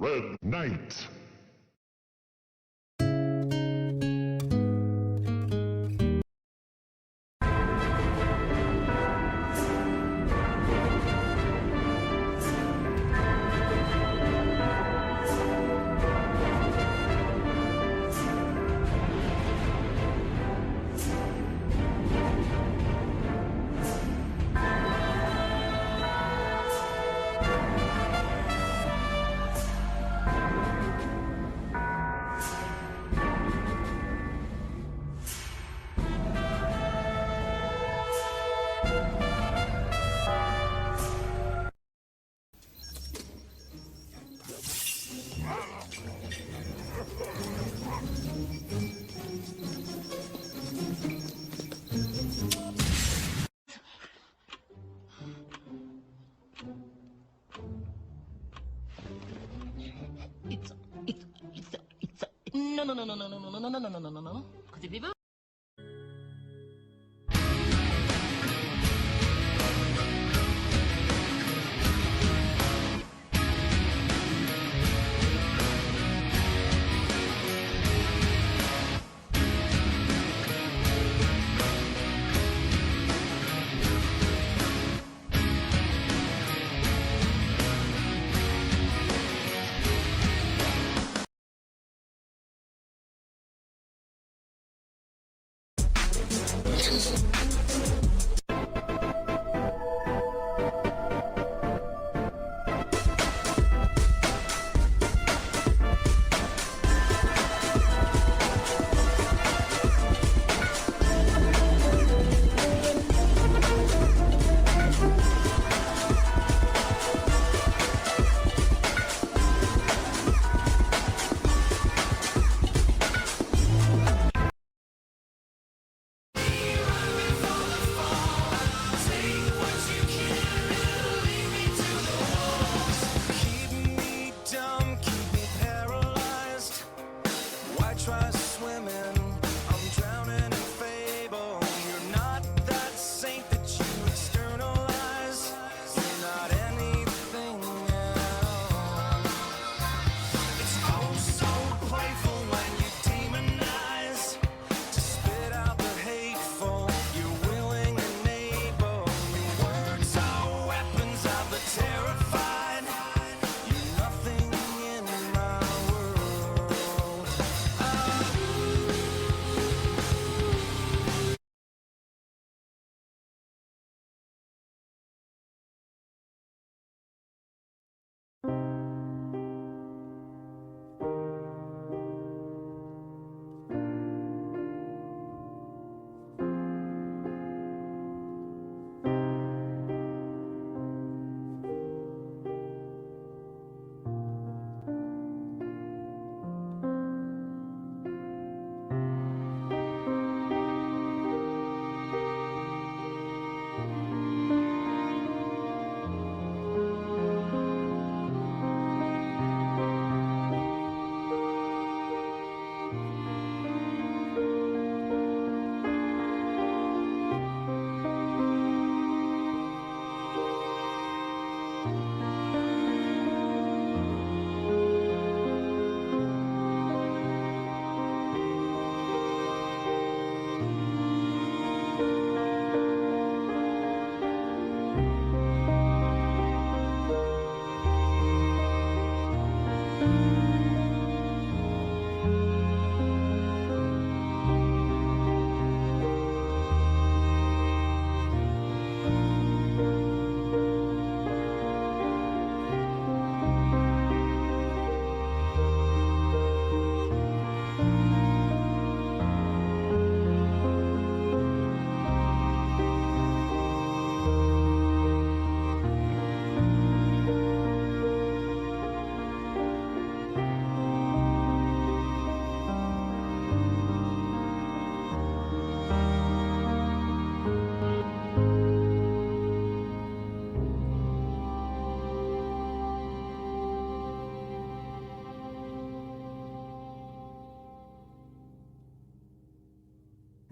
Red Knight. No. Could it be?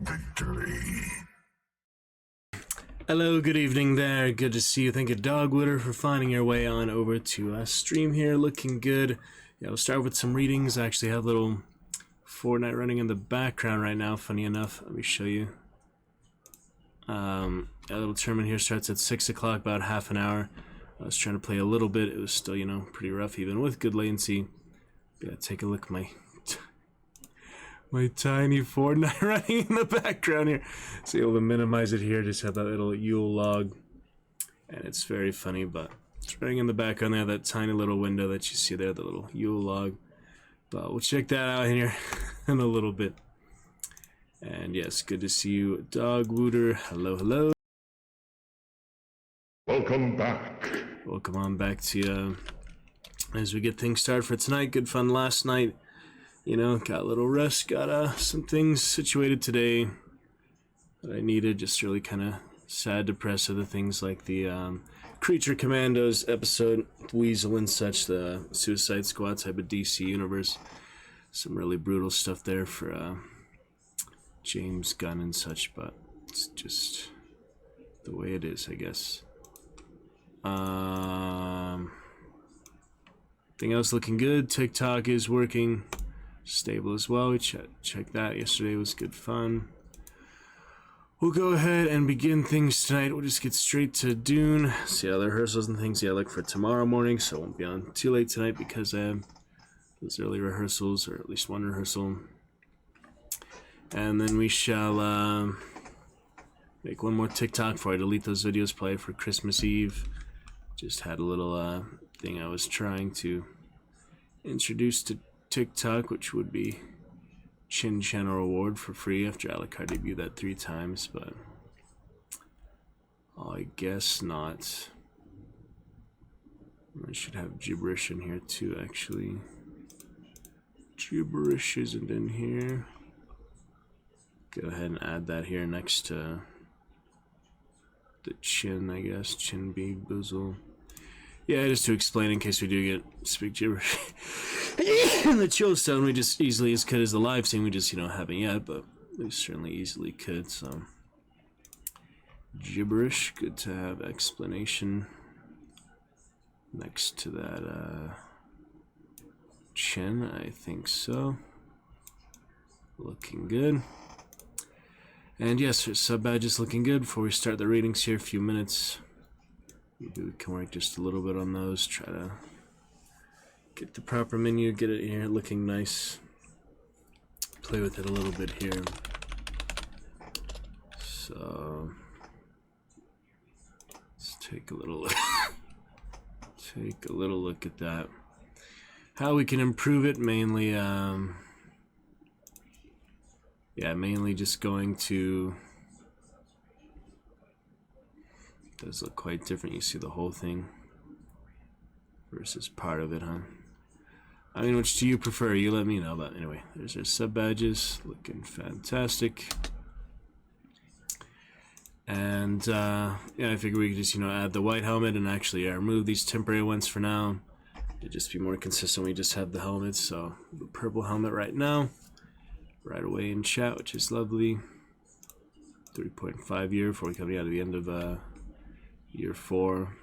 Victory. Hello, good evening there. Good to see you. Thank you, Dogwooder, for finding your way on over to stream here. Looking good. Yeah, we'll start with some readings. I actually have a little Fortnite running in the background right now, funny enough. Let me show you. A little tournament here starts at 6 o'clock, about half an hour. I was trying to play a little bit. It was still, pretty rough, even with good latency. Yeah, take a look at my tiny Fortnite running in the background here. So able to minimize it here, just have that little Yule log. And it's very funny, but it's running in the background there, that tiny little window that you see there, the little Yule log. But we'll check that out here in a little bit. And yes, good to see you, Dogwooder. Hello, hello. Welcome back. Welcome on back to you. As we get things started for tonight, good fun last night. Got a little rest, got some things situated today that I needed. Just really kind of sad, depressed other things like the Creature Commandos episode, Weasel and such, the Suicide Squad type of DC universe. Some really brutal stuff there for James Gunn and such, but it's just the way it is, I guess. Thing else looking good. TikTok is working. Stable as well. We checked that yesterday. Was good fun. We'll go ahead and begin things tonight. We'll just get straight to Dune. See how the rehearsals and things. Yeah, look for tomorrow morning, so I won't be on too late tonight because there's early rehearsals, or at least one rehearsal. And then we shall make one more TikTok before I delete those videos. Play for Christmas Eve. Just had a little thing I was trying to introduce to TikTok, which would be Chin Channel Reward for free after Alucard debuted that 3 times, but I guess not. I should have gibberish in here too, actually. Gibberish isn't in here. Go ahead and add that here next to the chin, I guess. Chin bead boozle. Yeah, just to explain in case we do speak gibberish. In the chill zone, we just easily as could as the live scene. We just, haven't yet, but we certainly easily could. So gibberish, good to have explanation next to that chin. I think so. Looking good. And yes, our sub badge is looking good. Before we start the readings here, a few minutes. Maybe we can work just a little bit on those. Try to get the proper menu, get it here looking nice. Play with it a little bit here. So let's take a little look. Take a little look at that. How we can improve it, mainly mainly just going to, does look quite different. You see the whole thing versus part of it, huh? I mean, which do you prefer? You let me know. But anyway, there's our sub badges, looking fantastic. And I figure we could just add the white helmet and actually remove these temporary ones for now. It'd just be more consistent. We just have the helmets, so the purple helmet right now, right away in chat, which is lovely. 3.5 year before we come out of the end of year 4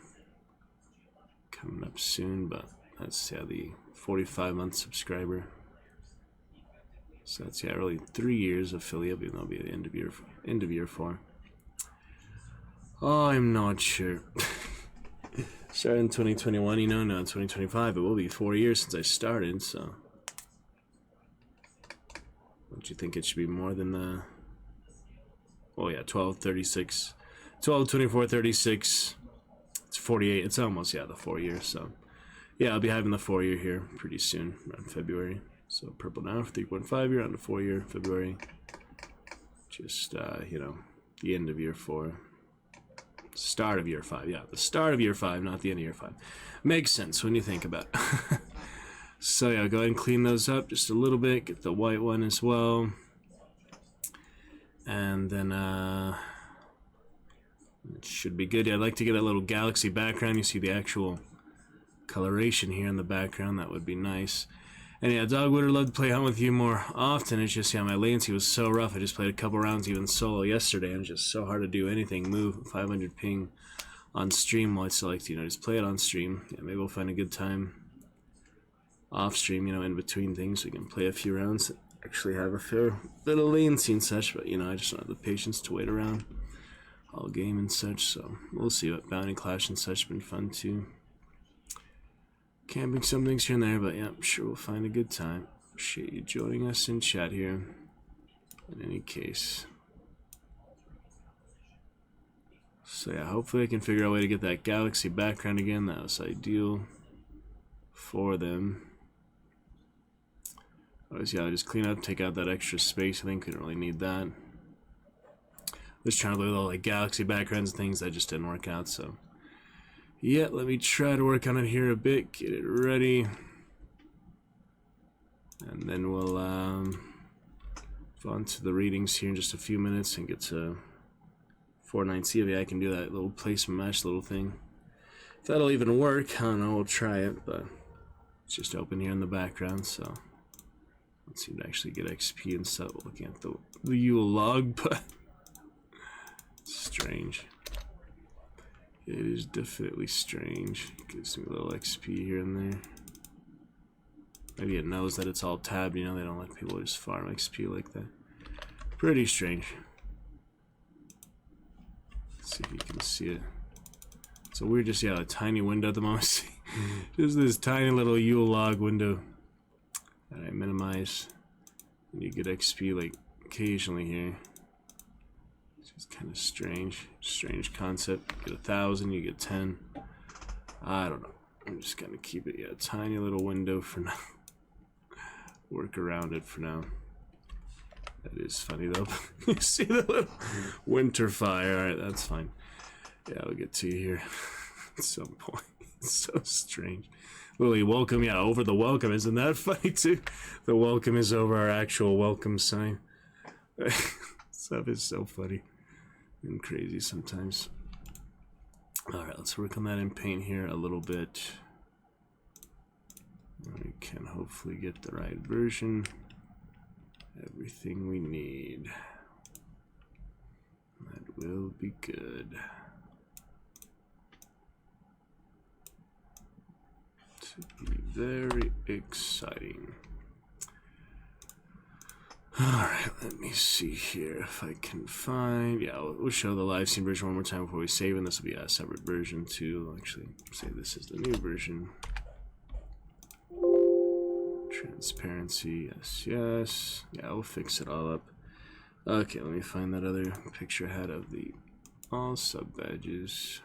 coming up soon, but that's the 45-month subscriber. So that's really 3 years affiliate, even though it'll be the end of year 4. Oh, I'm not sure. Started in 2021, now in 2025 it will be 4 years since I started. So don't you think it should be more than the? Oh yeah, 12, 36. 12, 24, 36, it's 48, it's almost, the 4 years, so, yeah, I'll be having the 4 year here pretty soon, around February, so purple now for 3.5 year, on the 4 year, February, just, the end of year 4, start of year 5, the start of year 5, not the end of year 5, makes sense when you think about it. So, yeah, go ahead and clean those up just a little bit, get the white one as well, and then, it should be good. I'd like to get a little galaxy background. You see the actual coloration here in the background. That would be nice. And yeah, Dog would have loved to play Hunt with you more often. It's just, yeah, my latency was so rough. I just played a couple rounds even solo yesterday, and it's just so hard to do anything. Move 500 ping on stream while I select, just play it on stream. Yeah, maybe we'll find a good time off stream, in between things. We can play a few rounds. Actually have a fair bit of latency and such, but, I just don't have the patience to wait around all game and such, so we'll see. But Bounty Clash and such been fun too. Camping some things here and there, but yeah, I'm sure we'll find a good time. Appreciate you joining us in chat here. In any case. So yeah, hopefully I can figure out a way to get that galaxy background again. That was ideal for them. Otherwise, yeah, I'll just clean up, take out that extra space. I think we don't really need that. I was trying to play with all like galaxy backgrounds and things that just didn't work out, so. Yeah, let me try to work on it here a bit, get it ready. And then we'll move on to the readings here in just a few minutes and get to Fortnite. See if I can do that little placement match little thing. If that'll even work, I don't know, we'll try it, but it's just open here in the background, so let's see if I actually get XP and stuff looking at the Yule log, but it's strange. It is definitely strange. Gives me a little XP here and there. Maybe it knows that it's all tabbed, they don't let people just farm XP like that. Pretty strange. Let's see if you can see it. So we're just, a tiny window at the moment. Just this tiny little Yule log window that I minimize. And you get XP like occasionally here. It's kind of strange concept. You get 1,000, you get 10. I don't know. I'm just gonna keep it, a tiny little window for now. Work around it for now. That is funny though. You see the little winter fire? Alright, that's fine. Yeah, I'll get to you here at some point. It's so strange. Lily, welcome. Yeah, over the welcome. Isn't that funny too? The welcome is over our actual welcome sign. Stuff is so funny and crazy sometimes. Alright, let's work on that in paint here a little bit. We can hopefully get the right version. Everything we need. That will be good. To be very exciting. Alright, let me see here if I can find. Yeah, we'll show the live stream version one more time before we save, and this will be a separate version too. I'll actually say this is the new version. Transparency, yes. Yeah, we'll fix it all up. Okay, let me find that other picture I had of the all sub badges.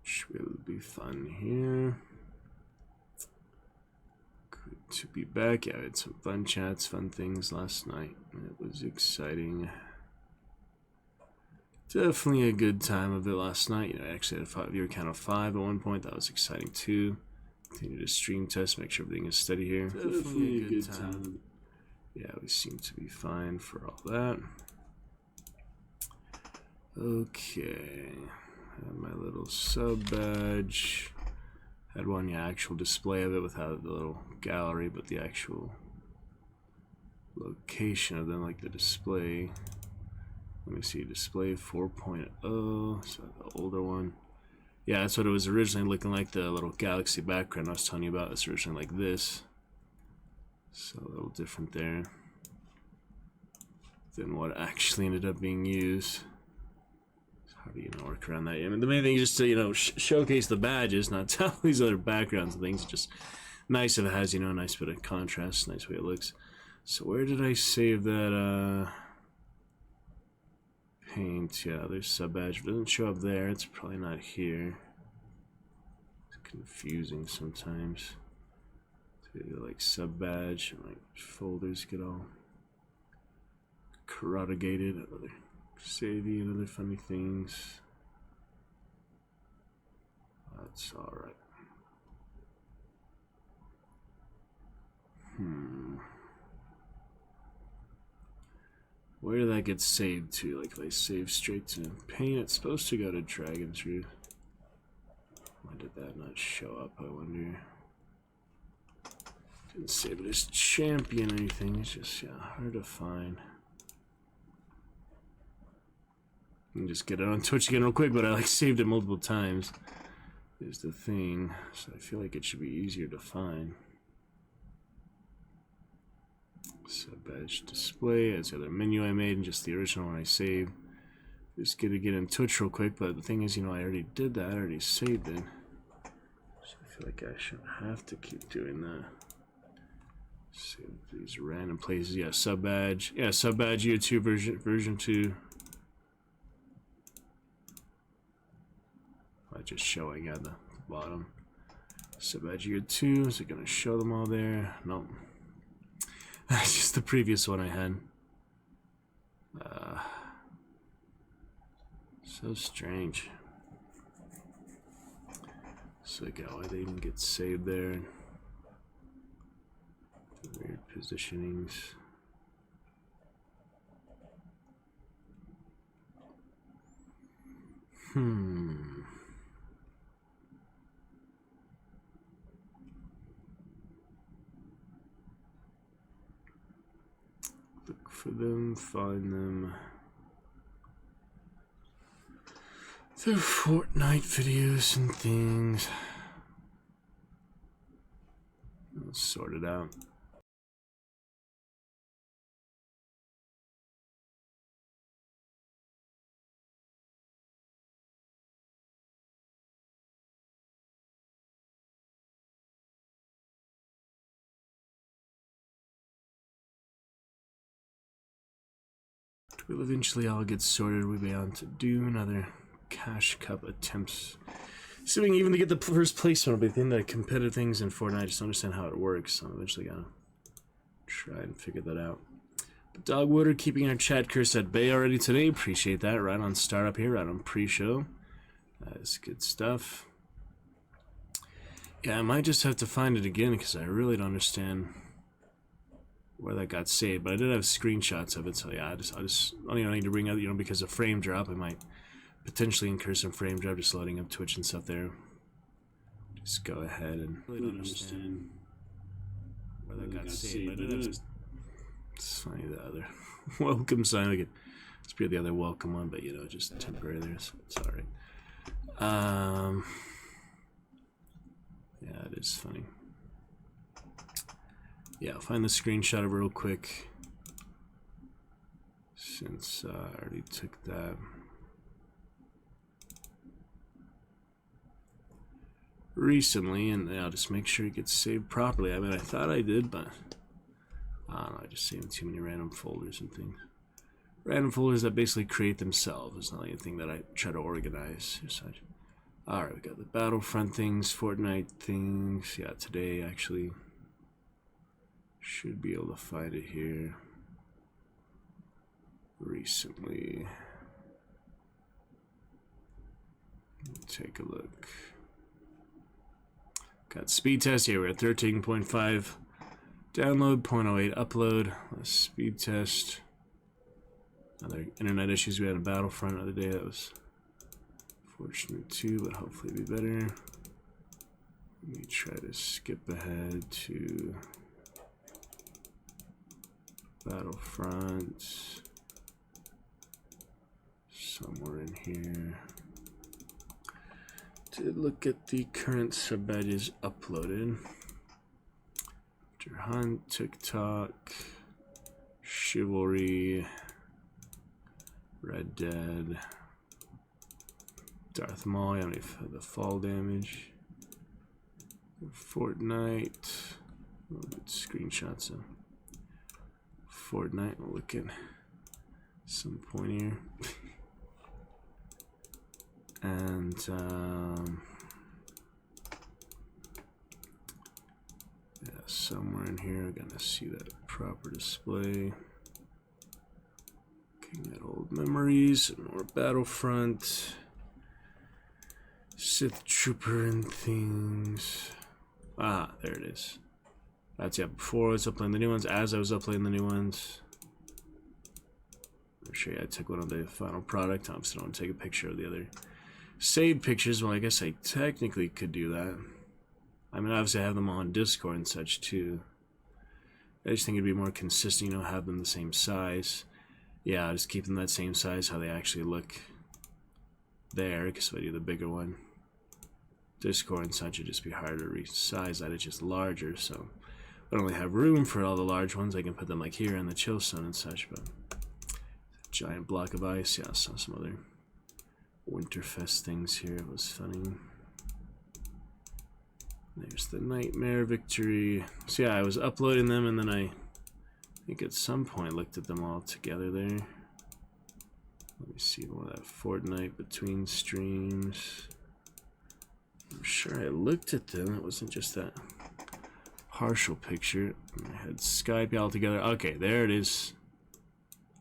Which will be fun here. Good to be back. Yeah, I had some fun chats, fun things last night. It was exciting. Definitely a good time of it last night. I actually had a viewer count of 5 at one point. That was exciting too. Continue to stream test, make sure everything is steady here. Definitely a good time. Yeah, we seem to be fine for all that. Okay. Have my little sub badge. Had one, actual display of it without the little gallery, but the actual location of them, like the display. Let me see, display 4.0, so the older one. Yeah, that's what it was originally looking like, the little galaxy background I was telling you about. It's originally like this. So a little different there than what actually ended up being used. How do you work around that? I mean, the main thing is just to, showcase the badges, not tell these other backgrounds and things. It's just nice if it has, a nice bit of contrast, nice way it looks. So where did I save that, paint? Yeah, there's sub badge. If it doesn't show up there, it's probably not here. It's confusing sometimes. So like sub badge and like folders get all corrugated. Other savey and other funny things. That's alright. Where did that get saved to? Like if I save straight to paint, it's supposed to go to Dragon's Root. Why did that not show up, I wonder? Didn't save it as champion or anything. It's just, yeah, hard to find. You can just get it on Twitch again real quick, but I like saved it multiple times. Is the thing. So I feel like it should be easier to find. Sub badge display. That's the other menu I made and just the original one I saved. Just gonna get in Twitch real quick, but the thing is, you know, I already did that. I already saved it. So I feel like I shouldn't have to keep doing that. Save these random places. Yeah, sub badge. Yeah, sub badge year 2 version 2. Just showing at the bottom. Sub badge year 2. Is it gonna show them all there? Nope. That's just the previous one I had. So strange. So like, why they even get saved there? The weird positionings. Look for them, find them. Their Fortnite videos and things. I'll sort it out. Will eventually all get sorted. We'll be on to Dune, other cash cup attempts. Assuming even to get the first placement will be the thing that competitive things in Fortnite. I just understand how it works. So I'm eventually gonna try and figure that out. But Dogwooder keeping our chat curse at bay already today. Appreciate that. Right on startup here, right on pre-show. That's good stuff. Yeah, I might just have to find it again because I really don't understand where that got saved, but I did have screenshots of it, so yeah, I don't even need to bring up, you know, because of frame drop, I might potentially incur some frame drop just loading up Twitch and stuff there. Just go ahead and really don't understand where that got saved, but I did have, it's funny, the other welcome sign, we could spear the other welcome one, but you know, just temporary there, so it's alright. Yeah, it is funny. Yeah, I'll find the screenshot of it real quick, since I already took that. Recently, and I'll just make sure it gets saved properly. I mean, I thought I did, but I don't know, I just saved too many random folders and things. Random folders that basically create themselves. It's not anything that I try to organize or such. Alright, we got the Battlefront things, Fortnite things. Yeah, today actually should be able to find it here. Recently. Take a look. Got speed test here. We're at 13.5 download, 0.08 upload. Speed test. Other internet issues we had in Battlefront the other day. That was fortunate too, but hopefully it'll be better. Let me try to skip ahead to Battlefront. Somewhere in here. To look at the current sub badges uploaded. Hunt, TikTok, Chivalry, Red Dead, Darth Maul, how many the fall damage, Fortnite, a little bit screenshots of Fortnite. We'll look at some point here. And yeah, somewhere in here, I'm gonna see that proper display. Looking at old memories and more Battlefront, Sith Trooper and things. Ah, there it is. That's, yeah, before I was uploading the new ones, as I was uploading the new ones. I'll show you, I took one of the final product. Obviously, I don't want to take a picture of the other save pictures. Well, I guess I technically could do that. I mean, obviously I have them on Discord and such too. I just think it'd be more consistent, you know, have them the same size. Yeah, I'll just keep them that same size, how they actually look there, because if I do the bigger one, Discord and such, it'd just be harder to resize that. It's just larger, so I don't really have room for all the large ones. I can put them like here in the chill zone and such, but giant block of ice. Yeah, I saw some other Winterfest things here. It was funny. There's the Nightmare Victory. So yeah, I was uploading them, and then I think at some point looked at them all together there. Let me see more of that Fortnite between streams. I'm sure I looked at them. It wasn't just that partial picture. I had Skype all together. Okay, there it is.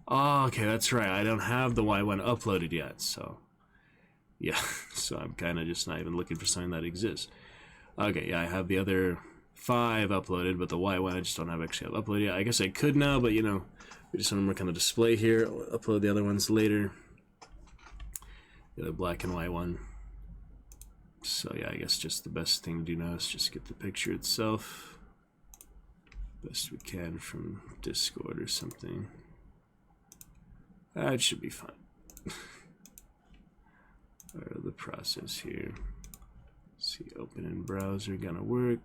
Oh, okay, that's right. I don't have the Y1 uploaded yet, so yeah. So I'm kind of just not even looking for something that exists. Okay, yeah, I have the other 5 uploaded, but the Y1 I just don't have actually uploaded yet. I guess I could now, but you know, we just want to work on the display here. I'll upload the other ones later. The other black and white one. So yeah, I guess just the best thing to do now is just get the picture itself best we can from Discord or something. That should be fine. Part of the process here. See, open in browser gonna work.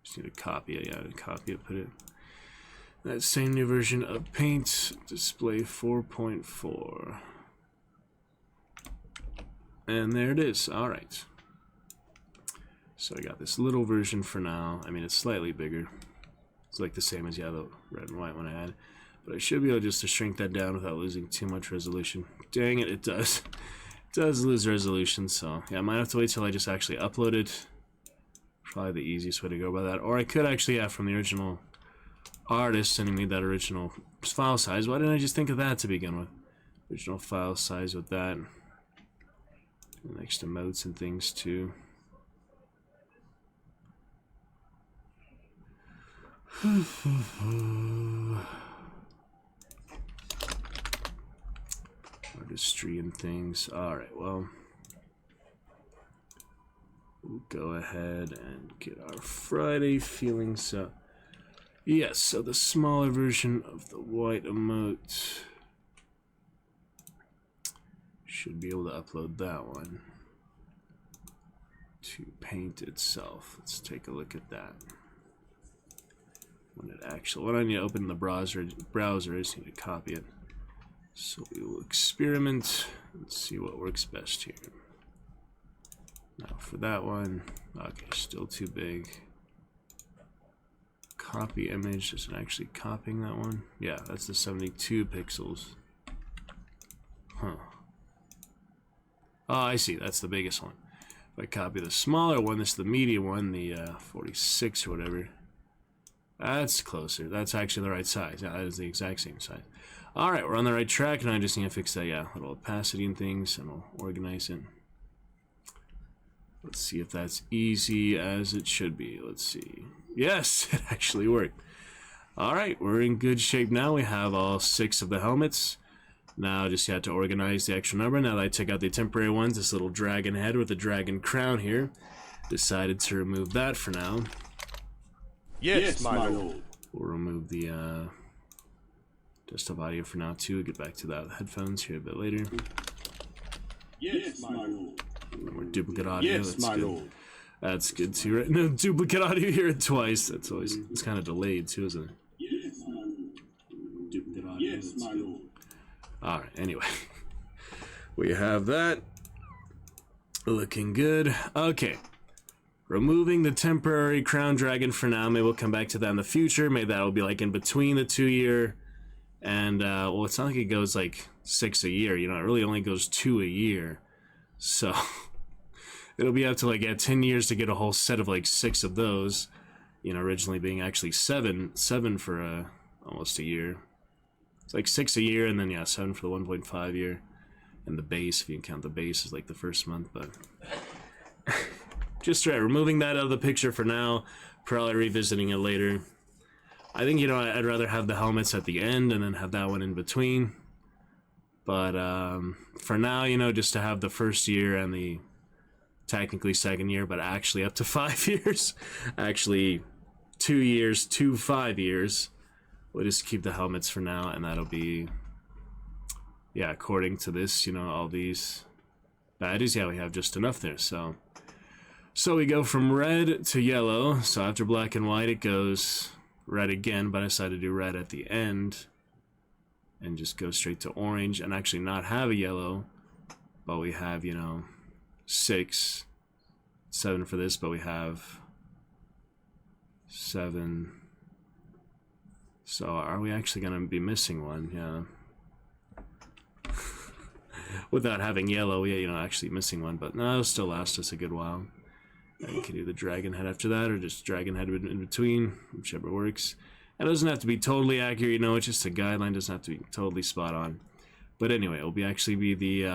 Just need to copy it. Yeah, to copy it, put it. That same new version of Paint, display 4.4. And there it is. All right. So I got this little version for now. I mean, it's slightly bigger. It's like the same as, yeah, the red and white one I had. But I should be able just to shrink that down without losing too much resolution. Dang it, it does. It does lose resolution, so yeah, I might have to wait till I just actually upload it. Probably the easiest way to go about that. Or I could actually have from the original artist sending me that original file size. Why didn't I just think of that to begin with? Original file size with that. And extra emotes and things too. Artistry and things. Alright, well, we'll go ahead and get our Friday feelings up. Yes, so the smaller version of the white emote. Should be able to upload that one to Paint itself. Let's take a look at that. When I need to open the browser, I just need to copy it. So we will experiment and see what works best here. Now for that one, okay, still too big. Copy image, isn't actually copying that one. Yeah, that's the 72 pixels. Huh. Oh, I see, that's the biggest one. If I copy the smaller one, this is the medium one, the 46 or whatever. That's closer. That's actually the right size. Yeah, that is the exact same size. Alright, we're on the right track, and I just need to fix that, yeah, little opacity and things, and we'll organize it. Let's see if that's easy as it should be. Let's see. Yes, it actually worked. Alright, we're in good shape now. We have all 6 of the helmets. Now just had to organize the extra number. Now that I took out the temporary ones, this little dragon head with a dragon crown here, decided to remove that for now. Yes, my lord. We'll remove the desktop audio for now too. We'll get back to that with headphones here a bit later. Yes, my lord. More duplicate audio. Yes, that's my good. lord. That's good too, right? No duplicate audio here twice. That's always, it's kind of delayed too, isn't it? Yes, my lord. Duplicate audio. Yes, my lord. Alright, anyway. We have that. Looking good. Okay. Removing the temporary crown dragon for now. Maybe we'll come back to that in the future. Maybe that'll be like in between the 2-year. And, well, it's not like it goes like 6 a year. You know, it really only goes 2 a year. So, it'll be up to like, 10 years to get a whole set of like 6 of those. You know, originally being actually 7 for almost a year. It's like 6 a year, and then, yeah, 7 for the 1.5 year. And the base, if you can count the base, is like the first month, but... Just right, removing that out of the picture for now, probably revisiting it later. I think, you know, I'd rather have the helmets at the end and then have that one in between. But for now, you know, just to have the first year and the technically second year, but actually up to 5 years, actually 2 years to 5 years, we'll just keep the helmets for now, and that'll be, yeah, according to this, you know, all these badges, yeah, we have just enough there. So we go from red to yellow. So after black and white, it goes red again, but I decided to do red at the end and just go straight to orange and actually not have a yellow, but we have, you know, 6, 7 for this, but we have 7. So are we actually going to be missing one? Yeah. Without having yellow, yeah, you know, actually missing one, but no, it'll still last us a good while. And you can do the dragon head after that, or just dragon head in between, whichever works. It doesn't have to be totally accurate, you know, it's just a guideline, doesn't have to be totally spot on. But anyway, it'll be actually be the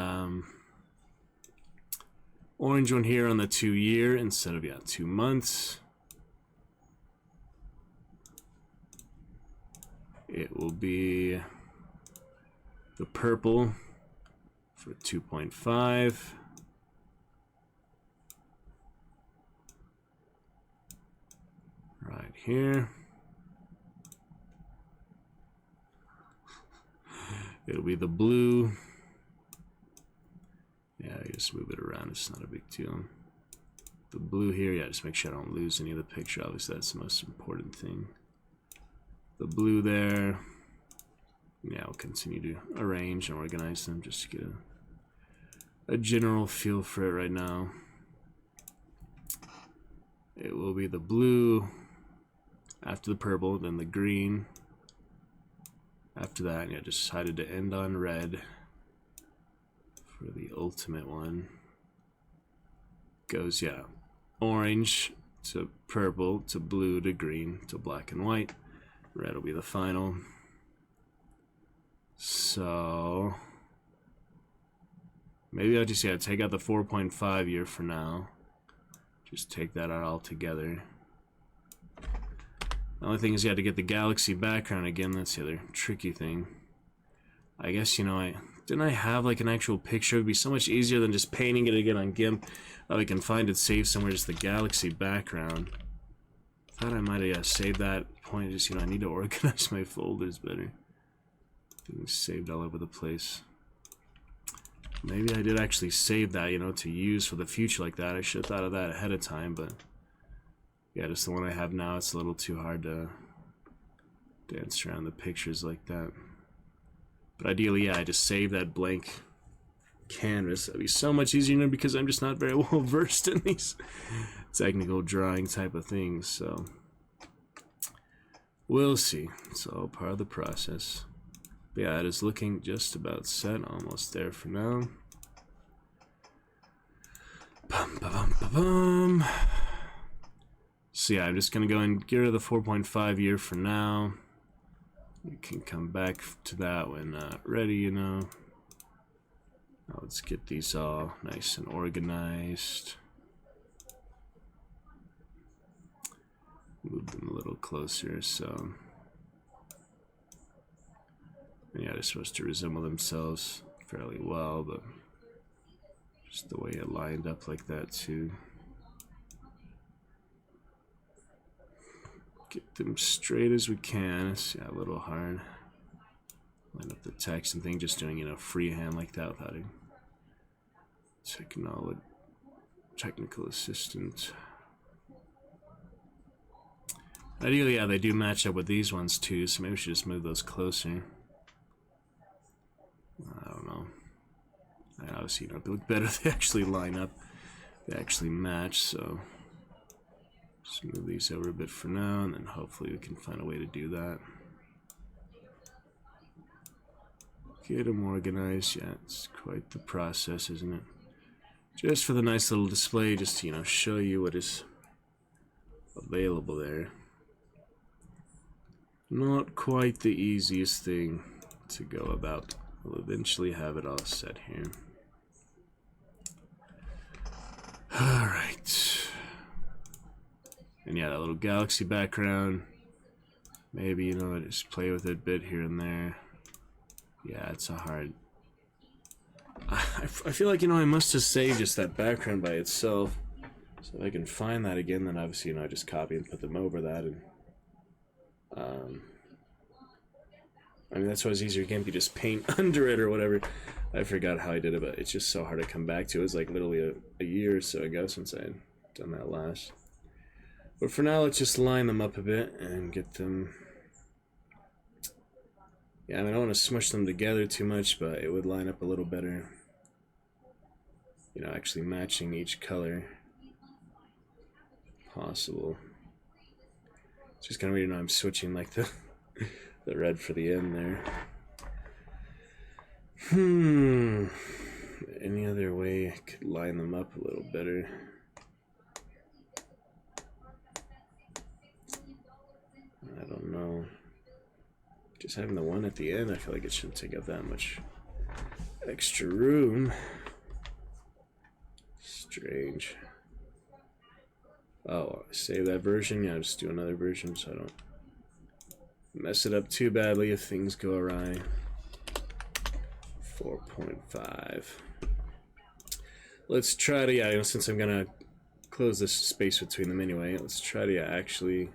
orange one here on the 2 year instead of, yeah, 2 months. It will be the purple for 2.5. Right here. It'll be the blue. Yeah, I just move it around, it's not a big deal. The blue here, yeah, just make sure I don't lose any of the picture. Obviously, that's the most important thing. The blue there. Yeah, I'll continue to arrange and organize them just to get a general feel for it right now. It will be the blue after the purple, then the green. After that, yeah, just decided to end on red for the ultimate one. Goes, yeah, orange to purple to blue to green to black and white. Red will be the final. So maybe I'll just, yeah, take out the 4.5 year for now. Just take that out altogether. The only thing is you have to get the galaxy background again. That's the other tricky thing. I guess, you know, didn't I have like an actual picture? It would be so much easier than just painting it again on GIMP. Oh, we can find it saved somewhere, just the galaxy background. Thought I might have saved that point. Just, you know, I need to organize my folders better. Things saved all over the place. Maybe I did actually save that, you know, to use for the future like that. I should have thought of that ahead of time, but yeah, just the one I have now, it's a little too hard to dance around the pictures like that. But ideally, yeah, I just save that blank canvas. That'd be so much easier, you know, because I'm just not very well versed in these technical drawing type of things, so we'll see. It's all part of the process. But yeah, it is looking just about set, almost there for now. Bum, ba, bum, ba, bum. So yeah, I'm just gonna go and get rid of the 4.5 year for now. We can come back to that when ready, you know. Now let's get these all nice and organized. Move them a little closer, so yeah, they're supposed to resemble themselves fairly well, but just the way it lined up like that too. Get them straight as we can. It's, yeah, a little hard. Line up the text and thing, just doing, you know, freehand like that without a technical assistant. Ideally, yeah, they do match up with these ones too, so maybe we should just move those closer. I don't know. Obviously, you know, they look better if they actually line up. They actually match, so just move these over a bit for now, and then hopefully we can find a way to do that. Get them organized. Yeah, it's quite the process, isn't it? Just for the nice little display, just to, you know, show you what is available there. Not quite the easiest thing to go about. We'll eventually have it all set here. Alright. And yeah, that little galaxy background. Maybe, you know, just play with it a bit here and there. Yeah, it's a hard I feel like, I must have saved just that background by itself. So if I can find that again, then obviously, I just copy and put them over that. And I mean, that's why it's easier. You just paint under it or whatever. I forgot how I did it, but it's just so hard to come back to. It was like literally a year or so ago since I had done that last. But for now, let's just line them up a bit and get them... Yeah, I mean, I don't want to smush them together too much, but it would line up a little better. Actually matching each color possible. Just kind of weird, I'm switching like the red for the end there. Any other way I could line them up a little better? I don't know. Just having the one at the end, I feel like it shouldn't take up that much extra room. Strange. Oh, save that version? Yeah, just do another version so I don't mess it up too badly if things go awry. 4.5. Let's try to, since I'm gonna close this space between them anyway, let's try to actually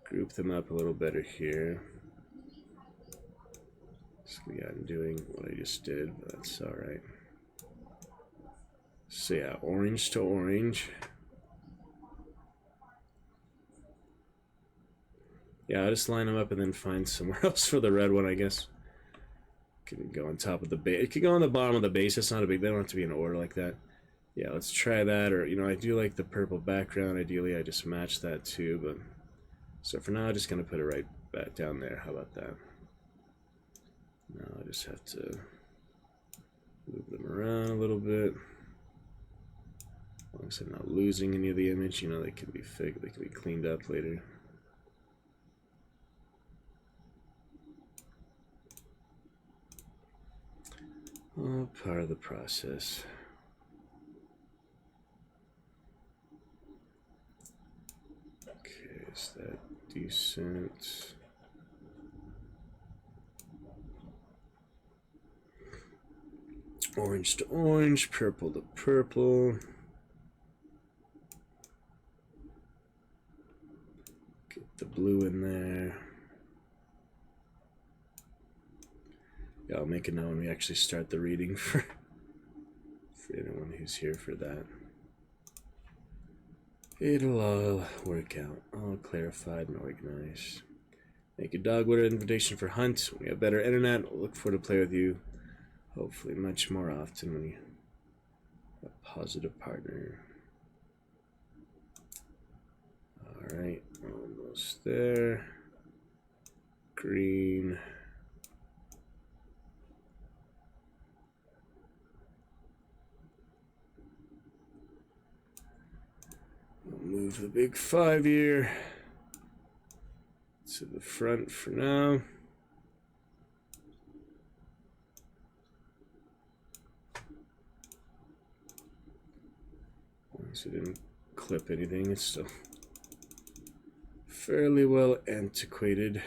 group them up a little better here. So yeah, I'm doing what I just did, but that's alright. So yeah, orange to orange. Yeah, I'll just line them up and then find somewhere else for the red one, I guess. Can go on top of the base. It could go on the bottom of the base. It's not a big... They don't have to be in order like that. Yeah, let's try that. Or, I do like the purple background. Ideally, I just match that too. But so for now, I'm just going to put it right back down there. How about that? Now I just have to move them around a little bit. As long as I'm not losing any of the image, they can be fixed. They can be cleaned up later. All part of the process. Okay, is that decent? Orange to orange, purple to purple. Get the blue in there. Yeah, I'll make a note when we actually start the reading for anyone who's here for that. It'll all work out, all clarified and organized. Thank you, Dogwood. Invitation for Hunt. When we have better internet, we'll look forward to play with you. Hopefully much more often when you have a positive partner. Alright, almost there. Green. Move the big 5 here to the front for now. So it didn't clip anything. It's still fairly well antiquated.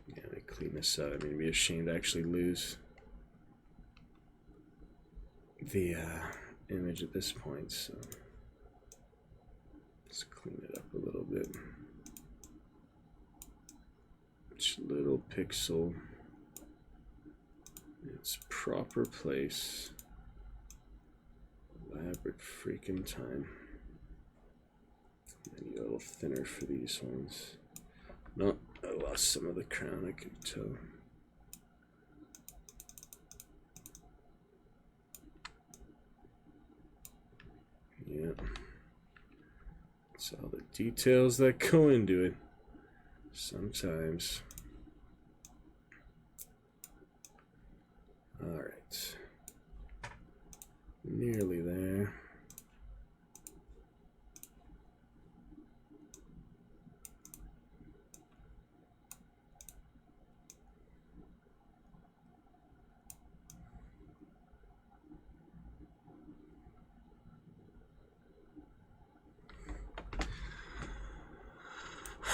Yeah, let me clean this up. I mean, it'd be a shame to actually lose the image at this point, so let's clean it up a little bit. Each little pixel in its proper place. Elaborate freaking time. Maybe a little thinner for these ones. No, I lost some of the crown, I could tell. Yeah. It's all the details that go into it. Sometimes. Alright. Nearly there.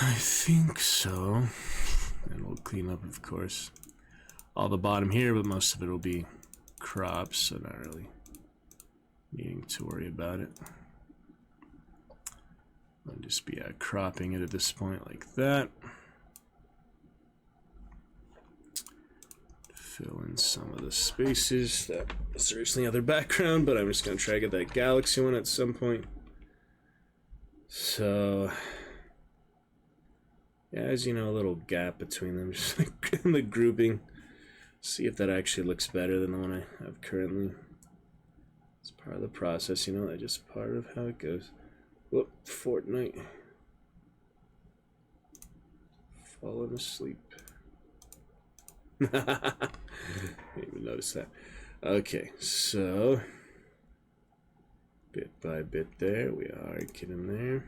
I think so. And we'll clean up, of course, all the bottom here, but most of it will be crops, so not really needing to worry about it. I'll just be cropping it at this point like that. Fill in some of the spaces. That's originally other background, but I'm just going to try to get that galaxy one at some point. So, yeah, as you know, a little gap between them, just like in the grouping. See if that actually looks better than the one I have currently. It's part of the process, you know, that's just part of how it goes. Whoop, Fortnite. Falling asleep. Didn't even notice that. Okay, so bit by bit there, we are getting there.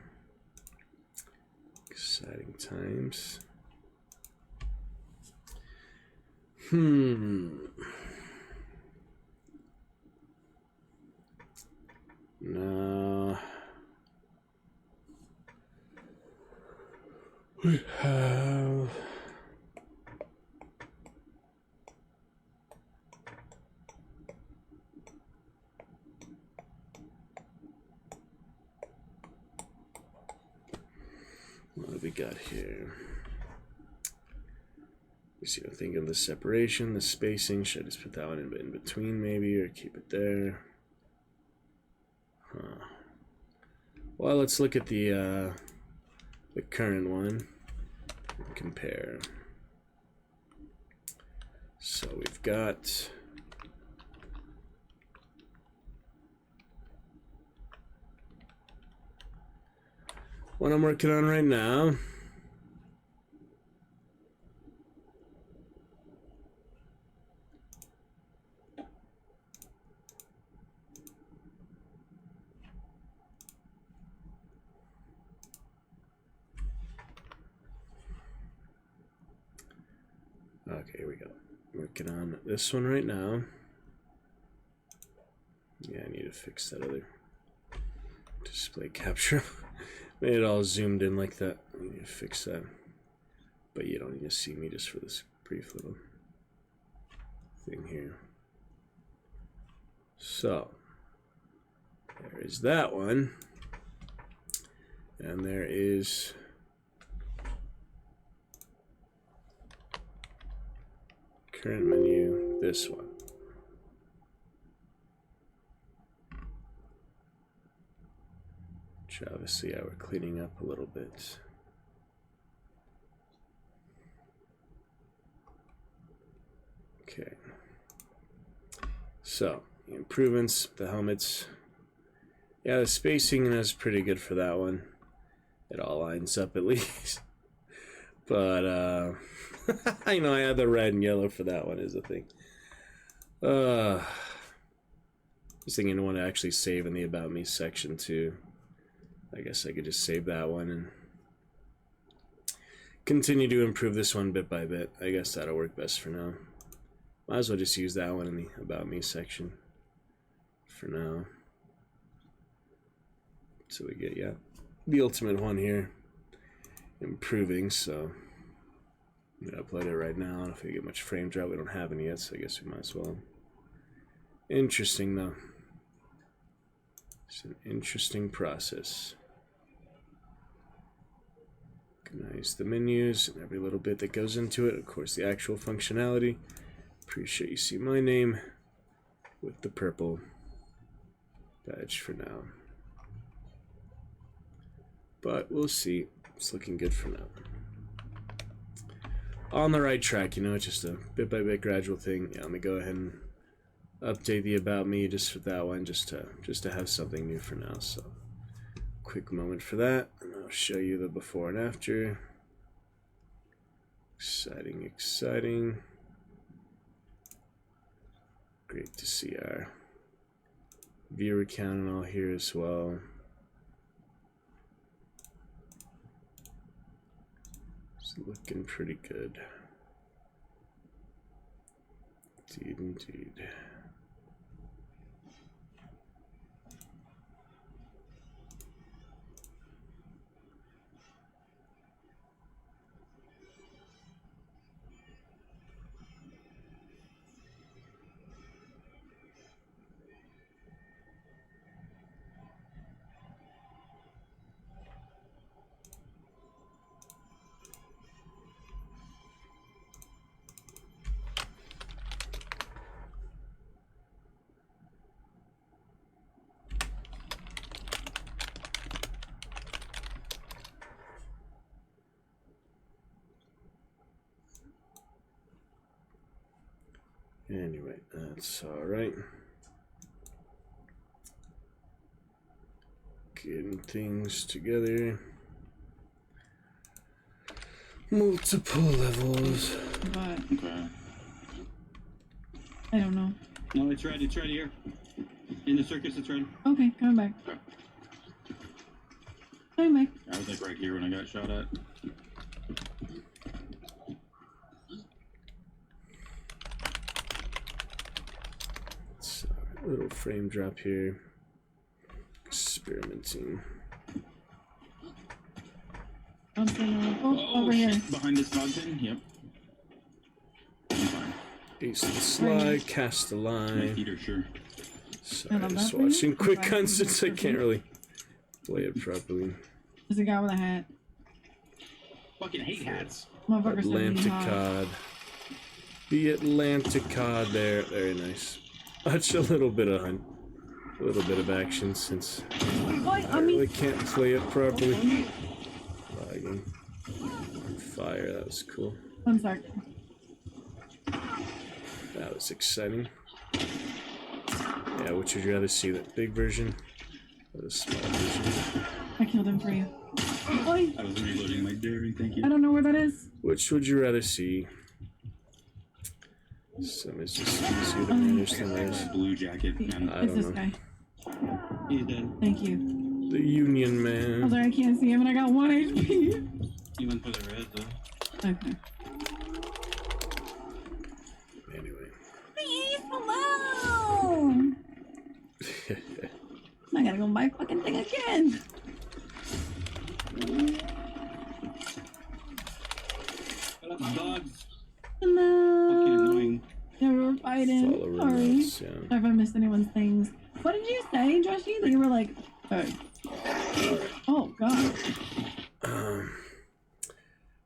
Exciting times. Now we have what do we got here? You know, think of the separation, the spacing. Should I just put that one in between maybe, or keep it there? Well, let's look at the current one and compare. So we've got what I'm working on right now. Okay, here we go. Working on this one right now. Yeah, I need to fix that other display capture. Made it all zoomed in like that. I need to fix that. But you don't need to see me just for this brief little thing here. So, there is that one. And there is current menu, this one. Which obviously we're cleaning up a little bit. Okay. So, the improvements, the helmets. Yeah, the spacing is pretty good for that one. It all lines up at least. But, I know I had the red and yellow for that one is the thing. I was thinking I want to actually save in the About Me section too. I guess I could just save that one and continue to improve this one bit by bit. I guess that'll work best for now. Might as well just use that one in the About Me section for now. So we get, yeah, the ultimate one here. Improving, so I'm gonna upload it right now. I don't know if we get much frame drop. We don't have any yet, so I guess we might as well. Interesting though. It's an interesting process. Organize the menus and every little bit that goes into it. Of course, the actual functionality. Appreciate you see my name with the purple badge for now. But we'll see. It's looking good for now. On the right track, you know, it's just a bit by bit gradual thing. Yeah, let me go ahead and update the About Me just for that one, just to have something new for now. So quick moment for that, and I'll show you the before and after. Exciting, exciting. Great to see our viewer count and all here as well. It's looking pretty good. Indeed, indeed. Anyway, that's alright. Getting things together. Multiple levels. But Okay. I don't know. No, it's right. It's right here. In the circus, it's right. Okay, coming back. Okay. Coming back. I was like right here when I got shot at. So, a little frame drop here. Experimenting. Oh, over here. Behind this dog bin? Yep. I'm fine. Ace the slide, cast the My line. feet are sure. Sorry, love just that for you. watching quick Okay. cuts since I can't really play it properly. There's a guy with a hat. Fucking hate hats. Motherfucker's Atlantic hot. cod. The Atlantic cod there. Very nice. Watch a little bit of hunt. A little bit of action since I really can't play it properly. Lagging. Fire, that was cool. I'm sorry. That was exciting. Yeah, which would you rather see, that big version or the small version? I killed him for you. Oi! I was reloading my dairy, thank you. I don't know where that is. Which would you rather see? Some is just easier to manage than others. Blue jacket, man. I It's don't this know. guy. He's dead. Thank you. The Union I'm Man. sorry, I can't see him and I got 1 HP. He went for the red, though. Okay. Anyway. Please, hello! I gotta go buy a fucking thing again. I love dogs. Hello. Fucking annoying. Yeah, we were fighting. Follow Sorry. remotes, yeah. Sorry if I missed anyone's things. What did you say, Joshy? That you were like, oh god.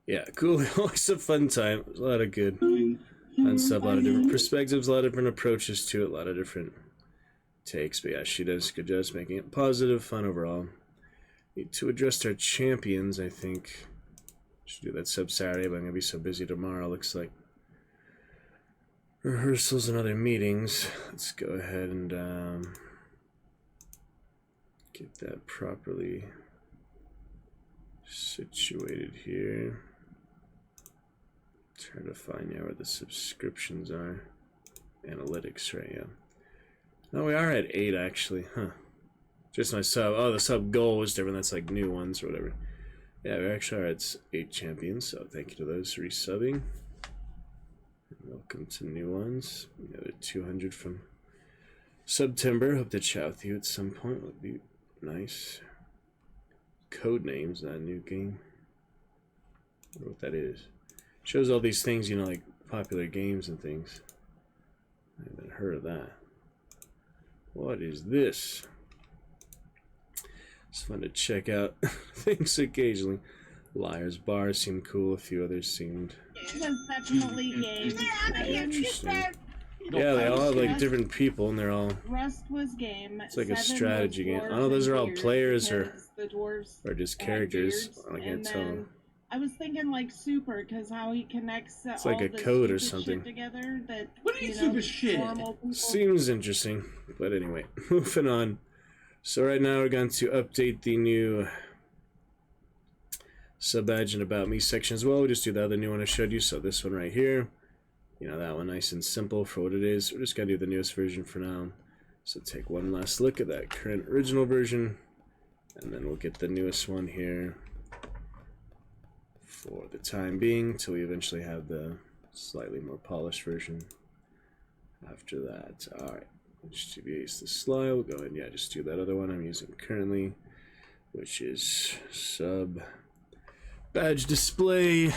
Yeah, cool. Always a fun time. A lot of good Annoying. fun stuff, a lot of different perspectives, a lot of different approaches to it, a lot of different takes. But yeah, she does a good job making it positive, fun overall. Need to address our champions, I think. Should do that sub Saturday, but I'm gonna be so busy tomorrow. Looks like rehearsals and other meetings. Let's go ahead and get that properly situated here. Trying to find out where the subscriptions are. Analytics, right? Yeah. No, we are at 8 actually, huh? Just my sub. Oh, the sub goal was different. That's like new ones or whatever. Yeah, we actually are at 8 champions. So thank you to those resubbing. Welcome to new ones. Another 200 from September. Hope to chat with you at some point. Would be nice. Code names, that new game. I wonder what that is. Shows all these things, you know, like popular games and things. I haven't heard of that. What is this? It's fun to check out things occasionally. Liar's Bar seemed cool. A few others seemed It was definitely game. interesting. Yeah, they all have like different people, and they're all. Rust was game. It's like a 7 strategy was game. I dwarves don't know, those and are all beards players or because the dwarves just had characters. beards, I can't and tell. then I was thinking like super because how he connects It's all like a the code or stupid something. shit together. That What are you know, stupid shit? normal people. Seems interesting, but anyway, moving on. So right now we're going to update the new sub badge and about me section as well. We just do the other new one I showed you. So this one right here, you know, that one nice and simple for what it is. We're just gonna do the newest version for now. So take one last look at that current original version, and then we'll get the newest one here for the time being till we eventually have the slightly more polished version after that. Alright, HTTP the slide. We'll go ahead and yeah, just do that other one I'm using currently, which is sub badge display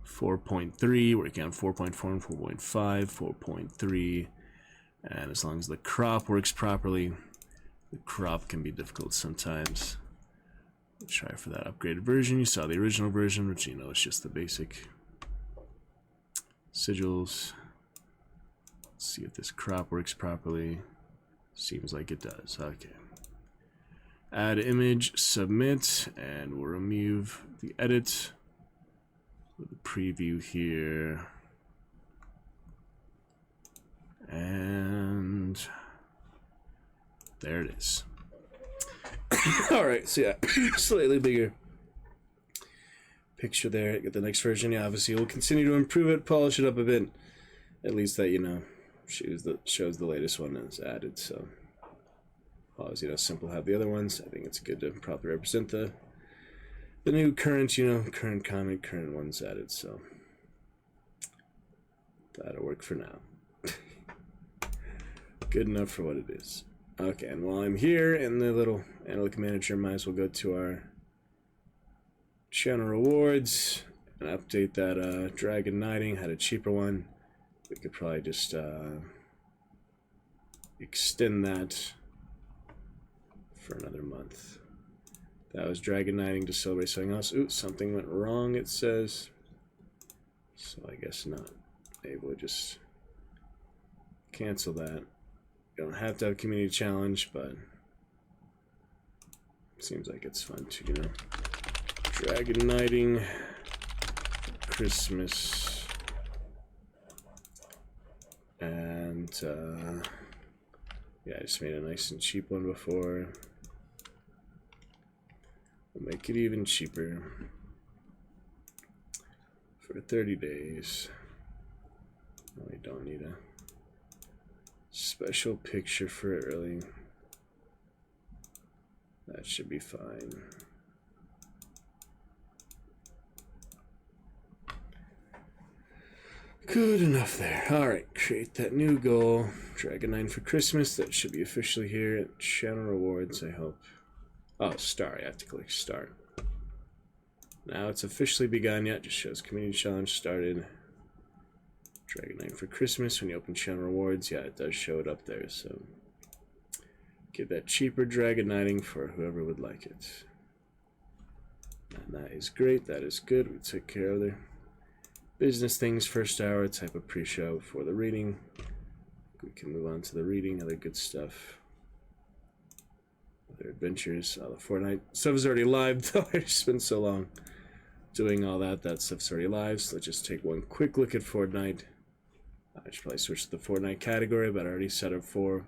4.3, working on 4.4 and 4.5, 4.3, and as long as the crop works properly, the crop can be difficult sometimes. We'll try for that upgraded version. You saw the original version, which you know is just the basic sigils. Let's see if this crop works properly. Seems like it does. Okay. Add image, submit, and we'll remove the edit with the preview here. There it is. Alright, so yeah, slightly bigger picture there. Get the next version. Yeah, obviously we'll continue to improve it, polish it up a bit. At least that, you know, shows the latest one is added, so always, you know, simple have the other ones. I think it's good to properly represent the new current, you know, current comic, current ones added, so that'll work for now. Good enough for what it is. Okay, and while I'm here in the little analytic manager, might as well go to our channel rewards and update that Dragon Knighting. Had a cheaper one. We could probably just extend that for another month. That was Dragon Knighting to celebrate something else. Ooh, something went wrong, it says. So I guess not. Maybe we'll just cancel that. You don't have to have a community challenge, but seems like it's fun too, you know. Dragon Knighting Christmas. And yeah, I just made a nice and cheap one before. We'll make it even cheaper for 30 days. No, we don't need a special picture for it, really. That should be fine. Good enough there. Alright, create that new goal. Dragon 9 for Christmas. That should be officially here at Channel Rewards, I hope. Oh, start. I have to click start. Now it's officially begun yet. Just shows community challenge started. Dragon 9 for Christmas. When you open Channel Rewards, yeah, it does show it up there. So get that cheaper Dragon Knighting for whoever would like it. And that is great. That is good. We took care of the business things first hour, type of pre-show before the reading. We can move on to the reading, other good stuff. Other adventures. The Fortnite stuff is already live, though. It's just been so long doing all that. That stuff's already live, so let's just take one quick look at Fortnite. I should probably switch to the Fortnite category, but I already set up for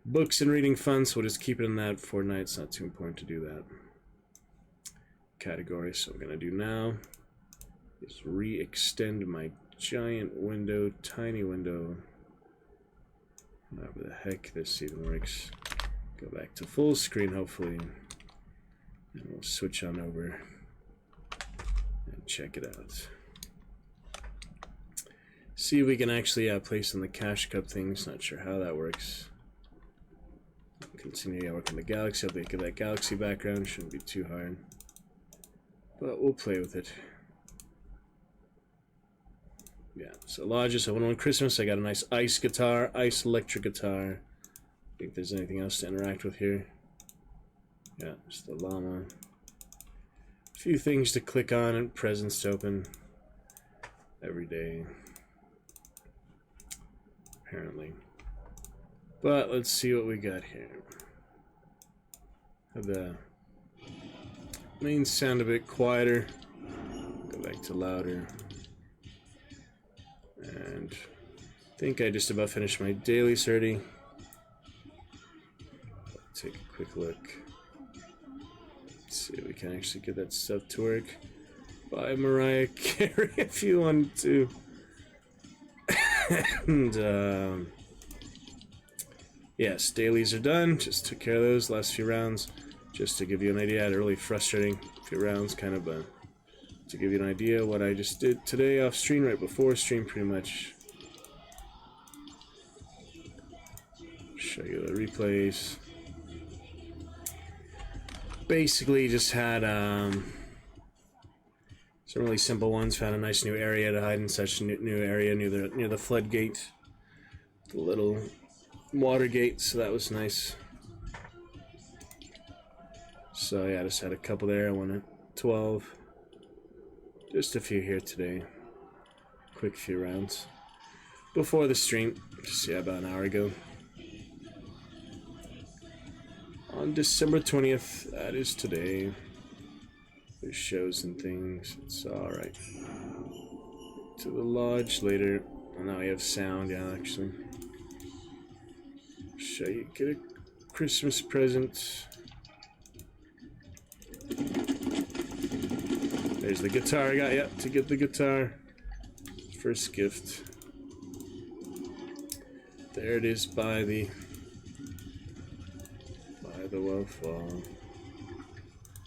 books and reading fun, so we'll just keep it in that. Fortnite, it's not too important to do that category. So what we're going to do now is re-extend my giant window, tiny window. However the heck this even works. Go back to full screen, hopefully, and we'll switch on over and check it out. See if we can actually place in the cash cup things. Not sure how that works. Continue to work on the galaxy. I'll make that galaxy background. Shouldn't be too hard, but we'll play with it. Yeah, so Lodges, I went on Christmas. I got a nice ice guitar, ice electric guitar. Think there's anything else to interact with here. Yeah, just the llama. A few things to click on and presents to open every day, apparently. But let's see what we got here. Have the main sound a bit quieter. Go back to louder. And I think I just about finished my dailies already. Take a quick look. Let's see if we can actually get that stuff to work. By Mariah Carey if you want to. And yes, dailies are done. Just took care of those last few rounds. Just to give you an idea, I had a really frustrating few rounds, kind of to give you an idea what I just did today off stream, right before stream, pretty much. Show you the replays. Basically just had some really simple ones. Found a nice new area to hide in, such a new area near the floodgate, the little water gate, so that was nice. So yeah, I just had a couple there. I won at 12. Just a few here today. Quick few rounds before the stream, just yeah, about an hour ago. On December 20th, that is today. There's shows and things. It's alright. To the lodge later. And now we have sound, yeah, actually. Show you, get a Christmas present. There's the guitar I got, to get the guitar. First gift. There it is by the well,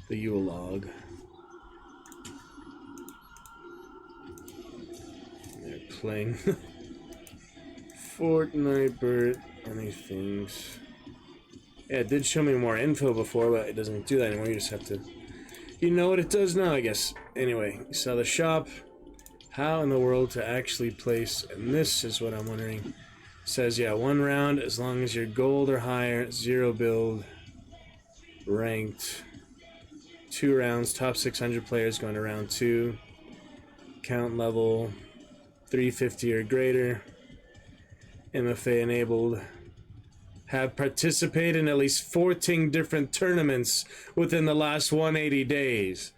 the Yule log. They're playing Fortnite, Bert, any things. Yeah, it did show me more info before, but it doesn't do that anymore. You just have to... You know what it does now, I guess. Anyway, you saw the shop. How in the world to actually place... And this is what I'm wondering. It says, yeah, 1 round as long as you're gold or higher. 0 build. Ranked. 2 rounds. Top 600 players going to round 2. Count level 350 or greater. MFA enabled. Have participated in at least 14 different tournaments within the last 180 days.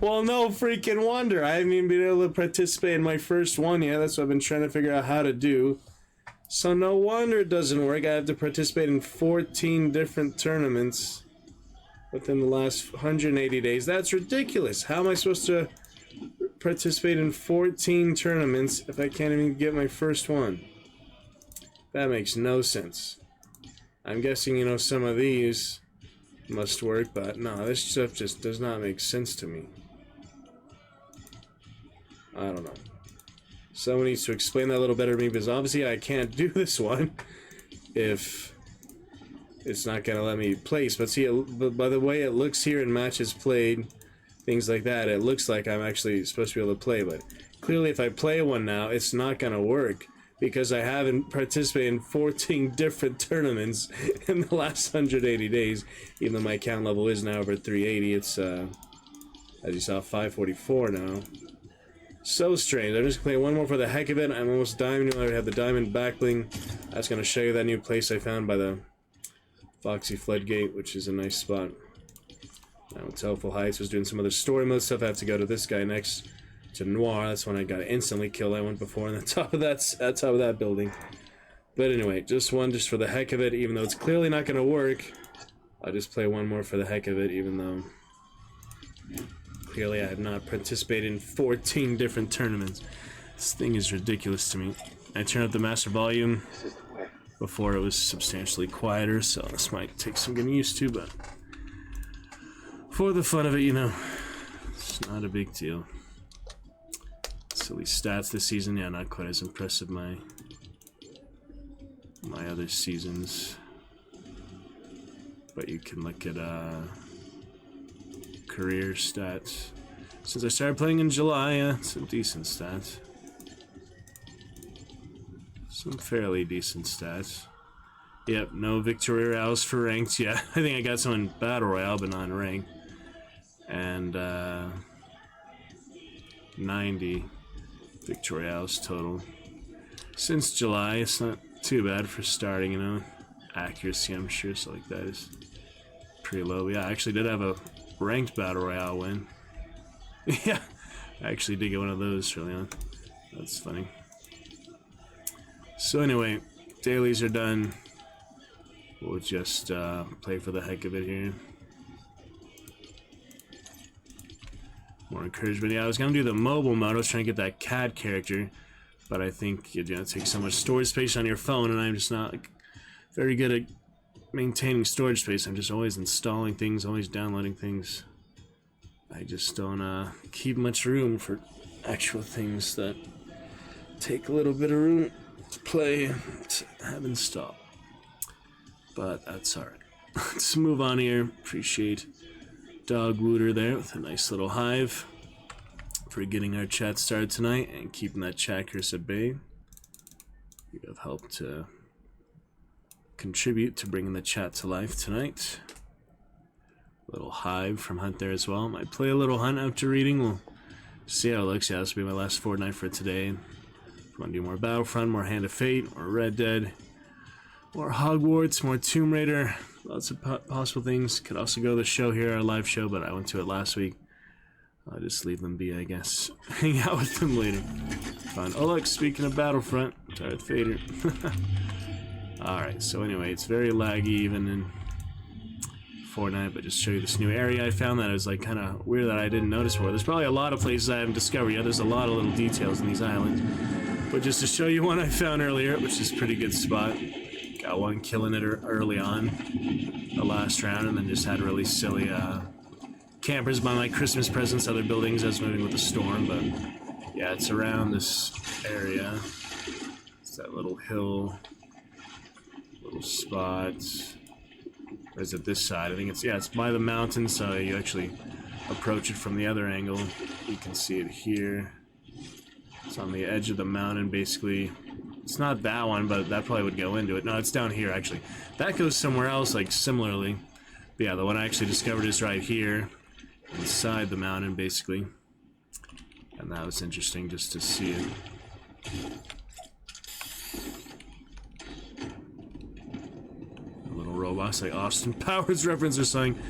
Well, no freaking wonder. I haven't even been able to participate in my first one yet. That's what I've been trying to figure out how to do. So no wonder it doesn't work. I have to participate in 14 different tournaments within the last 180 days. That's ridiculous. How am I supposed to participate in 14 tournaments if I can't even get my first one? That makes no sense. I'm guessing, you know, some of these must work, but no, this stuff just does not make sense to me. I don't know. Someone needs to explain that a little better to me, because obviously I can't do this one if it's not going to let me place. But see, by the way it looks here in matches played, things like that, it looks like I'm actually supposed to be able to play, but clearly if I play one now, it's not going to work. Because I haven't participated in 14 different tournaments in the last 180 days. Even though my count level is now over 380, it's, as you saw, 544 now. So strange. I'm just going to play one more for the heck of it. I'm almost diamond. I have the diamond backbling. I was going to show you that new place I found by the Foxy Floodgate, which is a nice spot. Now with Telful Heights, was doing some other story mode stuff. I have to go to this guy next. To Noir, that's when I got instantly killed. I went before on the top of that building. But anyway, just one just for the heck of it, even though it's clearly not going to work. I'll just play one more for the heck of it, even though clearly I have not participated in 14 different tournaments. This thing is ridiculous to me. I turned up the master volume before it was substantially quieter, so this might take some getting used to, but for the fun of it, you know, it's not a big deal. Silly stats this season, yeah, not quite as impressive my other seasons. But you can look at career stats. Since I started playing in July, yeah, some decent stats. Some fairly decent stats. Yep, no victory royales for ranked. Yeah, I think I got some in battle royale, but not in ranked. And 90 victory royales total. Since July, it's not too bad for starting, you know. Accuracy, I'm sure, so like that is pretty low. But yeah, I actually did have a ranked battle royale win. Yeah, I actually did get one of those early on. That's funny. So anyway, dailies are done. We'll just play for the heck of it here. More encouragement. Yeah, I was gonna do the mobile mode. I was trying to get that cat character, but I think you know, it takes so much storage space on your phone, and I'm just not like, very good at maintaining storage space. I'm just always installing things, always downloading things. I just don't keep much room for actual things that take a little bit of room to play, to have installed. But that's alright. Let's move on here. Appreciate Dog Wooter there with a nice little hive for getting our chat started tonight and keeping that chat curse at bay. You have helped to contribute to bringing the chat to life tonight. Little hive from Hunt there as well. Might play a little Hunt after reading. We'll see how it looks. Yeah, this will be my last Fortnite for today. If you want to do more Battlefront, more Hand of Fate, more Red Dead, more Hogwarts, more Tomb Raider, lots of possible things. Could also go to the show here, our live show, but I went to it last week. I'll just leave them be, I guess. Hang out with them later. Fun. Oh look, speaking of Battlefront, Darth Vader. Alright, so anyway, it's very laggy even in Fortnite, but just show you this new area I found that is like kind of weird that I didn't notice before. There's probably a lot of places I haven't discovered yet. There's a lot of little details in these islands. But just to show you one I found earlier, which is a pretty good spot. Got one killing it early on, the last round, and then just had really silly campers buy my Christmas presents, other buildings. I was moving with the storm, but yeah, it's around this area. It's that little hill, little spot. Or is it this side? I think it's, yeah, it's by the mountain, so you actually approach it from the other angle. You can see it here. It's on the edge of the mountain, basically. It's not that one, but that probably would go into it. No, it's down here, actually. That goes somewhere else, like, similarly. But yeah, the one I actually discovered is right here, inside the mountain, basically. And that was interesting just to see it. Little robots like Austin Powers reference or something.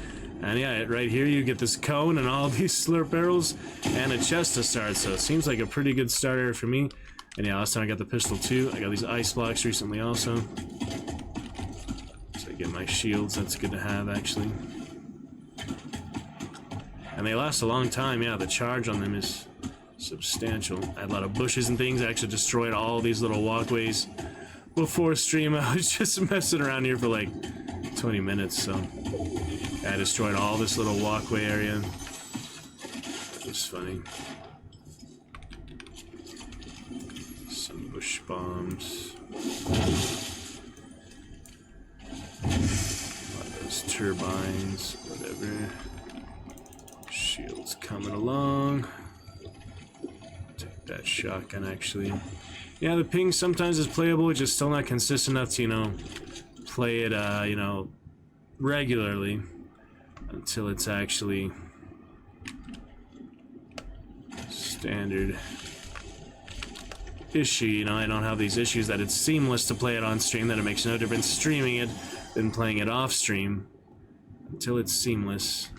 And yeah, right here you get this cone and all these slurp barrels and a chest to start, so it seems like a pretty good starter for me. And yeah, last time I got the pistol too. I got these ice blocks recently also. So I get my shields, that's good to have actually. And they last a long time, yeah, the charge on them is substantial. I had a lot of bushes and things. I actually destroyed all these little walkways before stream. I was just messing around here for like 20 minutes, so I destroyed all this little walkway area. It was funny. Some bush bombs. A lot of those turbines, whatever. Shields coming along. Take that shotgun actually. Yeah, the ping sometimes is playable, it's just still not consistent enough to, you know, play it, you know, regularly until it's actually standard issue. You know, I don't have these issues that it's seamless to play it on stream, that it makes no difference streaming it than playing it off stream. Until it's seamless,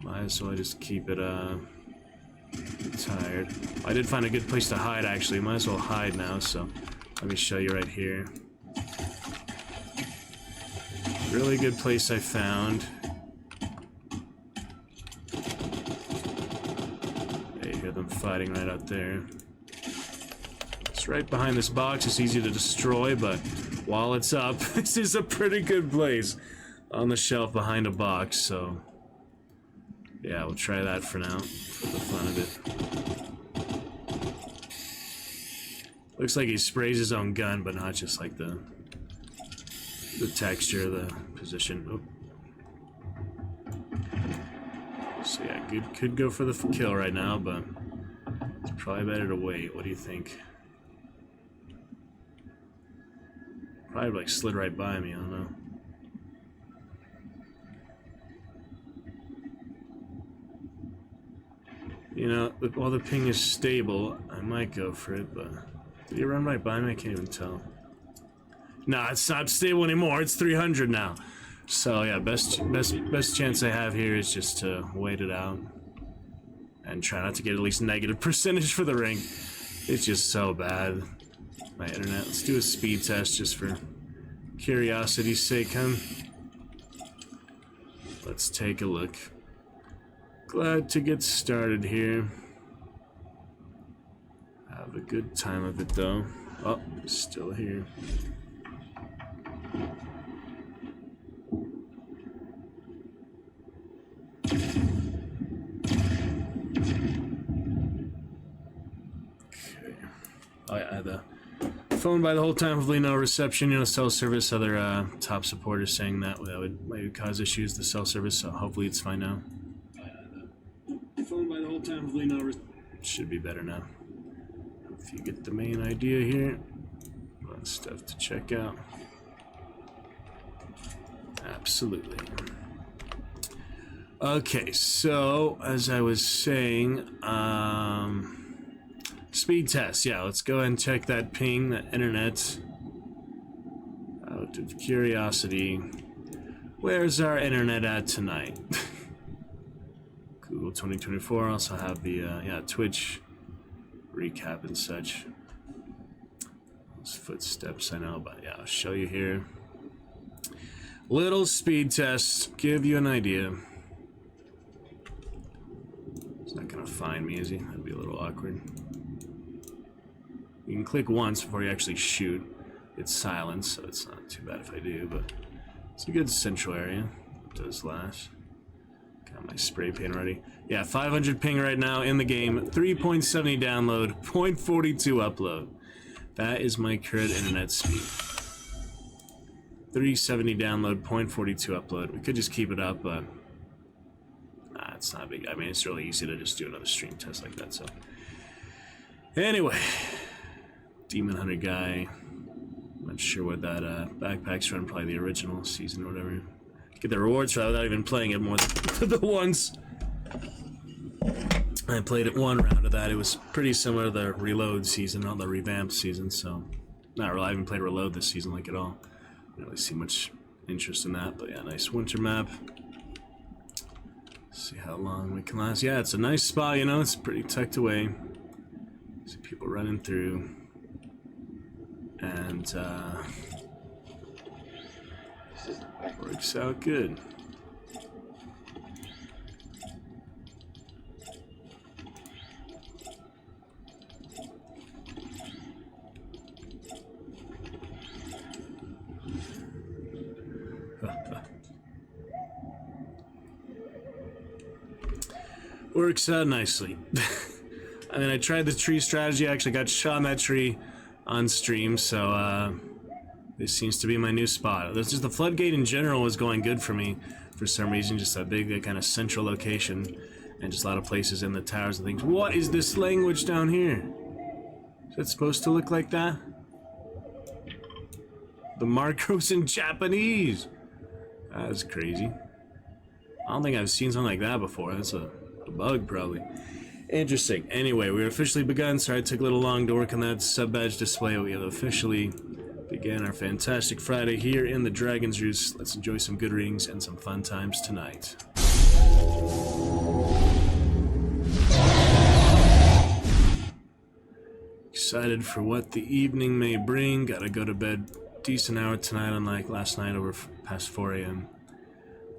might as well just keep it, tired. I did find a good place to hide actually. Might as well hide now, so let me show you right here. Really good place I found. You hear them fighting right out there. It's right behind this box. It's easy to destroy, but while it's up, this is a pretty good place on the shelf behind a box, so yeah, we'll try that for now, for the fun of it. Looks like he sprays his own gun, but not just like the texture, the position. Oh. So yeah, good, could go for the kill right now, but it's probably better to wait. What do you think? Probably like slid right by me, I don't know. You know, while the ping is stable, I might go for it, but did he run right by me? I can't even tell. Nah, it's not stable anymore. It's 300 now. So yeah, best chance I have here is just to wait it out and try not to get at least negative percentage for the ring. It's just so bad. My internet. Let's do a speed test just for curiosity's sake, huh? Let's take a look. Glad to get started here. Have a good time of it though. Oh, still here. Okay. Oh yeah, the phone by the whole time, hopefully no reception, you know, cell service. Other top supporters saying that would maybe cause issues, the cell service, so hopefully it's fine now. Phone by the whole time, hopefully no should be better now. If you get the main idea here, a lot of stuff to check out. Absolutely. Okay, so as I was saying, speed test. Yeah, let's go ahead and check that ping, that internet. Out of curiosity, where's our internet at tonight? Google 2024. Also have the yeah, Twitch recap and such. Let's footsteps, I know, but yeah, I'll show you here. Little speed test, give you an idea. He's not gonna find me, is he? That'd be a little awkward. You can click once before you actually shoot. It's silent, so it's not too bad if I do, but it's a good central area. It does last. Got my spray paint ready. Yeah, 500 ping right now in the game. 3.70 download, 0.42 upload. That is my current internet speed. 370 download, 0.42 upload. We could just keep it up, but nah, it's not big. I mean, it's really easy to just do another stream test like that, so. Anyway, Demon Hunter guy. I'm not sure what that backpack's run, probably the original season or whatever. Get the rewards for that without even playing it more than the once. I played it one round of that. It was pretty similar to the Reload season, not the revamped season, so not really. I haven't played Reload this season like at all. Don't really see much interest in that, but yeah, nice winter map. See how long we can last. Yeah, it's a nice spot, you know, it's pretty tucked away. See people running through. And works out good. Works out nicely. I mean, I tried the tree strategy. I actually got shot in that tree on stream, so this seems to be my new spot. This just the floodgate in general was going good for me for some reason. Just a big kind of central location, and just a lot of places in the towers and things. What is this language down here? Is that supposed to look like that? The markers in Japanese. That's crazy. I don't think I've seen something like that before. That's a bug, probably. Interesting. Anyway, we're officially begun. Sorry it took a little long to work on that sub-badge display. We have officially began our fantastic Friday here in the Dragon's Roost. Let's enjoy some good readings and some fun times tonight. Excited for what the evening may bring. Gotta go to bed decent hour tonight, unlike last night over past 4 a.m.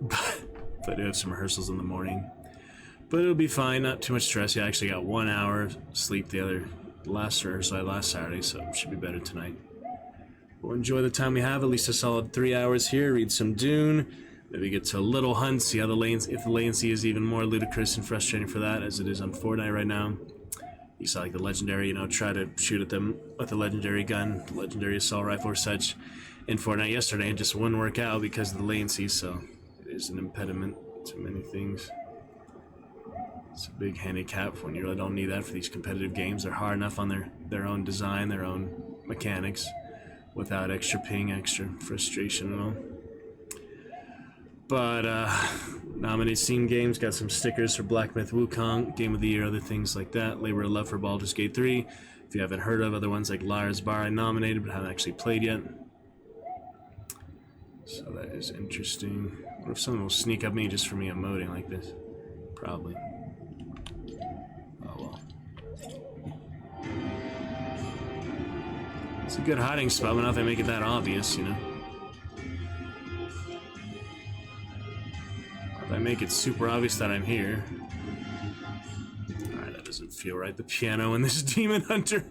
But I do have some rehearsals in the morning. But it'll be fine, not too much stress. I actually got 1 hour sleep the last rehearsal last Saturday, so it should be better tonight. We'll enjoy the time we have, at least a solid 3 hours here, read some Dune, maybe get to a little hunt, see how the latency, if the latency is even more ludicrous and frustrating for that as it is on Fortnite right now. You saw like the legendary, you know, try to shoot at them with the legendary gun, legendary assault rifle or such in Fortnite yesterday, and just wouldn't work out because of the latency, so it is an impediment to many things. It's a big handicap when you really don't need that for these competitive games. They're hard enough on their own design, their own mechanics, without extra ping, extra frustration and all. But nominated Steam games, got some stickers for Black Myth Wukong, Game of the Year, other things like that. Labor of Love for Baldur's Gate 3. If you haven't heard of other ones like Liar's Bar, I nominated but haven't actually played yet. So that is interesting. What if someone will sneak up me just for me emoting like this? Probably. Oh well. It's a good hiding spot, but not if I make it that obvious, you know. If I make it super obvious that I'm here. Alright, that doesn't feel right. The piano and this Demon Hunter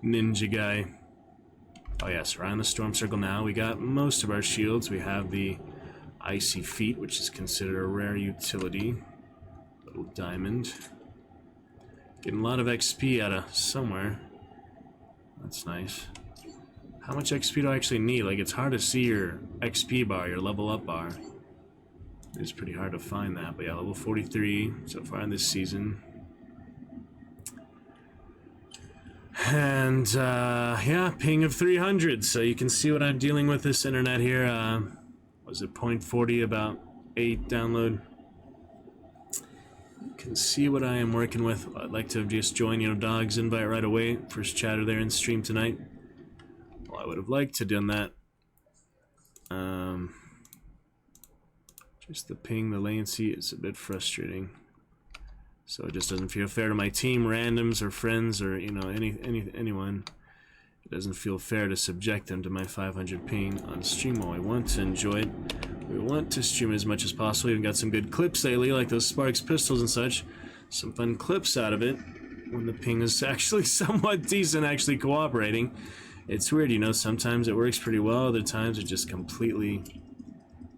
ninja guy. Oh yes, we're on the Storm Circle now. We got most of our shields. We have the Icy Feet, which is considered a rare utility. Little diamond. Getting a lot of XP out of somewhere. That's nice. How much XP do I actually need? Like, it's hard to see your XP bar, your level up bar. It's pretty hard to find that, but yeah, level 43 so far in this season. And, yeah, ping of 300, so you can see what I'm dealing with this internet here. Was it 0.40, about 8 download? You can see what I am working with. I'd like to just join, you know, Dog's invite right away. First chatter there in stream tonight. Well, I would have liked to have done that. Just the ping, the latency is a bit frustrating. So it just doesn't feel fair to my team, randoms or friends or, you know, anyone. It doesn't feel fair to subject them to my 500 ping on stream while I want to enjoy it. We want to stream as much as possible. Even got some good clips lately, like those Sparks pistols and such. Some fun clips out of it when the ping is actually somewhat decent, actually cooperating. It's weird, you know, sometimes it works pretty well, other times it's just completely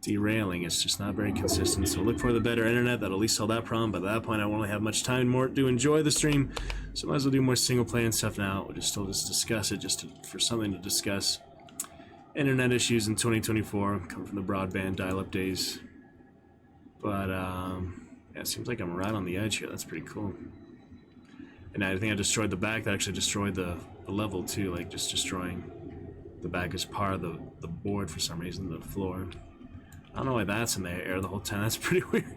derailing. It's just not very consistent. So look for the better internet, that'll at least solve that problem. But at that point I won't have much time more to enjoy the stream, so might as well do more single player and stuff now. We'll just still discuss it, for something to discuss. Internet issues in 2024 come from the broadband dial-up days. But yeah, it seems like I'm right on the edge here. That's pretty cool. And I think I destroyed the back. That actually destroyed the level too, like just destroying the back as part of the board for some reason, the floor. I don't know why that's in the air the whole time. That's pretty weird.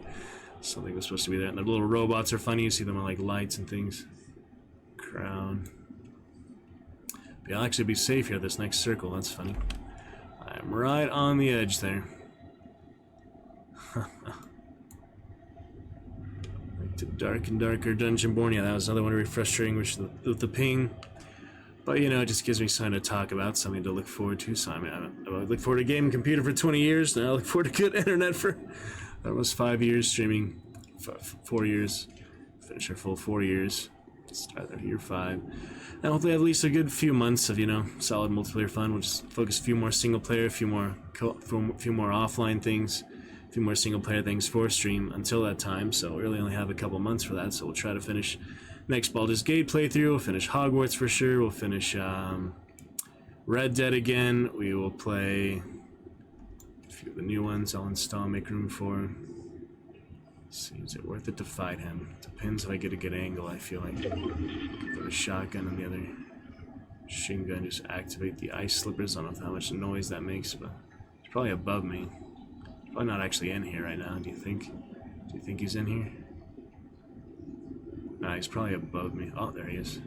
Something was supposed to be there. And the little robots are funny. You see them on like lights and things. Crown. But I'll actually be safe here this next circle. That's funny. I'm right on the edge there. Like to dark and darker Dungeonborn. Yeah, that was another one very frustrating, which the ping. But you know, it just gives me something to talk about, something to look forward to. So I mean, I look forward to gaming computer for 20 years. Now I look forward to good internet for almost 5 years streaming. 4 years. Finish our full 4 years. Start our year 5. And hopefully have at least a good few months of, you know, solid multiplayer fun. We'll just focus a few more single player, a few more offline things, a few more single player things for stream until that time. So we really only have a couple months for that. So we'll try to finish next Baldur's Gate playthrough. We'll finish Hogwarts for sure. We'll finish Red Dead again. We will play a few of the new ones. I'll install, make room for. See, is it worth it to fight him? Depends if I get a good angle, I feel like. Put a shotgun on the other machine gun, just activate the ice slippers. I don't know how much noise that makes, but it's probably above me. Probably not actually in here right now, do you think? Do you think he's in here? Nah, he's probably above me. Oh, there he is.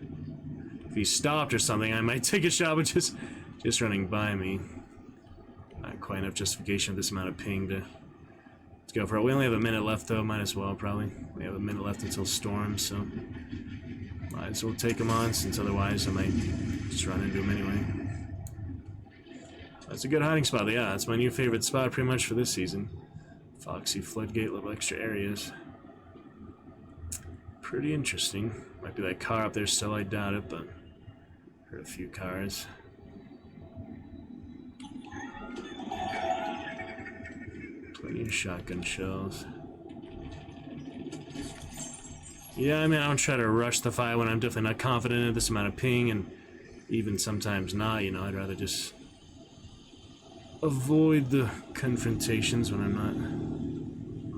If he stopped or something, I might take a shot, but just running by me. Not quite enough justification of this amount of ping to... Let's go for it. We only have a minute left, though. Might as well, probably. We have a minute left until Storm, so... Might as well take him on, since otherwise I might just run into him anyway. That's a good hiding spot. Yeah, that's my new favorite spot pretty much for this season. Foxy Floodgate, little extra areas. Pretty interesting. Might be that car up there still, I doubt it, but... Heard a few cars. Plenty of shotgun shells. Yeah, I mean, I don't try to rush the fight when I'm definitely not confident in this amount of ping, and even sometimes not, you know, I'd rather just avoid the confrontations when I'm not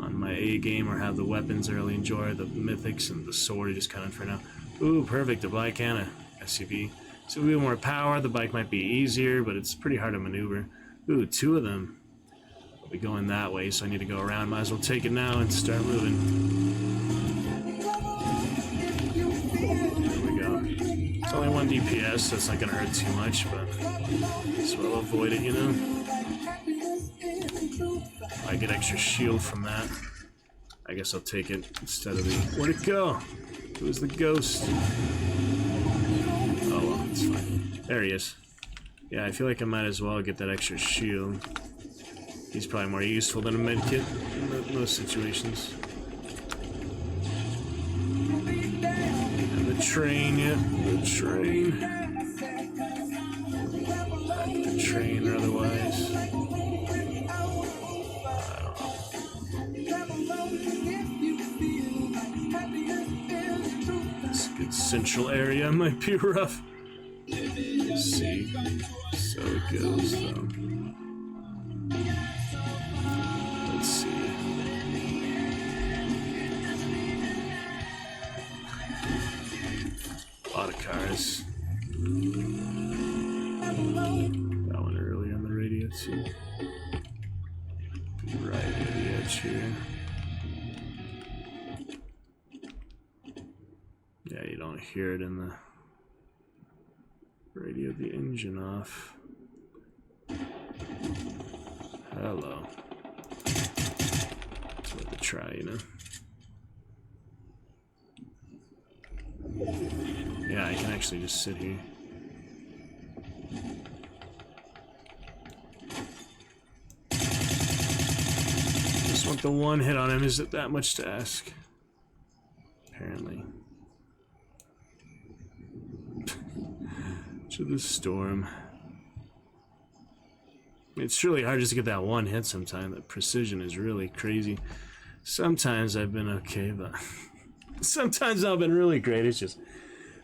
on my A game or have the weapons I really enjoy, the mythics and the sword just kind of for now. Ooh, perfect, a bike and a SUV. So a little more power, the bike might be easier, but it's pretty hard to maneuver. Ooh, 2 of them. I'll be going that way, so I need to go around. Might as well take it now and start moving. There we go. It's only 1 DPS, so it's not gonna hurt too much, but so I'll avoid it, you know? I get extra shield from that. I guess I'll take it instead of the... Where'd it go? It was the ghost. Oh well, it's fine. There he is. Yeah, I feel like I might as well get that extra shield. He's probably more useful than a medkit in most situations. And the train, yeah, the train. Like the train or otherwise. I don't know. This good central area might be rough. Let's see. So it goes though. Let's see. A lot of cars. That one earlier on the radio too. Be right at the edge here. Yeah, you don't hear it in the radio, the engine off. Hello. It's worth a try, you know? Yeah, I can actually just sit here. Want the one hit on him. Is it that much to ask? Apparently. To the storm. It's really hard just to get that one hit sometimes. The precision is really crazy. Sometimes I've been okay, but sometimes I've been really great. It's just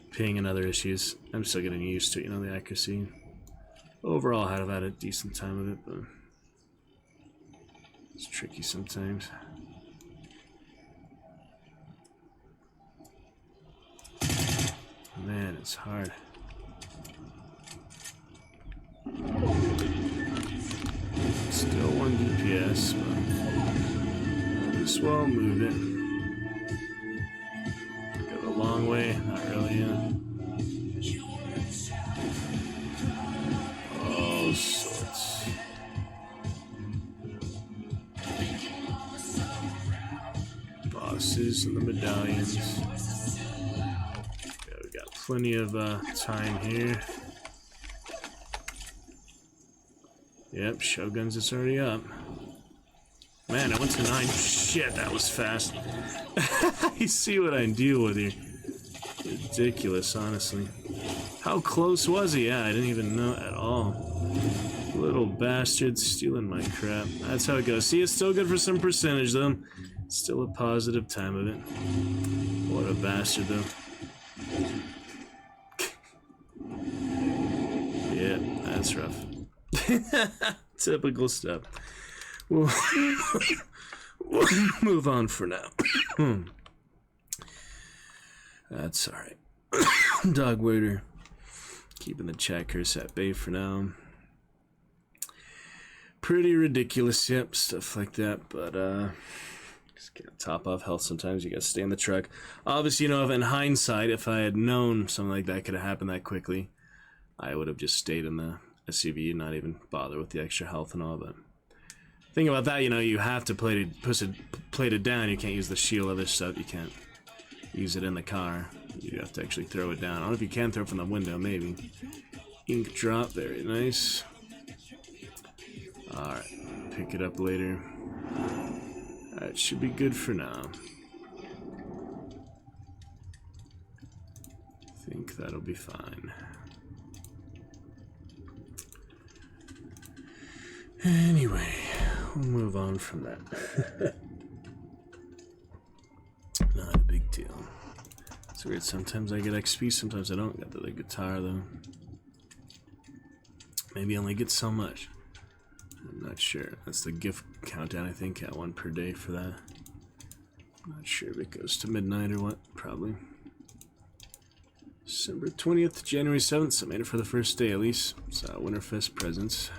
ping and other issues. I'm still getting used to it, you know, the accuracy. Overall, I've had a decent time of it, but it's tricky sometimes. Man, it's hard. Still 1 DPS, but might as well move it. Go a long way, not really, All sorts. Bosses and the medallions. Yeah, we got plenty of time here. Yep, Shogun's is already up. Man, I went to 9. Shit, that was fast. You see what I deal with here. Ridiculous, honestly. How close was he? Yeah, I didn't even know at all. Little bastard stealing my crap. That's how it goes. See, it's still good for some percentage, though. Still a positive time of it. What a bastard, though. Yeah, that's rough. Typical stuff. We'll move on for now. That's alright. Dog waiter. Keeping the chat curse at bay for now. Pretty ridiculous, yep, stuff like that, but just gotta top off health sometimes. You gotta stay in the truck. Obviously, you know, if in hindsight, if I had known something like that could have happened that quickly, I would have just stayed in the SUV and not even bother with the extra health and all that. Thing about that, you know, you have to plate it down. You can't use the shield, other stuff. You can't use it in the car. You have to actually throw it down. I don't know if you can throw it from the window, maybe. Ink drop, very nice. Alright, pick it up later. That should be good for now. I think that'll be fine. Anyway, we'll move on from that. Not a big deal. It's weird, sometimes I get XP, sometimes I don't. Got the guitar though. Maybe I only get so much. I'm not sure. That's the gift countdown, I think, at 1 per day for that. Not sure if it goes to midnight or what, probably. December 20th, January 7th, so I made it for the first day at least. So Winterfest presents.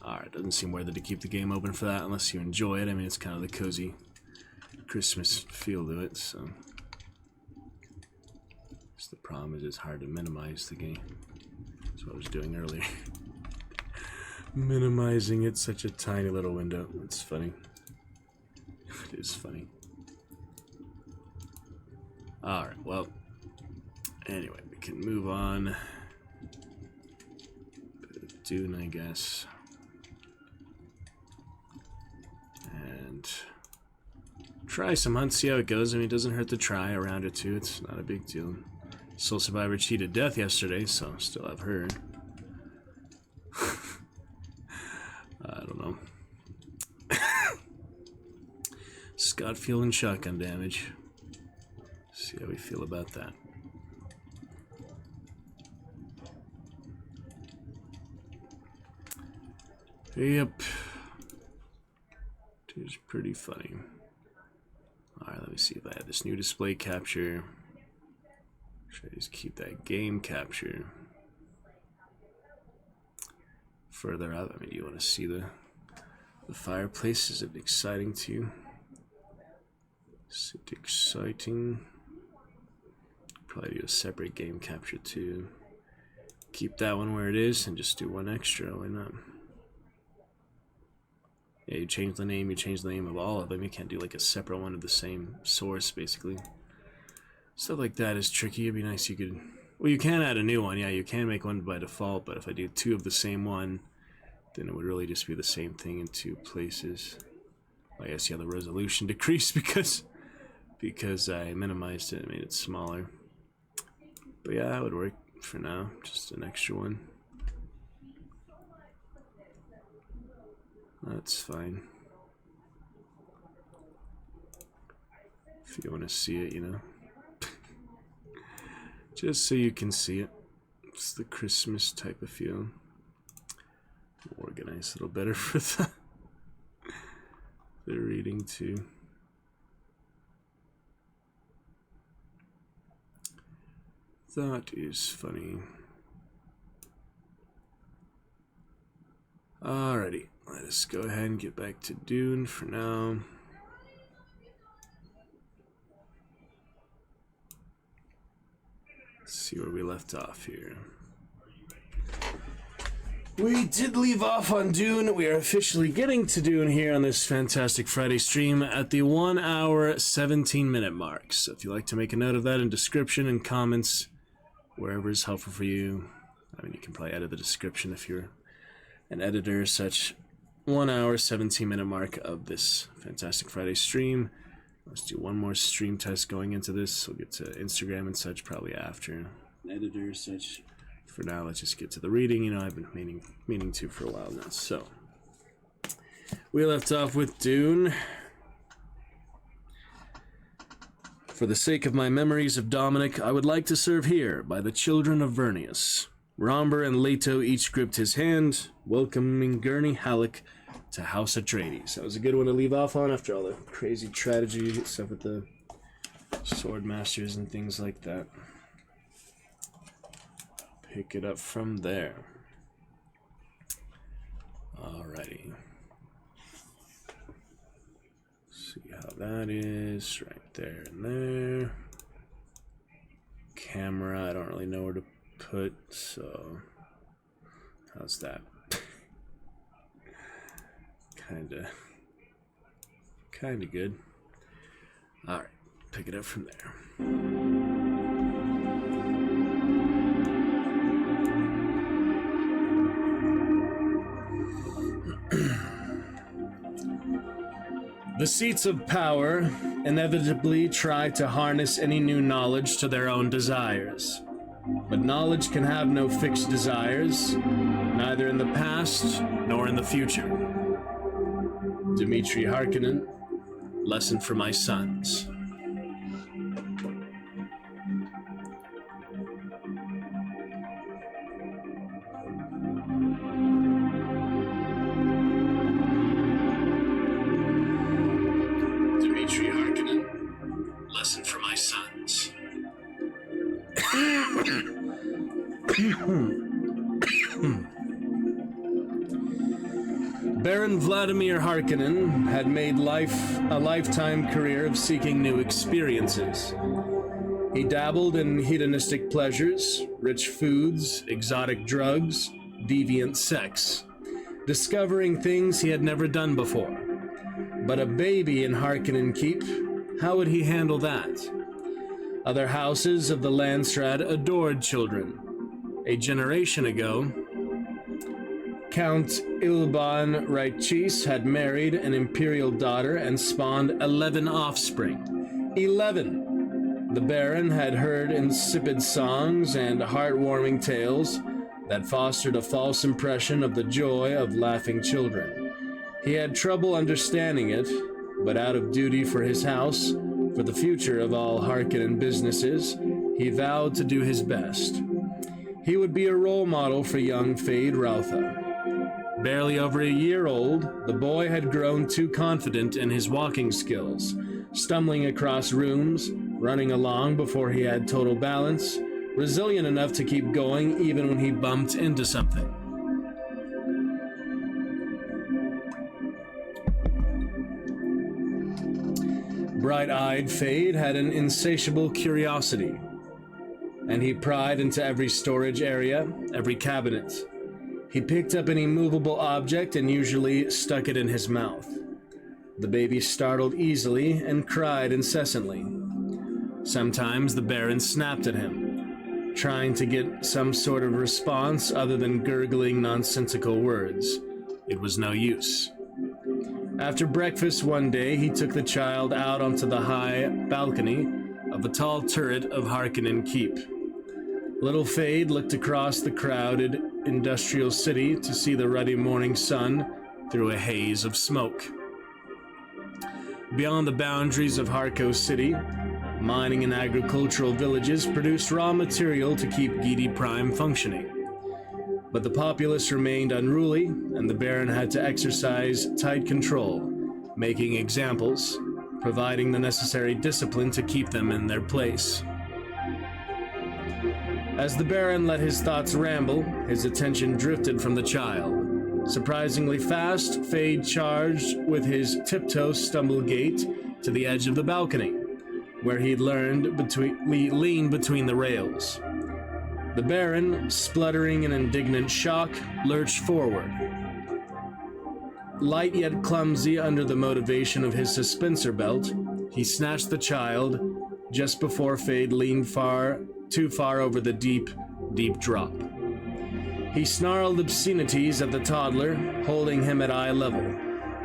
Alright, doesn't seem worth it to keep the game open for that unless you enjoy it. I mean, it's kind of the cozy Christmas feel to it, so. Just the problem is it's hard to minimize the game. That's what I was doing earlier. Minimizing it, such a tiny little window. It's funny. It is funny. Alright, well. Anyway, we can move on. Bit of Dune, I guess. And try some hunts, see how it goes. I mean, it doesn't hurt to try a round or two. It's not a big deal. Soul Survivor cheated death yesterday, so still have her. I don't know. Scott feeling shotgun damage. See how we feel about that. Yep. It's pretty funny. Alright, let me see if I have this new display capture. Should I just keep that game capture further up? I mean, you want to see the fireplace? Is it exciting to you? Is it exciting? Probably do a separate game capture too. Keep that one where it is and just do one extra. Why not? Yeah, you change the name of all of them. You can't do like a separate one of the same source, basically. Stuff like that is tricky. It'd be nice you could... Well, you can add a new one. Yeah, you can make one by default, but if I do 2 of the same one, then it would really just be the same thing in 2 places. I guess, yeah, the resolution decreased because I minimized it and made it smaller. But yeah, that would work for now. Just an extra one. That's fine. If you want to see it, you know. Just so you can see it. It's the Christmas type of feel. Organize a little better for the reading too. That is funny. Alrighty, let us go ahead and get back to Dune for now. Let's see where we left off here. We did leave off on Dune. We are officially getting to Dune here on this fantastic Friday stream at the 1 hour 17-minute mark. So if you'd like to make a note of that in description and comments, wherever is helpful for you. I mean, you can probably edit the description if you're an editor or such. 1 hour 17-minute mark of this fantastic Friday stream. Let's do one more stream test going into this. We'll get to Instagram and such probably after. Editor, such. For now, let's just get to the reading. You know, I've been meaning to for a while now. So, we left off with Dune. For the sake of my memories of Dominic, I would like to serve here by the children of Vernius. Romber and Leto each gripped his hand, welcoming Gurney Halleck to House Atreides. That was a good one to leave off on after all the crazy tragedy stuff with the sword masters and things like that. Pick it up from there. Alrighty. See how that is. Right there and there. Camera, I don't really know where to put, so how's that? Kinda good. Alright, pick it up from there. The seats of power inevitably try to harness any new knowledge to their own desires. But knowledge can have no fixed desires, neither in the past nor in the future. Dmitri Harkonnen, lesson for my sons. Dmitri Harkonnen, lesson for my sons. Baron Vladimir Harkonnen had made a lifetime career of seeking new experiences. He dabbled in hedonistic pleasures, rich foods, exotic drugs, deviant sex, discovering things he had never done before. But a baby in Harkonnen Keep, how would he handle that? Other houses of the Landstrad adored children. A generation ago, Count Ilban Raichis had married an imperial daughter and spawned 11 offspring. 11! The Baron had heard insipid songs and heartwarming tales that fostered a false impression of the joy of laughing children. He had trouble understanding it, but out of duty for his house, for the future of all Harkonnen businesses, he vowed to do his best. He would be a role model for young Fade Rautha. Barely over a year old, the boy had grown too confident in his walking skills, stumbling across rooms, running along before he had total balance, resilient enough to keep going even when he bumped into something. Bright-eyed Fade had an insatiable curiosity, and he pried into every storage area, every cabinet. He picked up an immovable object and usually stuck it in his mouth. The baby startled easily and cried incessantly. Sometimes the Baron snapped at him, trying to get some sort of response other than gurgling nonsensical words. It was no use. After breakfast one day, he took the child out onto the high balcony of the tall turret of Harkonnen Keep. Little Fade looked across the crowded industrial city to see the ruddy morning sun through a haze of smoke. Beyond the boundaries of Harko City, mining and agricultural villages produced raw material to keep Gidi Prime functioning. But the populace remained unruly, and the Baron had to exercise tight control, making examples, providing the necessary discipline to keep them in their place. As the Baron let his thoughts ramble, his attention drifted from the child. Surprisingly fast, Fade charged with his tiptoe stumble gait to the edge of the balcony, where he'd leaned between the rails. The Baron, spluttering in indignant shock, lurched forward. Light yet clumsy under the motivation of his suspensor belt, he snatched the child just before Fade leaned too far over the deep drop. He snarled obscenities at the toddler, holding him at eye level.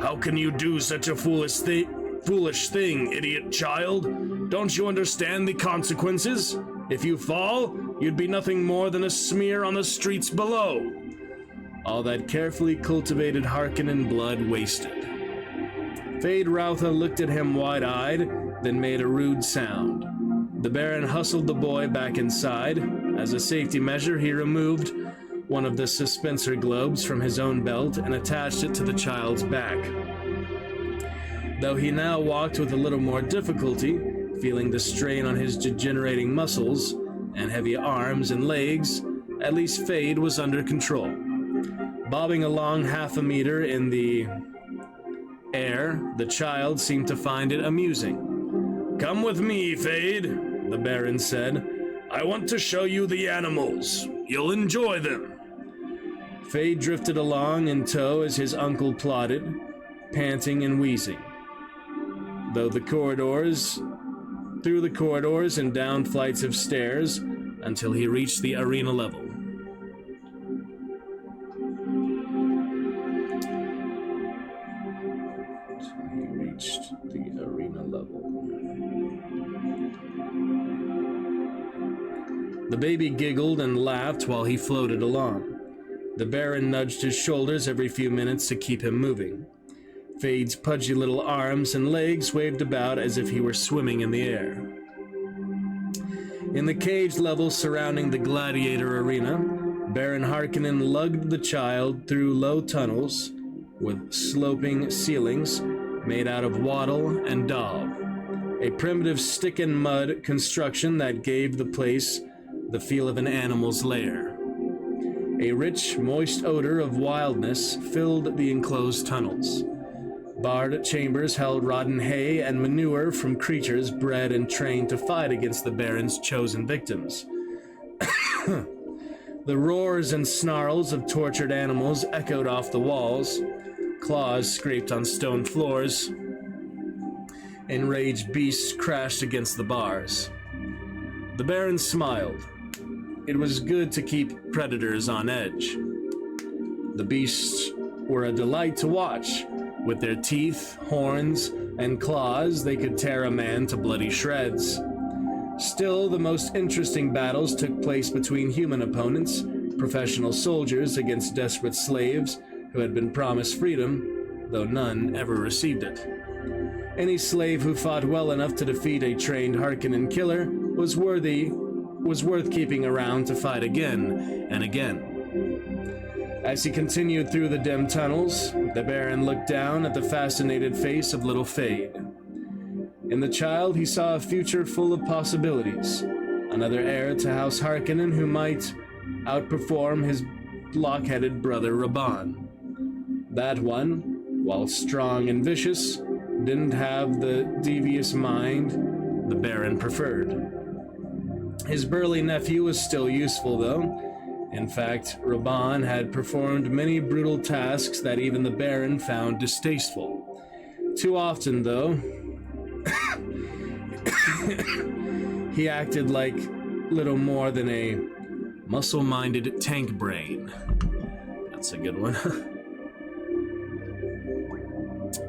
"How can you do such a foolish thing, idiot child? Don't you understand the consequences? If you fall, you'd be nothing more than a smear on the streets below." All that carefully cultivated Harkonnen blood wasted. Fade Routha looked at him wide-eyed, then made a rude sound. The Baron hustled the boy back inside. As a safety measure, he removed one of the suspensor globes from his own belt and attached it to the child's back. Though he now walked with a little more difficulty, feeling the strain on his degenerating muscles and heavy arms and legs, at least Fade was under control. Bobbing along half a meter in the air, the child seemed to find it amusing. "Come with me, Fade," the Baron said. "I want to show you the animals. You'll enjoy them." Fade drifted along in tow as his uncle plodded, panting and wheezing. Through the corridors and down flights of stairs until he reached the arena level. The baby giggled and laughed while he floated along. The Baron nudged his shoulders every few minutes to keep him moving. Fade's pudgy little arms and legs waved about as if he were swimming in the air. In the cage level surrounding the gladiator arena, Baron Harkonnen lugged the child through low tunnels with sloping ceilings made out of wattle and daub, a primitive stick-and-mud construction that gave the place the feel of an animal's lair. A rich, moist odor of wildness filled the enclosed tunnels. Barred chambers held rotten hay and manure from creatures bred and trained to fight against the Baron's chosen victims. The roars and snarls of tortured animals echoed off the walls. Claws scraped on stone floors. Enraged beasts crashed against the bars. The Baron smiled. It was good to keep predators on edge. The beasts were a delight to watch. With their teeth, horns, and claws, they could tear a man to bloody shreds. Still, the most interesting battles took place between human opponents, professional soldiers against desperate slaves who had been promised freedom, though none ever received it. Any slave who fought well enough to defeat a trained Harkonnen killer was worth keeping around to fight again and again. As he continued through the dim tunnels, the Baron looked down at the fascinated face of little Fade. In the child, he saw a future full of possibilities. Another heir to House Harkonnen who might outperform his block-headed brother Raban. That one, while strong and vicious, didn't have the devious mind the Baron preferred. His burly nephew was still useful, though. In fact, Raban had performed many brutal tasks that even the Baron found distasteful. Too often, though, he acted like little more than a muscle-minded tank brain. That's a good one.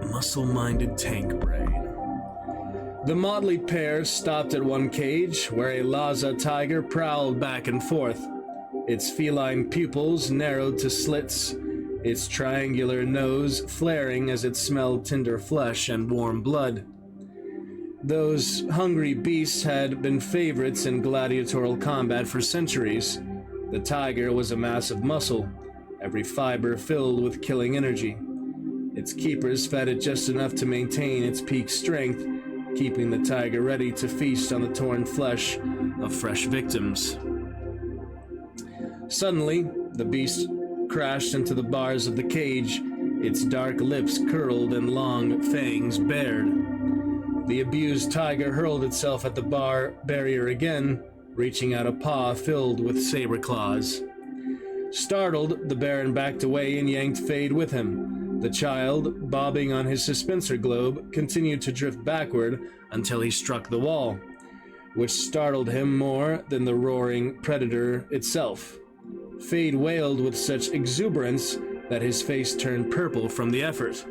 Muscle-minded tank brain. The motley pair stopped at one cage where a Lhasa tiger prowled back and forth. Its feline pupils narrowed to slits, its triangular nose flaring as it smelled tender flesh and warm blood. Those hungry beasts had been favorites in gladiatorial combat for centuries. The tiger was a mass of muscle, every fiber filled with killing energy. Its keepers fed it just enough to maintain its peak strength, keeping the tiger ready to feast on the torn flesh of fresh victims. Suddenly, the beast crashed into the bars of the cage, its dark lips curled and long fangs bared. The abused tiger hurled itself at the barrier again, reaching out a paw filled with saber claws. Startled, the Baron backed away and yanked Fade with him. The child, bobbing on his suspensor globe, continued to drift backward until he struck the wall, which startled him more than the roaring predator itself. Fade wailed with such exuberance that his face turned purple from the effort.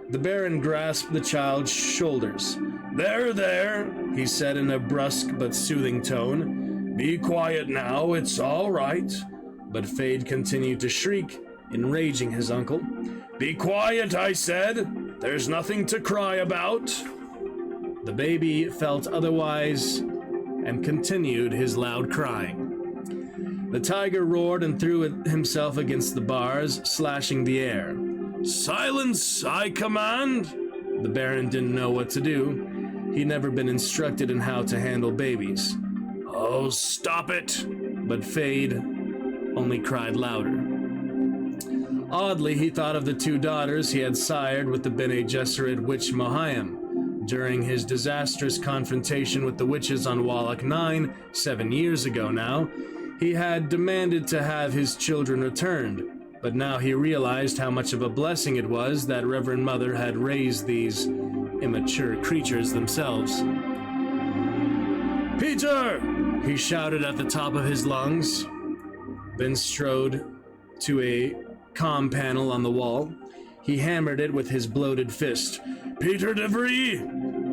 The Baron grasped the child's shoulders. "There, there," he said in a brusque but soothing tone. "Be quiet now, it's all right." But Fade continued to shriek, enraging his uncle. "Be quiet, I said. There's nothing to cry about." The baby felt otherwise and continued his loud crying. The tiger roared and threw himself against the bars, slashing the air. "Silence, I command!" The Baron didn't know what to do. He'd never been instructed in how to handle babies. "Oh, stop it!" But Fade only cried louder. Oddly, he thought of the two daughters he had sired with the Bene Gesserit witch Mohayim during his disastrous confrontation with the witches on Wallach 9, 7 years ago now. He had demanded to have his children returned, but now he realized how much of a blessing it was that Reverend Mother had raised these immature creatures themselves. "Peter!" he shouted at the top of his lungs, then strode to a comm panel on the wall. He hammered it with his bloated fist. "Peter DeVries,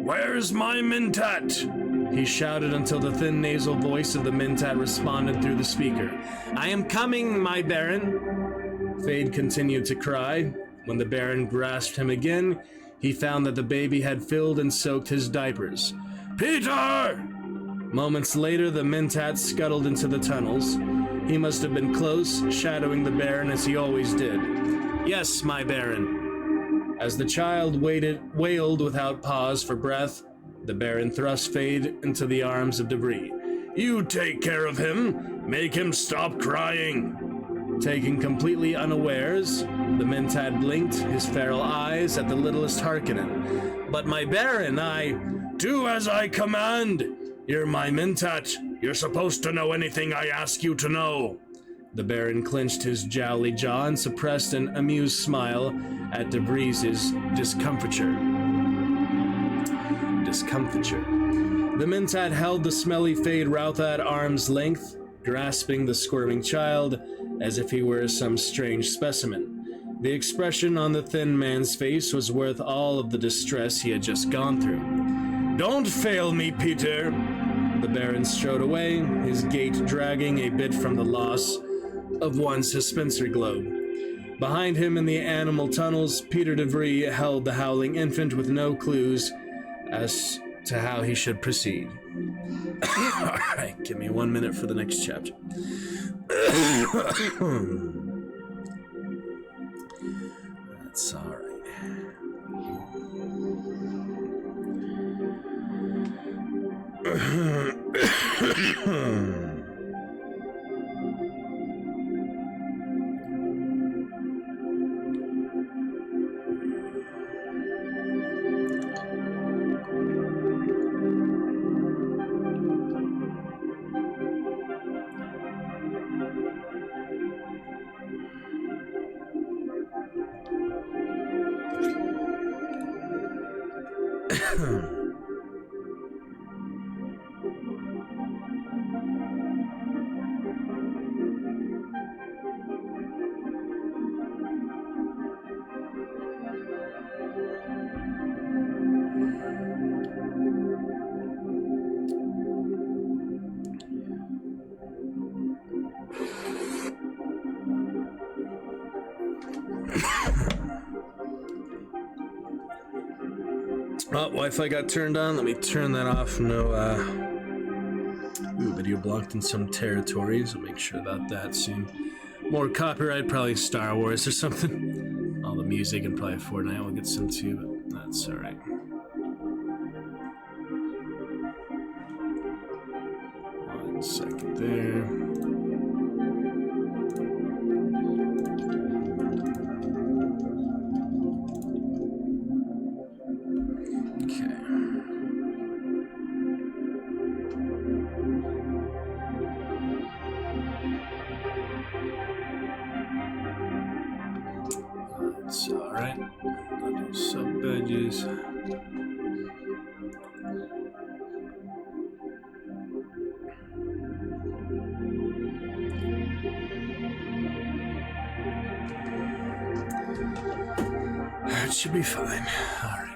where's my Mentat?" He shouted until the thin nasal voice of the Mentat responded through the speaker. "I am coming, my Baron." Fade continued to cry. When the Baron grasped him again, he found that the baby had filled and soaked his diapers. "Peter!" Moments later, the Mentat scuttled into the tunnels. He must have been close, shadowing the Baron as he always did. "Yes, my Baron." As the child wailed without pause for breath, the Baron thrust Fade into the arms of DeVries. "You take care of him. Make him stop crying." Taken completely unawares, the Mentat blinked his feral eyes at the littlest Harkonnen. "But my Baron, I—" "Do as I command! You're my Mentat. You're supposed to know anything I ask you to know." The Baron clenched his jowly jaw and suppressed an amused smile at DeVries' discomfiture. The Mentat held the smelly Fade Routh at arm's length, grasping the squirming child as if he were some strange specimen. The expression on the thin man's face was worth all of the distress he had just gone through. "Don't fail me, Peter." The Baron strode away, his gait dragging a bit from the loss of one suspensor globe. Behind him in the animal tunnels, Peter DeVries held the howling infant with no clues as to how he should proceed. Alright, give me 1 minute for the next chapter. That's alright. Oh, Wi-Fi got turned on. Let me turn that off. No, video blocked in some territories. I'll make sure about that soon. More copyright, probably Star Wars or something. All the music and probably Fortnite will get some too, but that's alright. 1 second there. It's alright. Sub badges. It should be fine. Alright.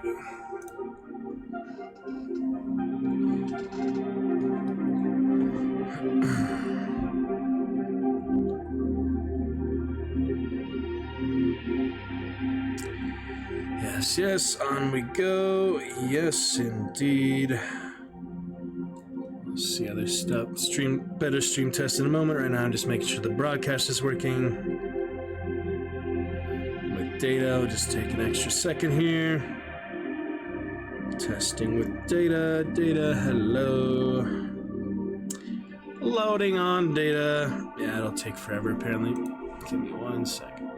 Yes, yes, on we go. Yes, indeed. Let's see other stuff. Better stream test in a moment. Right now, I'm just making sure the broadcast is working. With data, I'll just take an extra second here. Testing with data. Data, hello. Loading on data. Yeah, it'll take forever, apparently. Give me 1 second.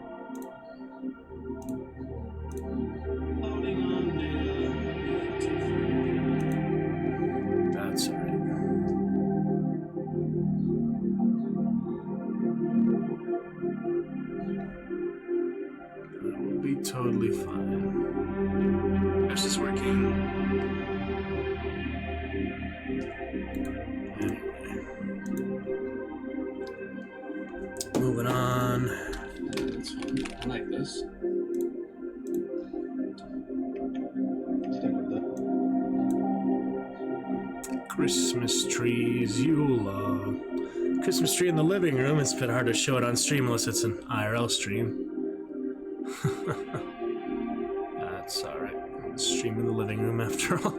That's alright. That will be totally fine. This is working. Anyway. Moving on. That's fun. I like this. Christmas trees, Yule. Christmas tree in the living room. It's a bit hard to show it on stream unless it's an IRL stream. That's alright. Stream in the living room after all.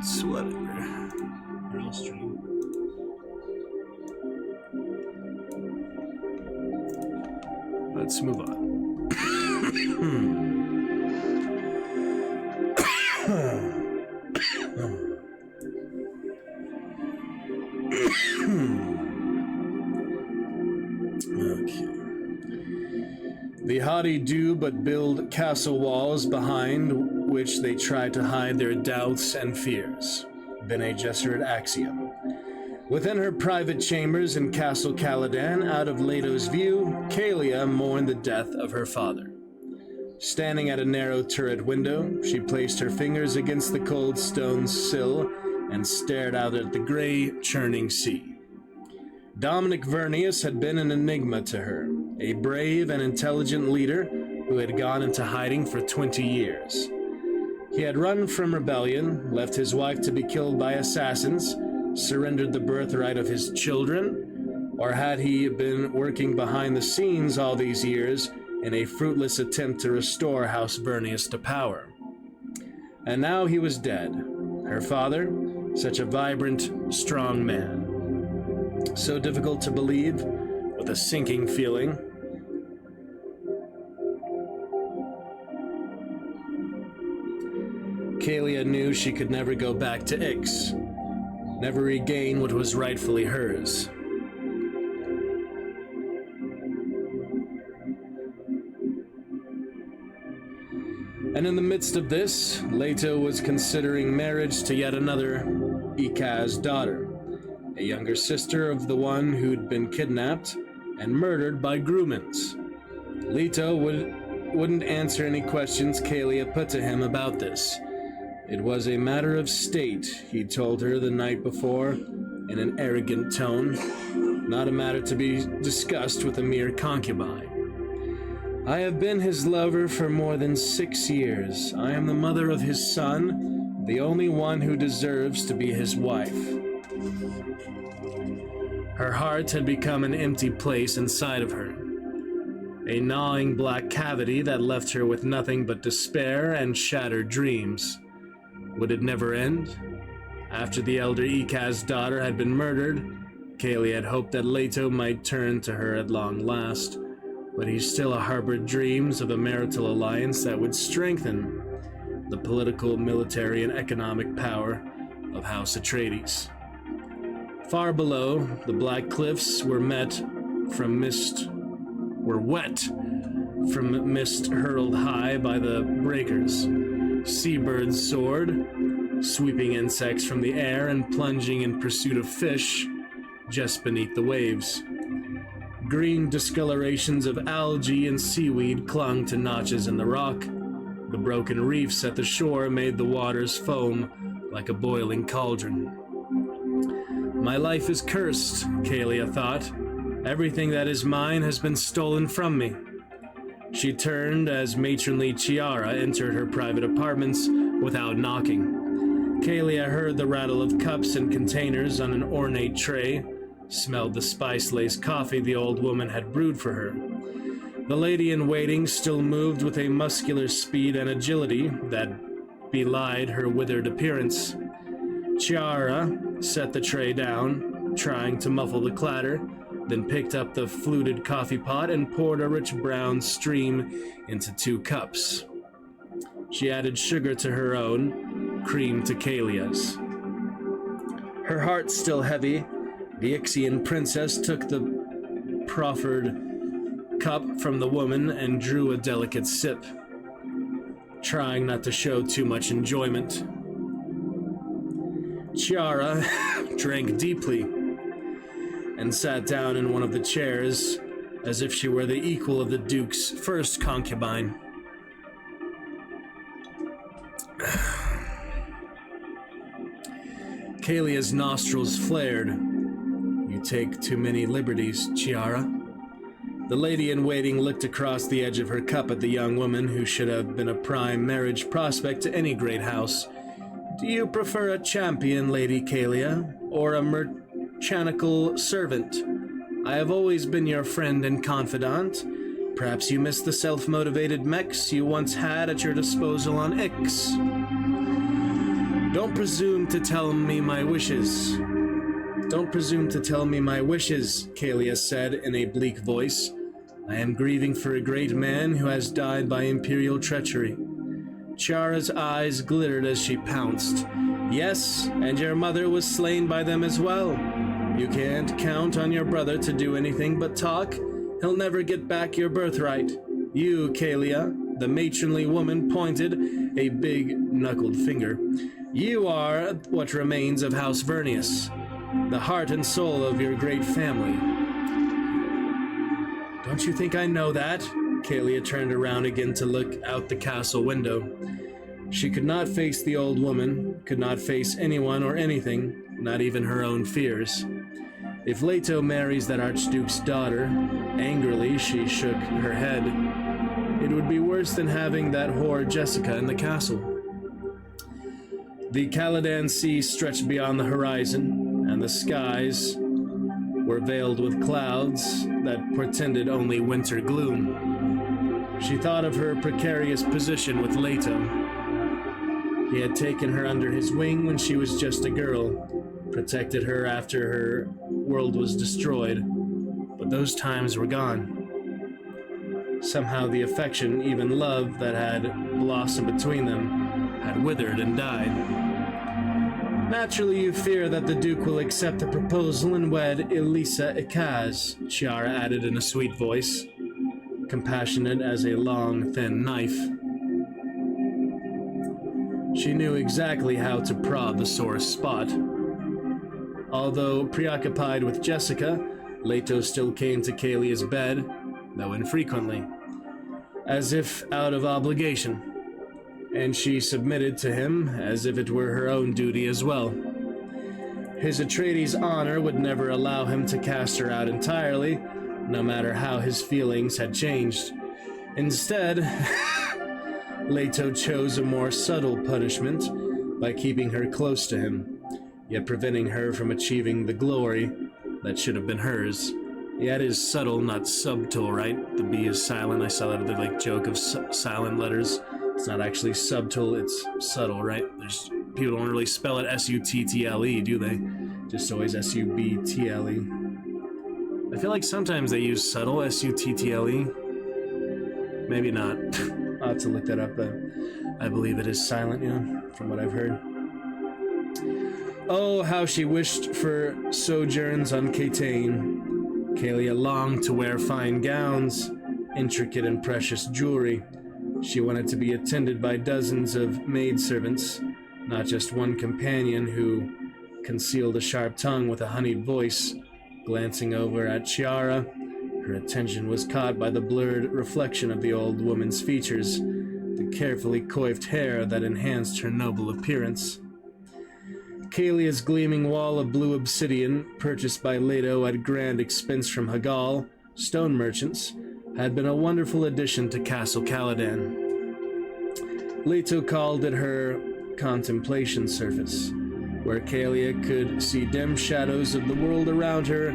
It's whatever. IRL stream. Let's move on. Okay. The haughty do but build castle walls behind which they try to hide their doubts and fears. Bene Gesserit axiom. Within her private chambers in Castle Caladan, out of Leto's view, Kalia mourned the death of her father. Standing at a narrow turret window, she placed her fingers against the cold stone sill and stared out at the gray, churning sea. Dominic Vernius had been an enigma to her, a brave and intelligent leader who had gone into hiding for 20 years. He had run from rebellion, left his wife to be killed by assassins, surrendered the birthright of his children, or had he been working behind the scenes all these years in a fruitless attempt to restore House Vernius to power? And now he was dead. Her father, such a vibrant, strong man. So difficult to believe, with a sinking feeling. Kalia knew she could never go back to Ix, never regain what was rightfully hers. And in the midst of this, Leto was considering marriage to yet another Ikaz daughter, a younger sister of the one who'd been kidnapped and murdered by Grumans. Leto wouldn't answer any questions Kalia put to him about this. It was a matter of state, he told her the night before, in an arrogant tone, not a matter to be discussed with a mere concubine. I have been his lover for more than 6 years. I am the mother of his son, the only one who deserves to be his wife. Her heart had become an empty place inside of her. a gnawing black cavity that left her with nothing but despair and shattered dreams. Would it never end? After the elder Ikaz's daughter had been murdered, Kaylee had hoped that Leto might turn to her at long last, but he still harbored dreams of a marital alliance that would strengthen the political, military, and economic power of House Atreides. Far below, the black cliffs were wet from mist hurled high by the breakers. Seabirds soared, sweeping insects from the air and plunging in pursuit of fish just beneath the waves. Green discolorations of algae and seaweed clung to notches in the rock. The broken reefs at the shore made the waters foam like a boiling cauldron. My life is cursed, Kalia thought. Everything that is mine has been stolen from me. She turned as matronly Chiara entered her private apartments without knocking. Kalia heard the rattle of cups and containers on an ornate tray, smelled the spice-laced coffee the old woman had brewed for her. The lady-in-waiting still moved with a muscular speed and agility that belied her withered appearance. Chiara set the tray down, trying to muffle the clatter, then picked up the fluted coffee pot and poured a rich brown stream into 2 cups. She added sugar to her own, cream to Kalia's. Her heart still heavy, the Ixian princess took the proffered cup from the woman and drew a delicate sip, trying not to show too much enjoyment. Chiara drank deeply and sat down in one of the chairs as if she were the equal of the Duke's first concubine. Kalia's nostrils flared. You take too many liberties, Chiara. The lady-in-waiting looked across the edge of her cup at the young woman who should have been a prime marriage prospect to any great house. Do you prefer a champion, Lady Kalia, or a mechanical servant? I have always been your friend and confidant. Perhaps you miss the self-motivated mechs you once had at your disposal on Ix. Don't presume to tell me my wishes. Don't presume to tell me my wishes, Kalia said in a bleak voice. I am grieving for a great man who has died by imperial treachery. Chiara's eyes glittered as she pounced. Yes, and your mother was slain by them as well. You can't count on your brother to do anything but talk. He'll never get back your birthright. You, Kalia, the matronly woman pointed a big knuckled finger. You are what remains of House Vernius, the heart and soul of your great family. Don't you think I know that? Kalia turned around again to look out the castle window. She could not face the old woman, could not face anyone or anything, not even her own fears. If Leto marries that Archduke's daughter, angrily she shook her head, it would be worse than having that whore Jessica in the castle. The Caladan Sea stretched beyond the horizon, and the skies were veiled with clouds that portended only winter gloom. She thought of her precarious position with Leto. He had taken her under his wing when she was just a girl, protected her after her world was destroyed, but those times were gone. Somehow the affection, even love, that had blossomed between them had withered and died. Naturally, you fear that the Duke will accept the proposal and wed Elisa Ikaz, Chiara added in a sweet voice, compassionate as a long, thin knife. She knew exactly how to prod the sore spot. Although preoccupied with Jessica, Leto still came to Kalia's bed, though infrequently, as if out of obligation, and she submitted to him as if it were her own duty as well. His Atreides honor would never allow him to cast her out entirely, no matter how his feelings had changed. Instead, Leto chose a more subtle punishment by keeping her close to him, yet preventing her from achieving the glory that should have been hers Yeah, it is subtle, not subtle, right? The B is silent. I saw that other like joke of silent letters. It's not actually subtle, it's subtle, right? There's people don't really spell it S-U-T-T-L-E, do they? Just always S-U-B-T-L-E. I feel like sometimes they use subtle, S-U-T-T-L-E. Maybe not. I'll have to look that up, though. I believe it is silent, from what I've heard. Oh, how she wished for sojourns on Catane. Kalia longed to wear fine gowns, intricate and precious jewelry. She wanted to be attended by dozens of maidservants, not just one companion who concealed a sharp tongue with a honeyed voice. Glancing over at Chiara, her attention was caught by the blurred reflection of the old woman's features, the carefully coiffed hair that enhanced her noble appearance. Kalia's gleaming wall of blue obsidian, purchased by Leto at grand expense from Hagal, stone merchants, had been a wonderful addition to Castle Caladan. Leto called it her contemplation surface, where Kalia could see dim shadows of the world around her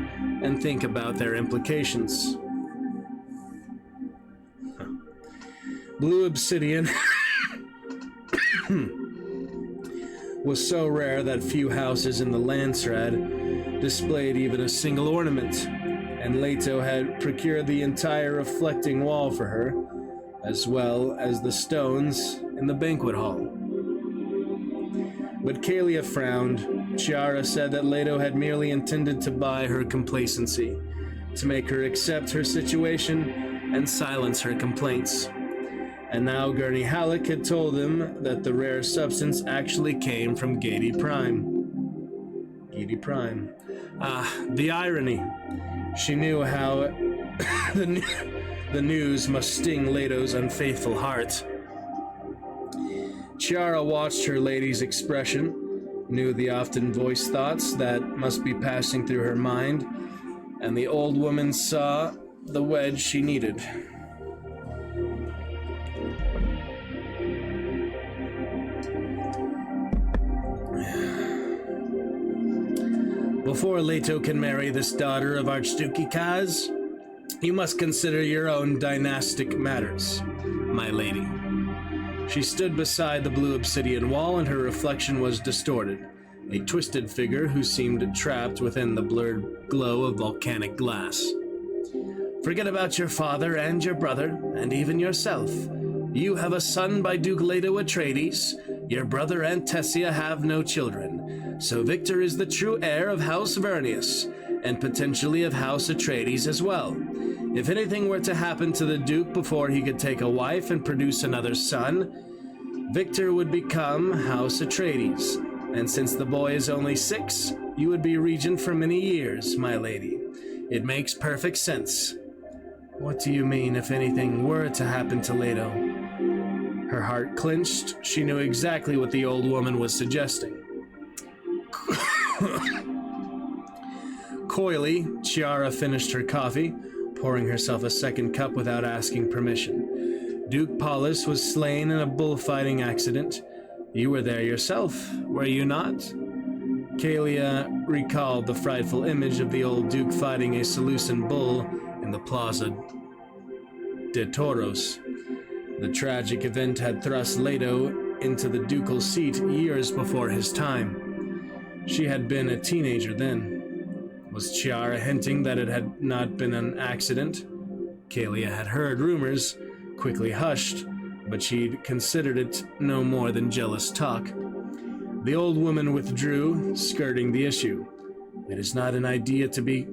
and think about their implications. Blue obsidian was so rare that few houses in the Landsraad displayed even a single ornament, and Leto had procured the entire reflecting wall for her, as well as the stones in the banquet hall. But Kalia frowned. Chiara said that Leto had merely intended to buy her complacency, to make her accept her situation and silence her complaints. And now Gurney Halleck had told him that the rare substance actually came from Gady Prime. Gady Prime. The irony. She knew how the news must sting Leto's unfaithful heart. Chiara watched her lady's expression, knew the often voiced thoughts that must be passing through her mind, and the old woman saw the wedge she needed. Before Leto can marry this daughter of Archduke Kaz, you must consider your own dynastic matters, my lady. She stood beside the blue obsidian wall, and her reflection was distorted, a twisted figure who seemed trapped within the blurred glow of volcanic glass. Forget about your father and your brother, and even yourself. You have a son by Duke Leto Atreides. Your brother and Tessia have no children, so Victor is the true heir of House Vernius, and potentially of House Atreides as well. If anything were to happen to the Duke before he could take a wife and produce another son, Victor would become House Atreides, and since the boy is only 6, you would be regent for many years, my lady. It makes perfect sense. What do you mean, if anything were to happen to Leto? Her heart clenched. She knew exactly what the old woman was suggesting. Coyly, Chiara finished her coffee, pouring herself a second cup without asking permission. Duke Paulus was slain in a bullfighting accident. You were there yourself, were you not? Kalia recalled the frightful image of the old Duke fighting a Seleucian bull in the Plaza de Toros. The tragic event had thrust Leto into the ducal seat years before his time. She had been a teenager then. Was Chiara hinting that it had not been an accident? Kalia had heard rumors, quickly hushed, but she'd considered it no more than jealous talk. The old woman withdrew, skirting the issue. It is not an idea to be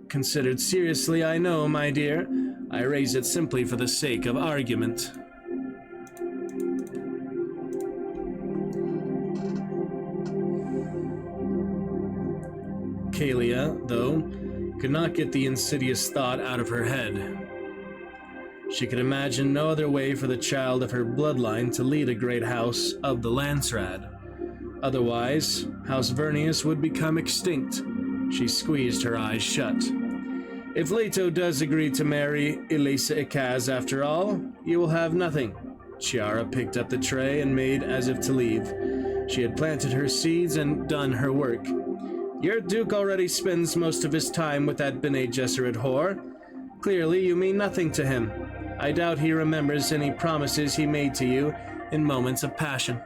considered seriously, I know, my dear. I raise it simply for the sake of argument. Kalia, though, could not get the insidious thought out of her head. She could imagine no other way for the child of her bloodline to lead a great house of the Landsraad. Otherwise, House Vernius would become extinct. She squeezed her eyes shut. If Leto does agree to marry Elisa Ikaz after all, you will have nothing. Chiara picked up the tray and made as if to leave. She had planted her seeds and done her work. Your Duke already spends most of his time with that Bene Gesserit whore. Clearly, you mean nothing to him. I doubt he remembers any promises he made to you in moments of passion.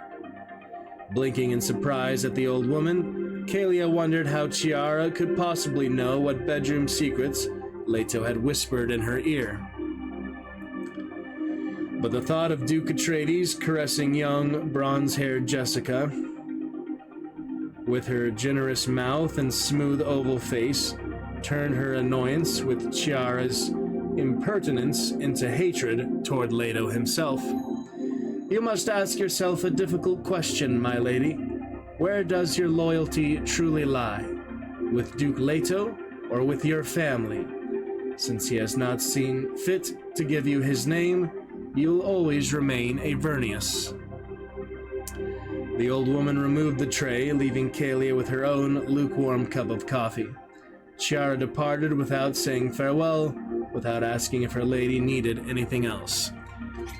Blinking in surprise at the old woman, Kalia wondered how Chiara could possibly know what bedroom secrets Leto had whispered in her ear. But the thought of Duke Atreides caressing young, bronze-haired Jessica with her generous mouth and smooth oval face turned her annoyance with Chiara's impertinence into hatred toward Leto himself. You must ask yourself a difficult question, my lady. Where does your loyalty truly lie? With Duke Leto or with your family? Since he has not seen fit to give you his name, you'll always remain a Vernius. The old woman removed the tray, leaving Kalia with her own lukewarm cup of coffee. Chiara departed without saying farewell, without asking if her lady needed anything else.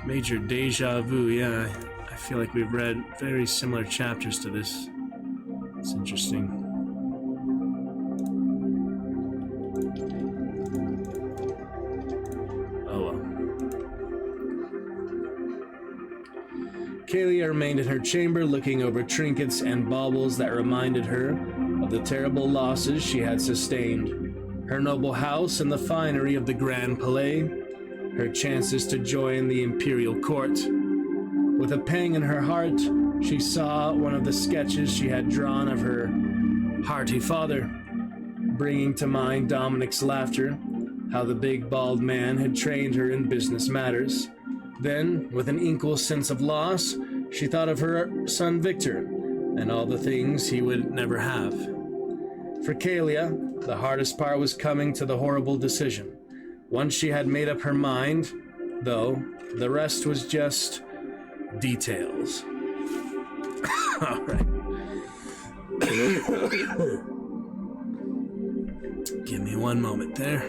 Major deja vu, yeah. I feel like we've read very similar chapters to this. It's interesting. Oh well. Kalia remained in her chamber, looking over trinkets and baubles that reminded her of the terrible losses she had sustained. Her noble house and the finery of the Grand Palais, her chances to join the imperial court. With a pang in her heart, she saw one of the sketches she had drawn of her hearty father, bringing to mind Dominic's laughter, how the big bald man had trained her in business matters. Then, with an equal sense of loss, she thought of her son Victor, and all the things he would never have. For Kalia, the hardest part was coming to the horrible decision. Once she had made up her mind, though, the rest was just details. All right. Give me one moment there.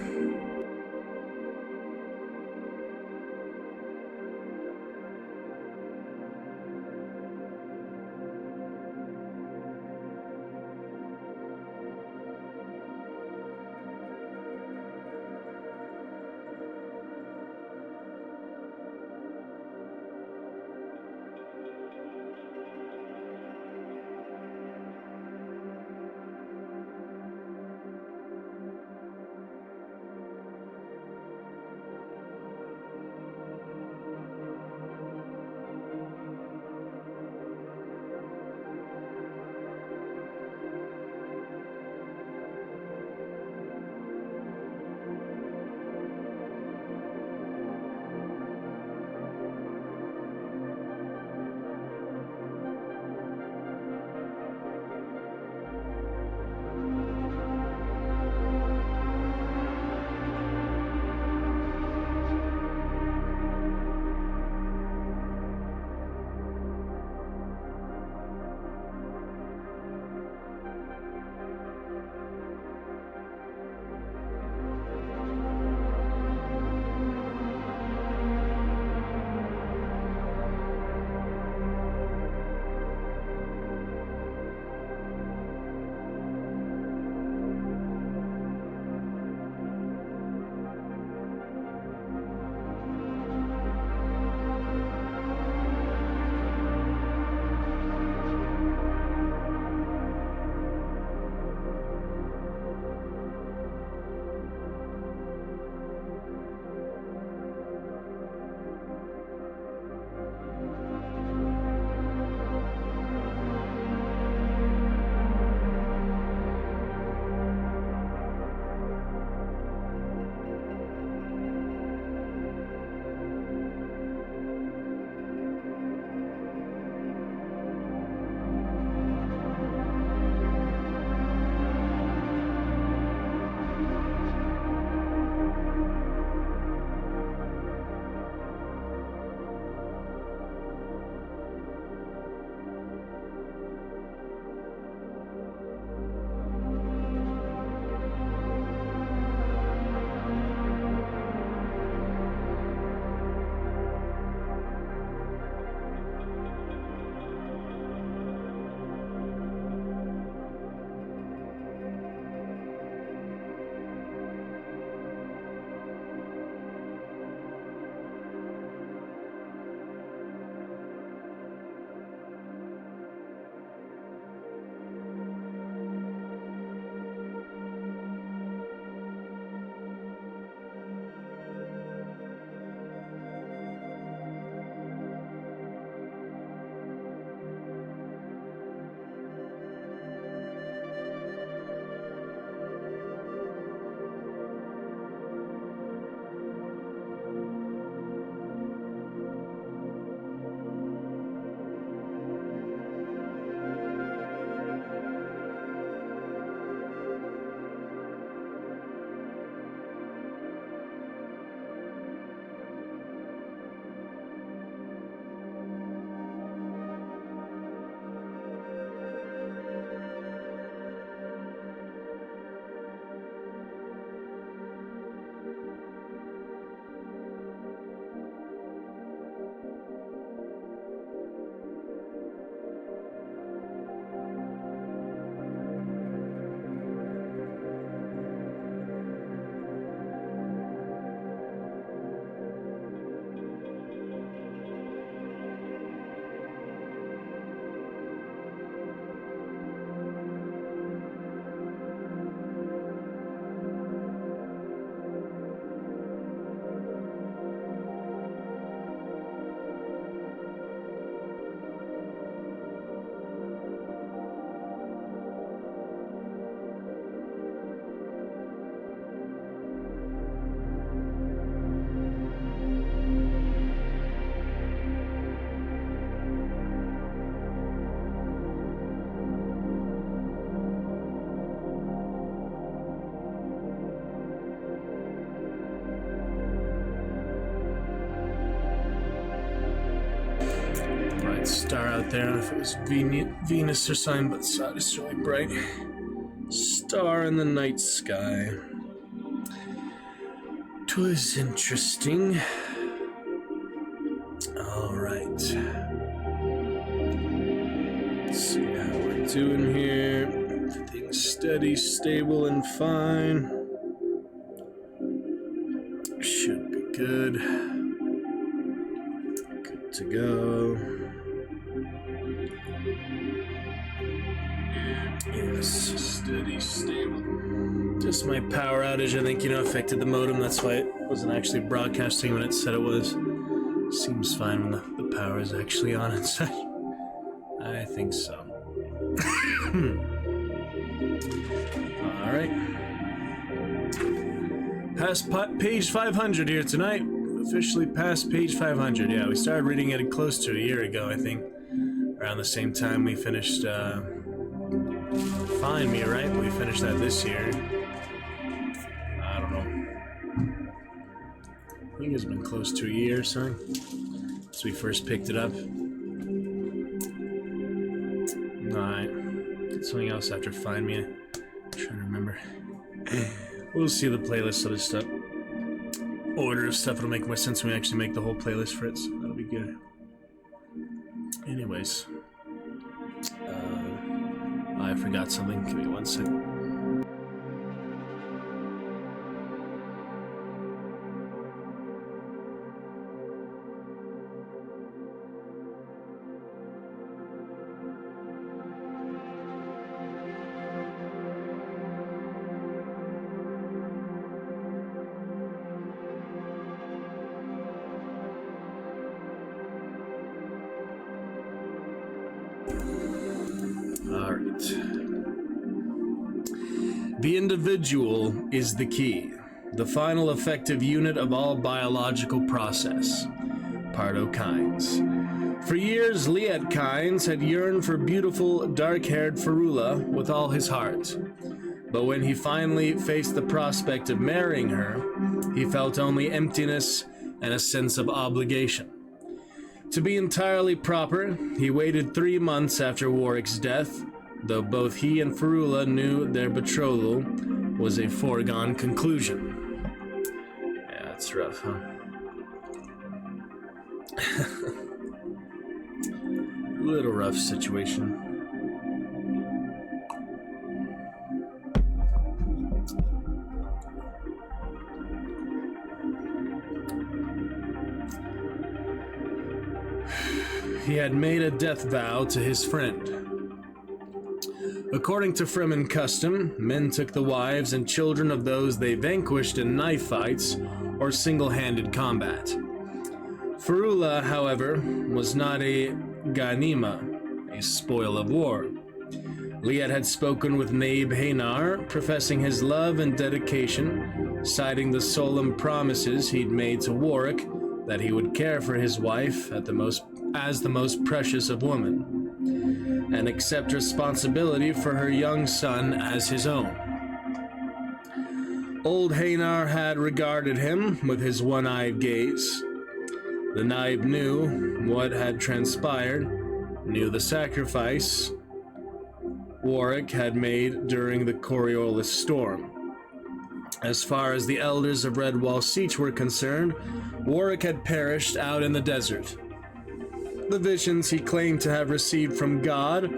star out there. I don't know if it was Venus or something, but it's really bright. Star in the night sky. 'Twas interesting. Alright. Let's see how we're doing here. Everything's steady, stable, and fine. Should be good. Good to go. Yes, steady, stable. Just my power outage, I think, affected the modem. That's why it wasn't actually broadcasting when it said it was. Seems fine when the power is actually on and such. I think so. Alright. Past page 500 here tonight. Officially past page 500. Yeah, we started reading it close to a year ago, I think. Around the same time we finished, Find Me, right? We finished that this year. I don't know. I think it's been close to a year or so since we first picked it up. Alright. Get something else after Find Me. I'm trying to remember. We'll see the playlist of this stuff. Order of stuff. It'll make more sense when we actually make the whole playlist for it, so that'll be good. Anyways. I forgot something. Give me 1 second. The individual is the key, the final effective unit of all biological process. Pardo Kynes. For years, Liet Kynes had yearned for beautiful, dark-haired Ferula with all his heart. But when he finally faced the prospect of marrying her, he felt only emptiness and a sense of obligation. To be entirely proper, he waited 3 months after Warwick's death, though both he and Ferula knew their betrothal was a foregone conclusion. Yeah, that's rough, huh? Little rough situation. He had made a death vow to his friend. According to Fremen custom, men took the wives and children of those they vanquished in knife fights or single-handed combat. Ferula, however, was not a ganima, a spoil of war. Liet had spoken with Naib Haynar, professing his love and dedication, citing the solemn promises he'd made to Warwick that he would care for his wife as the most precious of women, and accept responsibility for her young son as his own. Old Haynar had regarded him with his one-eyed gaze. The Naib knew what had transpired, knew the sacrifice Warwick had made during the Coriolis storm. As far as the elders of Redwall Siege were concerned, Warwick had perished out in the desert. The visions he claimed to have received from God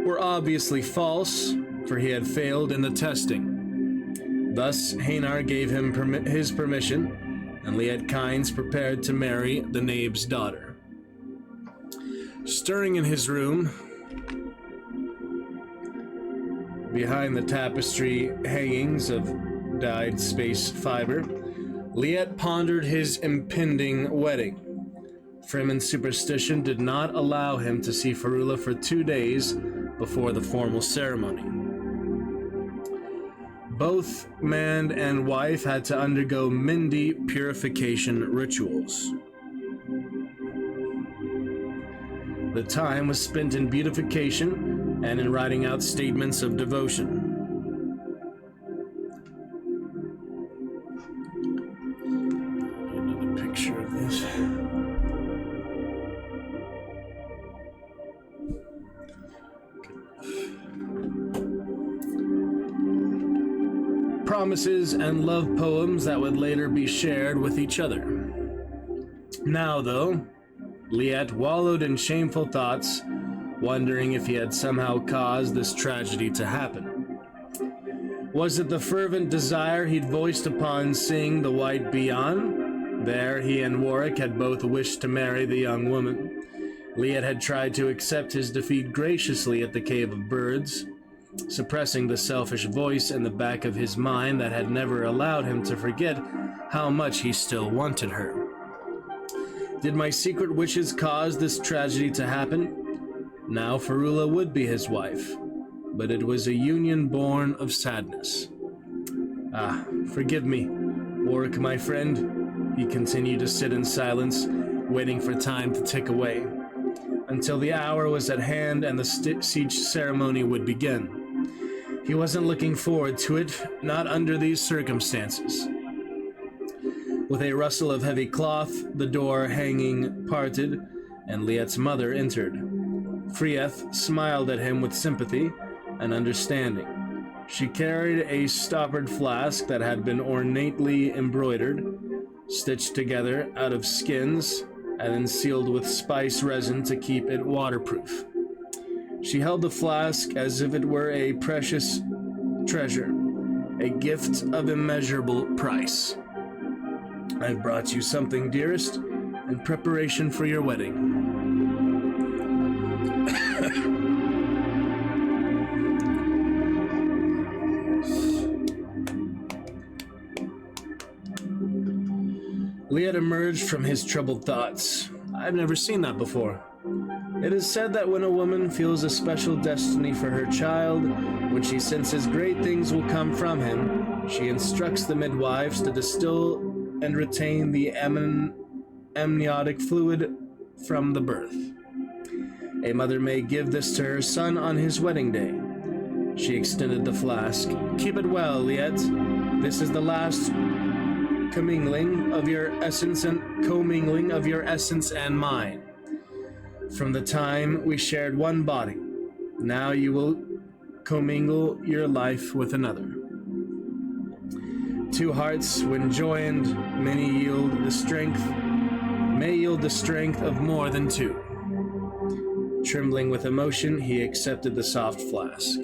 were obviously false, for he had failed in the testing. Thus, Haynar gave him his permission, and Liet Kynes prepared to marry the Naib's daughter. Stirring in his room, behind the tapestry hangings of dyed space fiber, Liet pondered his impending wedding. Fremen superstition did not allow him to see Ferula for 2 days before the formal ceremony. Both man and wife had to undergo Mindi purification rituals. The time was spent in beatification and in writing out statements of devotion. Another picture of this. promises and love poems that would later be shared with each other. Now, though, Liet wallowed in shameful thoughts, wondering if he had somehow caused this tragedy to happen. Was it the fervent desire he'd voiced upon seeing the white beyond? There, he and Warwick had both wished to marry the young woman. Liet had tried to accept his defeat graciously at the Cave of Birds, suppressing the selfish voice in the back of his mind that had never allowed him to forget how much he still wanted her. Did my secret wishes cause this tragedy to happen? Now Farula would be his wife, but it was a union born of sadness. Ah, forgive me, Warwick, my friend. He continued to sit in silence, waiting for time to tick away, until the hour was at hand and the siege ceremony would begin. He wasn't looking forward to it, not under these circumstances. With a rustle of heavy cloth, the door hanging parted, and Liet's mother entered. Frieth smiled at him with sympathy and understanding. She carried a stoppered flask that had been ornately embroidered, stitched together out of skins, and then sealed with spice resin to keep it waterproof. She held the flask as if it were a precious treasure, a gift of immeasurable price. I've brought you something, dearest, in preparation for your wedding. Liet emerged from his troubled thoughts. I've never seen that before. It is said that when a woman feels a special destiny for her child, when she senses great things will come from him, she instructs the midwives to distill and retain the amniotic fluid from the birth. A mother may give this to her son on his wedding day. She extended the flask. Keep it well, Liet. This is the last commingling of your essence and mine. From the time we shared one body, now you will commingle your life with another. Two hearts, when joined, may yield the strength of more than two. Trembling with emotion, he accepted the soft flask.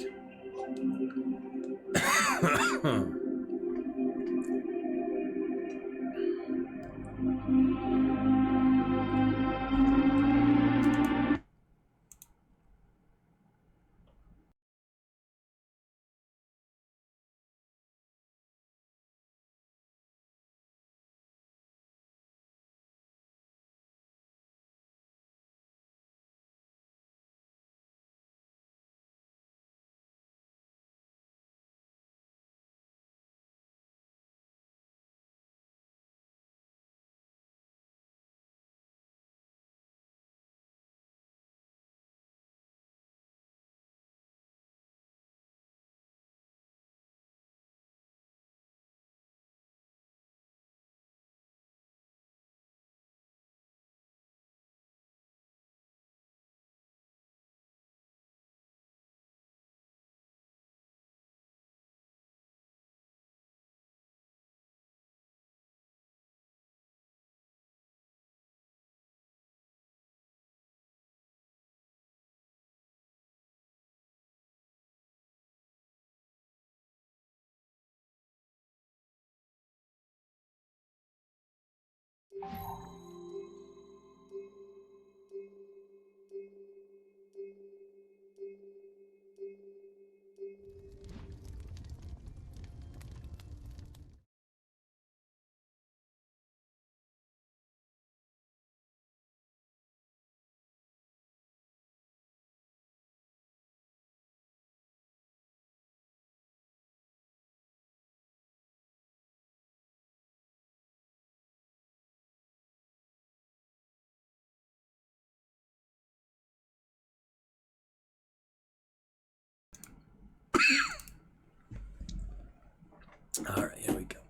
All right, here we go.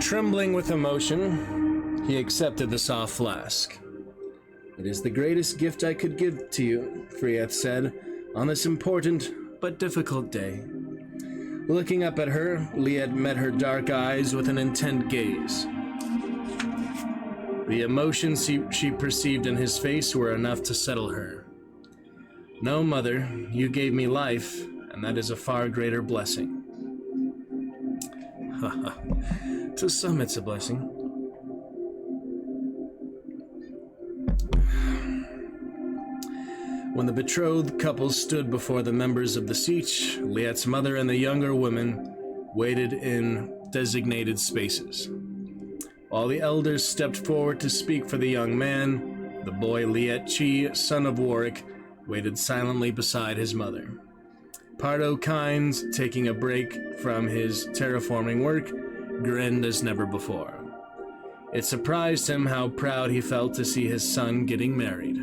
Trembling with emotion, he accepted the soft flask. It is the greatest gift I could give to you, Frieth said, on this important but difficult day. Looking up at her, Liet met her dark eyes with an intent gaze. The emotions she perceived in his face were enough to settle her. No, mother, you gave me life, and that is a far greater blessing. To some, it's a blessing. When the betrothed couple stood before the members of the Siege, Liet's mother and the younger women waited in designated spaces. While the elders stepped forward to speak for the young man, the boy Liet Chi, son of Warwick, waited silently beside his mother. Pardo Kynes, taking a break from his terraforming work, grinned as never before. It surprised him how proud he felt to see his son getting married.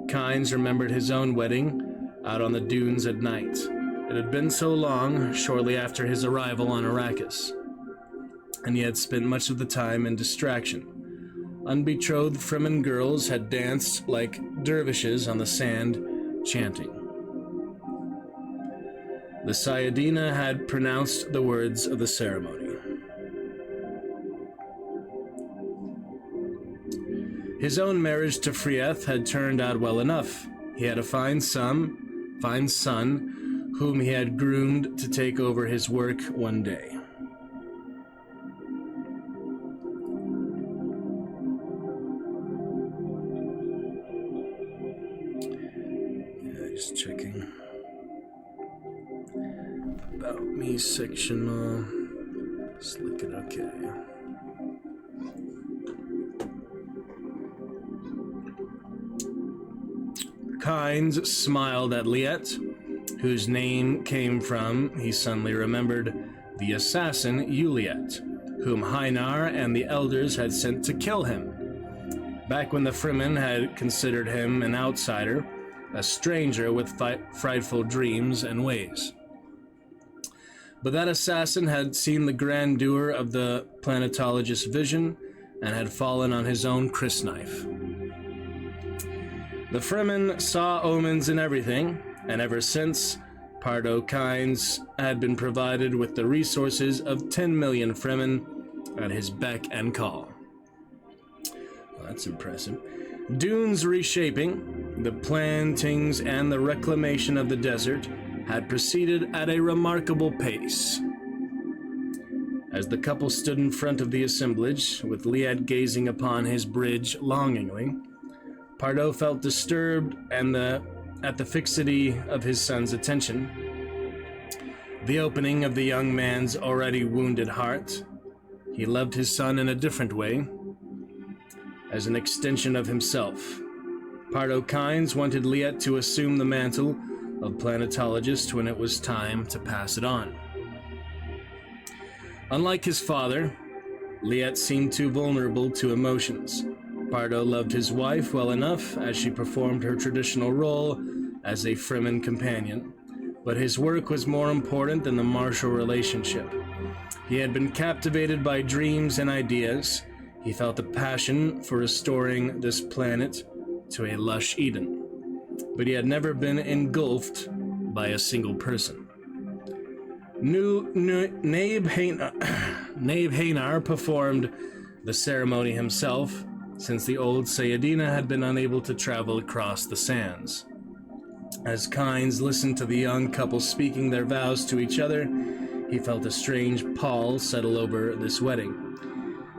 Kynes remembered his own wedding out on the dunes at night. It had been so long, shortly after his arrival on Arrakis, and he had spent much of the time in distraction. Unbetrothed Fremen girls had danced like dervishes on the sand, chanting. The Sayadina had pronounced the words of the ceremony. His own marriage to Frieth had turned out well enough. He had a fine son, whom he had groomed to take over his work one day. Yeah, just checking. About me section, just look it okay. Kynes smiled at Liet, whose name came from, he suddenly remembered, the assassin Yuliet, whom Hainar and the elders had sent to kill him. Back when the Fremen had considered him an outsider, a stranger with frightful dreams and ways. But that assassin had seen the grandeur of the planetologist's vision and had fallen on his own crysknife. The Fremen saw omens in everything, and ever since, Pardo Kynes had been provided with the resources of 10 million Fremen at his beck and call. Well, that's impressive. Dune's reshaping, the plantings, and the reclamation of the desert had proceeded at a remarkable pace. As the couple stood in front of the assemblage, with Liet gazing upon his bridge longingly, Pardo felt disturbed at the fixity of his son's attention, the opening of the young man's already wounded heart. He loved his son in a different way, as an extension of himself. Pardo Kynes wanted Liet to assume the mantle of planetologist when it was time to pass it on. Unlike his father, Liet seemed too vulnerable to emotions. Pardo loved his wife well enough as she performed her traditional role as a Fremen companion, but his work was more important than the martial relationship. He had been captivated by dreams and ideas. He felt a passion for restoring this planet to a lush Eden, but he had never been engulfed by a single person. Naib Hainar performed the ceremony himself, since the old Sayadina had been unable to travel across the sands. As Kynes listened to the young couple speaking their vows to each other, he felt a strange pall settle over this wedding,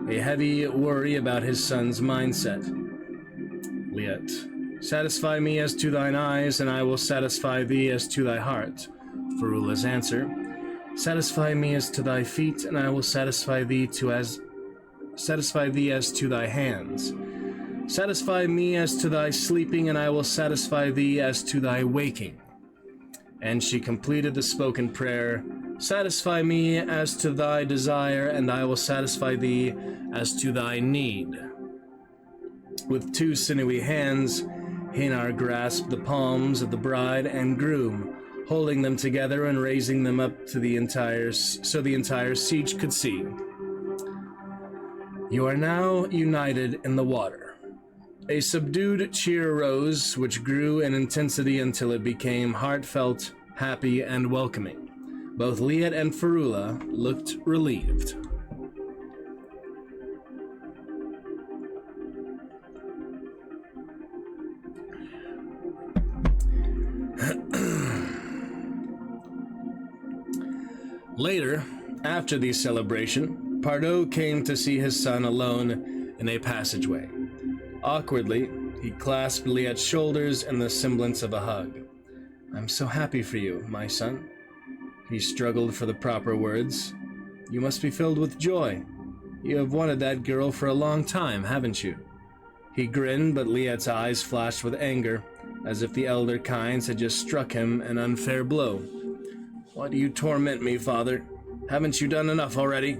a heavy worry about his son's mindset. Liet, satisfy me as to thine eyes, and I will satisfy thee as to thy heart. Farula's answer, satisfy me as to thy feet, and I will satisfy thee as to thy hands. Satisfy me as to thy sleeping, and I will satisfy thee as to thy waking. And she completed the spoken prayer, satisfy me as to thy desire, and I will satisfy thee as to thy need. With two sinewy hands, Hainar grasped the palms of the bride and groom, holding them together and raising them up to so the entire siege could see. You are now united in the water. A subdued cheer rose, which grew in intensity until it became heartfelt, happy, and welcoming. Both Liet and Ferula looked relieved. Later, after the celebration, Pardo came to see his son alone in a passageway. Awkwardly, he clasped Liet's shoulders in the semblance of a hug. "I'm so happy for you, my son." He struggled for the proper words. "You must be filled with joy. You have wanted that girl for a long time, haven't you?" He grinned, but Liet's eyes flashed with anger, as if the elder Kynes had just struck him an unfair blow. "Why do you torment me, father? Haven't you done enough already?"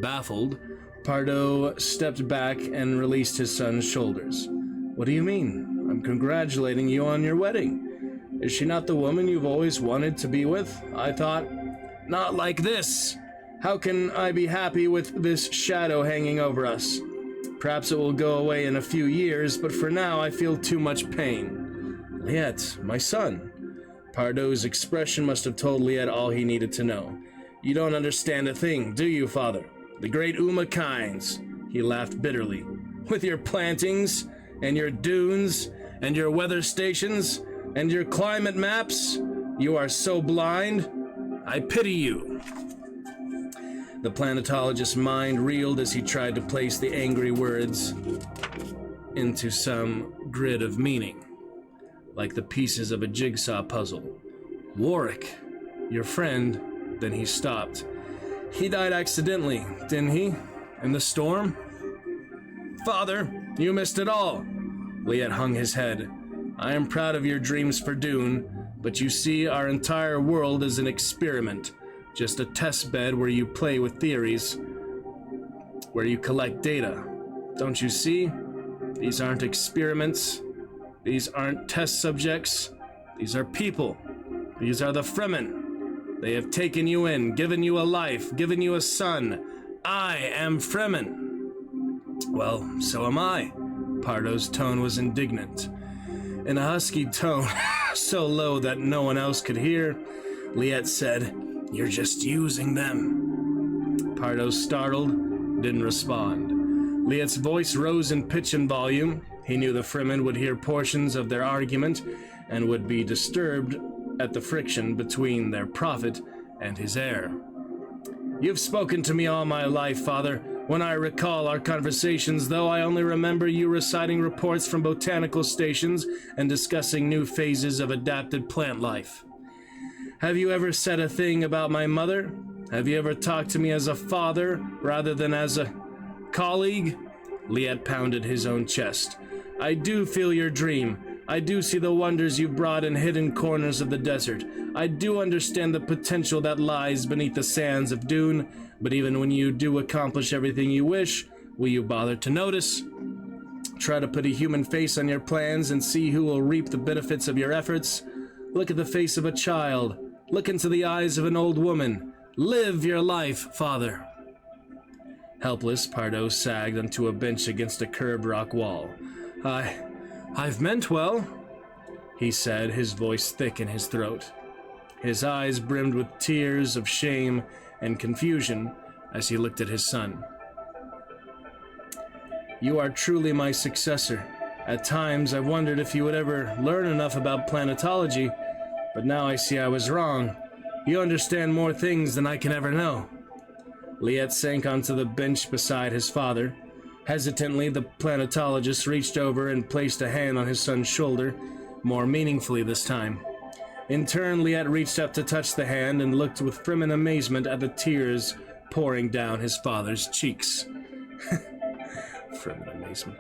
Baffled, Pardo stepped back and released his son's shoulders. "What do you mean? I'm congratulating you on your wedding. Is she not the woman you've always wanted to be with? I thought, not like this. How can I be happy with this shadow hanging over us? Perhaps it will go away in a few years, but for now I feel too much pain." "Liet, my son." Pardo's expression must have told Liet all he needed to know. "You don't understand a thing, do you, father? The great Uma Kynes." He laughed bitterly. "With your plantings, and your dunes, and your weather stations, and your climate maps, you are so blind. I pity you." The planetologist's mind reeled as he tried to place the angry words into some grid of meaning, like the pieces of a jigsaw puzzle. "Warwick, your friend," then he stopped. "He died accidentally, didn't he? In the storm?" "Father, you missed it all." Liet hung his head. "I am proud of your dreams for Dune, but you see, our entire world is an experiment, just a test bed where you play with theories, where you collect data. Don't you see? These aren't experiments. These aren't test subjects. These are people. These are the Fremen. They have taken you in, given you a life, given you a son. I am Fremen." "Well, so am I." Pardo's tone was indignant. In a husky tone, so low that no one else could hear, Liet said, "You're just using them." Pardo, startled, didn't respond. Liet's voice rose in pitch and volume. He knew the Fremen would hear portions of their argument and would be disturbed at the friction between their prophet and his heir. "You've spoken to me all my life, father. When I recall our conversations, though, I only remember you reciting reports from botanical stations and discussing new phases of adapted plant life. Have you ever said a thing about my mother? Have you ever talked to me as a father rather than as a colleague?" Liet pounded his own chest. "I do feel your dream. I do see the wonders you've brought in hidden corners of the desert. I do understand the potential that lies beneath the sands of Dune, but even when you do accomplish everything you wish, will you bother to notice? Try to put a human face on your plans and see who will reap the benefits of your efforts? Look at the face of a child. Look into the eyes of an old woman. Live your life, father." Helpless, Pardo sagged onto a bench against a curved rock wall. I've meant well," he said, his voice thick in his throat. His eyes brimmed with tears of shame and confusion as he looked at his son. "You are truly my successor. At times I wondered if you would ever learn enough about planetology, but now I see I was wrong. You understand more things than I can ever know." Liet sank onto the bench beside his father. Hesitantly, the planetologist reached over and placed a hand on his son's shoulder, more meaningfully this time. In turn, Liet reached up to touch the hand and looked with Fremen amazement at the tears pouring down his father's cheeks. Fremen amazement.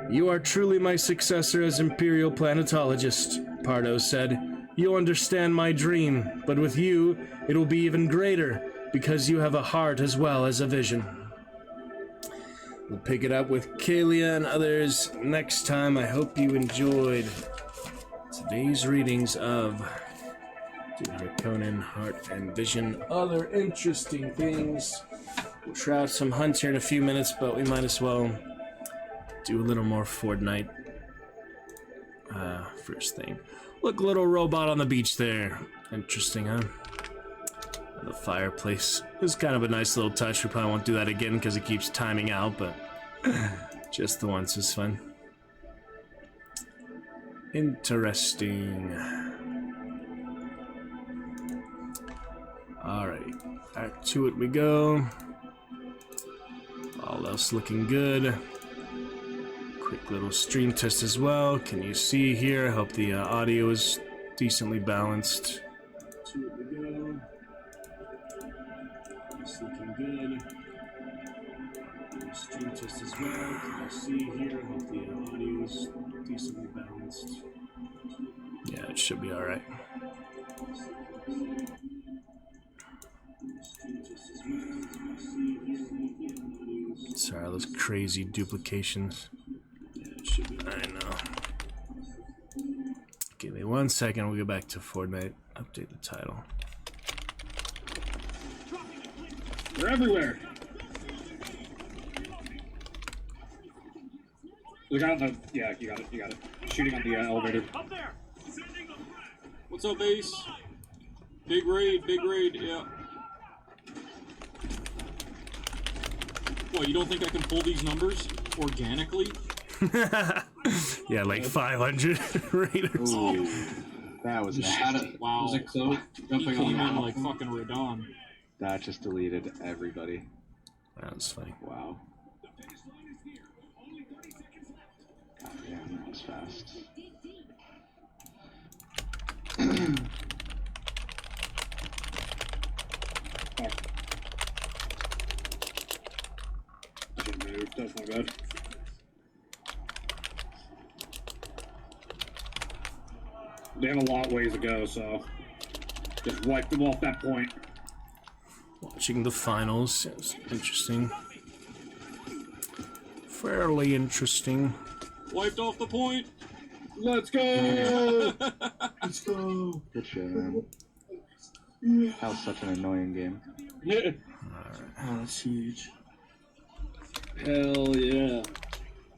"You are truly my successor as Imperial Planetologist," Pardo said. "You understand my dream, but with you, it will be even greater, because you have a heart as well as a vision." We'll pick it up with Kalia and others next time. I hope you enjoyed today's readings of Harkonnen, Heart and Vision. Other interesting things. We'll try out some hunts here in a few minutes, but we might as well do a little more Fortnite. First thing. Look, little robot on the beach there. Interesting, huh? The fireplace. It's kind of a nice little touch. We probably won't do that again because it keeps timing out, but just the once is fun. Interesting. Alright, back to it we go. All else looking good. Quick little stream test as well. Can you see here? I hope the audio is decently balanced. To it we go. It's looking good. Stream test as well. Can you see here? I hope the audio is decently balanced. Yeah, it should be alright. Sorry, all those crazy duplications. Yeah, it should be. I know. Give me 1 second. We'll go back to Fortnite. Update the title. They're everywhere. Look out! Yeah, you got it. You got it. Shooting on the elevator. Up there. What's up, Ace? Big raid. Yeah. What? You don't think I can pull these numbers organically? Yeah, like 500 raiders. Ooh, that was nasty. Wow. Was it close? He Jumping came on in the like fucking Radon. That just deleted everybody. That was funny. Wow. God damn, that was fast. That's not good. They have a lot of ways to go, so just wipe them off that point. Watching the finals. It's interesting. Fairly interesting. Wiped off the point. Let's go. Let's go. Good shit, man. That was such an annoying game. Yeah. Oh, that's huge. Hell yeah.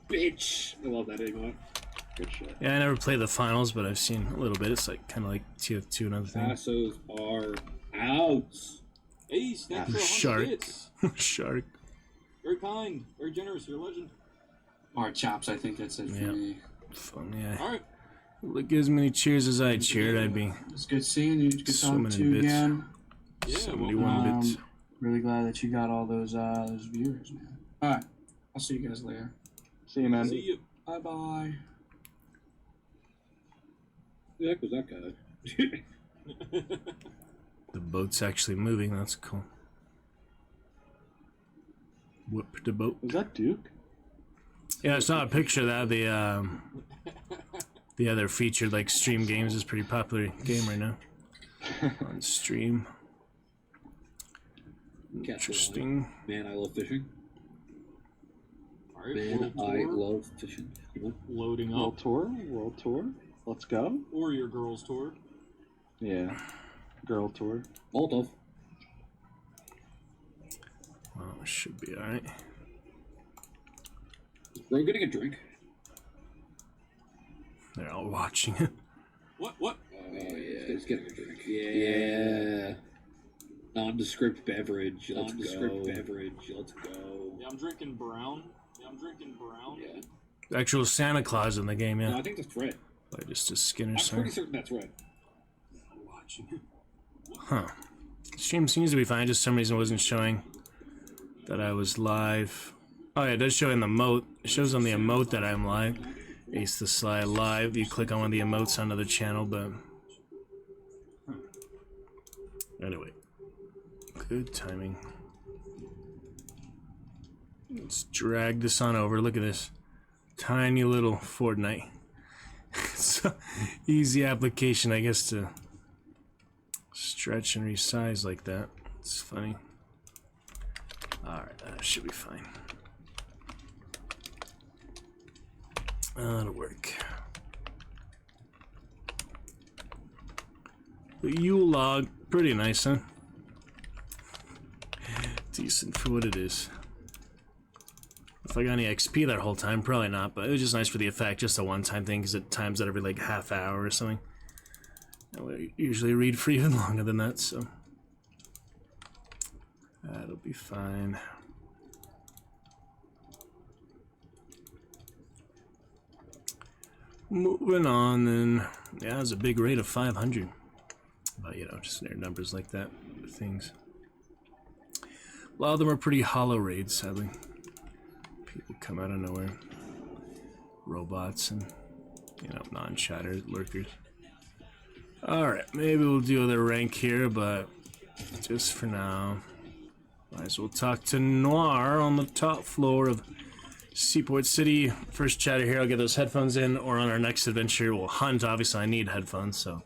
Bitch. I love that anymore. Good shit. Yeah, I never played the finals, but I've seen a little bit. It's like kind of like TF2 and other things. Passos are out. Ace, thanks for 100 Shark. bits. Shark. Very kind. Very generous. You're a legend. Alright, chaps, I think that's it for Yeah. me. Fun, yeah. Alright. Look, as many cheers as I cheered, I'd be It's good seeing you. Good talking swimming to in you bits. again. Yeah, 71 bits. Really glad that you got all those viewers, man. Alright, I'll see you guys later. See you, man. See you. Bye bye. Who the heck was that guy? The boat's actually moving. That's cool. Whip the boat. Was that Duke? Yeah, I saw a picture of that. The other featured like stream games is a pretty popular game right now on stream. Interesting. Man, I love fishing. Alright, Man, world I tour. love fishing. Loading World up. World Tour. Let's go. Or your girls tour. Yeah. Girl Tour. Molotov. Well, it should be alright. We're getting a drink. They're all watching it. What? Oh yeah, let's get a drink. Yeah. Nondescript beverage. Let's go. Let's go. Yeah, I'm drinking brown. Yeah. Actual Santa Claus in the game, No, yeah. I think that's red. By just a Skinner I'm sign. pretty certain that's red. Huh. Stream seems to be fine. Just some reason it wasn't showing that I was live. Oh yeah, it does show in the emote. It shows on the emote that I'm live. Ace the Sly live. You click on one of the emotes on another channel, but anyway, good timing. Let's drag this on over. Look at this tiny little Fortnite. So easy application, I guess, to stretch and resize like that. It's funny. Alright, that should be fine. That'll work. The Yule log, pretty nice, huh? Decent for what it is. If I got any XP that whole time, probably not, but it was just nice for the effect, just a one-time thing, because it times out every like half hour or something. I would usually read for even longer than that, so that'll be fine. Moving on, then. Yeah, it was a big rate of 500. But, you know, just near numbers like that, things. A lot of them are pretty hollow raids, sadly. People come out of nowhere. Robots and, you know, non-shatter lurkers. Alright, maybe we'll do other rank here, but just for now. Might as well talk to Noir on the top floor of Seaport City. First chatter here, I'll get those headphones in, or on our next adventure, we'll hunt. Obviously, I need headphones, so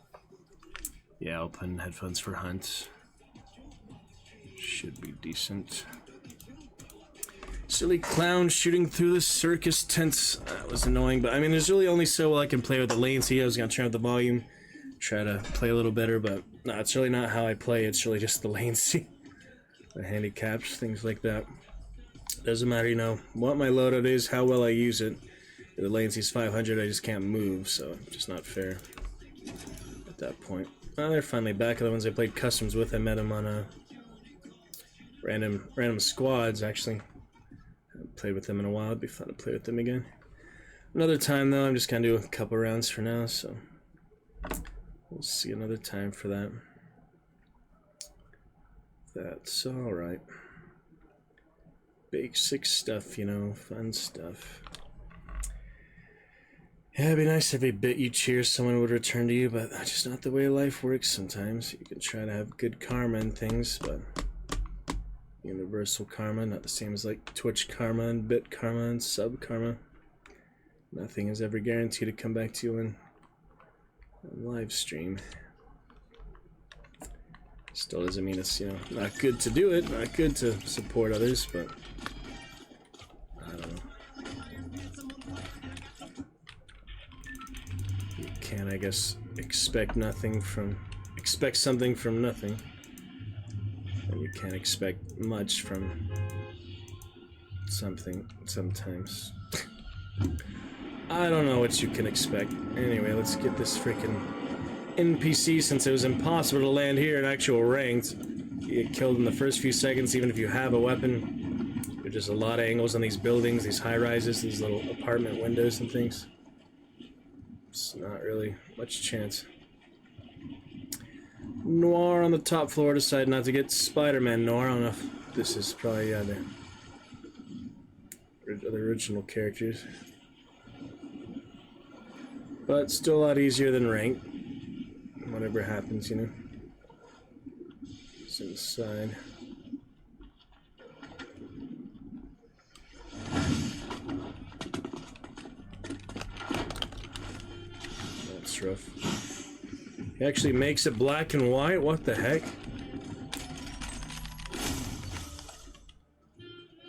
yeah, I'll put in headphones for hunt. Should be decent. Silly clown shooting through the circus tents. That was annoying, but I mean, there's really only so well I can play with the latency. I was gonna turn up the volume, try to play a little better, but no, it's really not how I play. It's really just the latency, the handicaps, things like that. Doesn't matter, you know, what my loadout is, how well I use it. If the latency's 500, I just can't move, so just not fair at that point. Oh, they're finally back. The ones I played customs with, I met them on random squads, actually. I haven't played with them in a while. It'd be fun to play with them again. Another time, though, I'm just gonna do a couple rounds for now, so we'll see another time for that. That's alright. Basic stuff, you know, fun stuff. Yeah, it'd be nice if every bit you cheer someone would return to you, but that's just not the way life works sometimes. You can try to have good karma and things, but universal karma, not the same as like Twitch karma and bit karma and sub karma. Nothing is ever guaranteed to come back to you in live stream. Still doesn't mean it's, you know, not good to do it, not good to support others, but I don't know. You can, I guess, expect something from nothing. And you can't expect much from something sometimes. I don't know what you can expect. Anyway, let's get this freaking NPC, since it was impossible to land here in actual ranked. You get killed in the first few seconds, even if you have a weapon. There's just a lot of angles on these buildings, these high-rises, these little apartment windows and things. It's not really much chance. Noir on the top floor decided not to get Spider-Man Noir. I don't know if this is probably the original characters. But still a lot easier than rank. Whatever happens, you know. It's inside. That's rough. He actually makes it black and white? What the heck?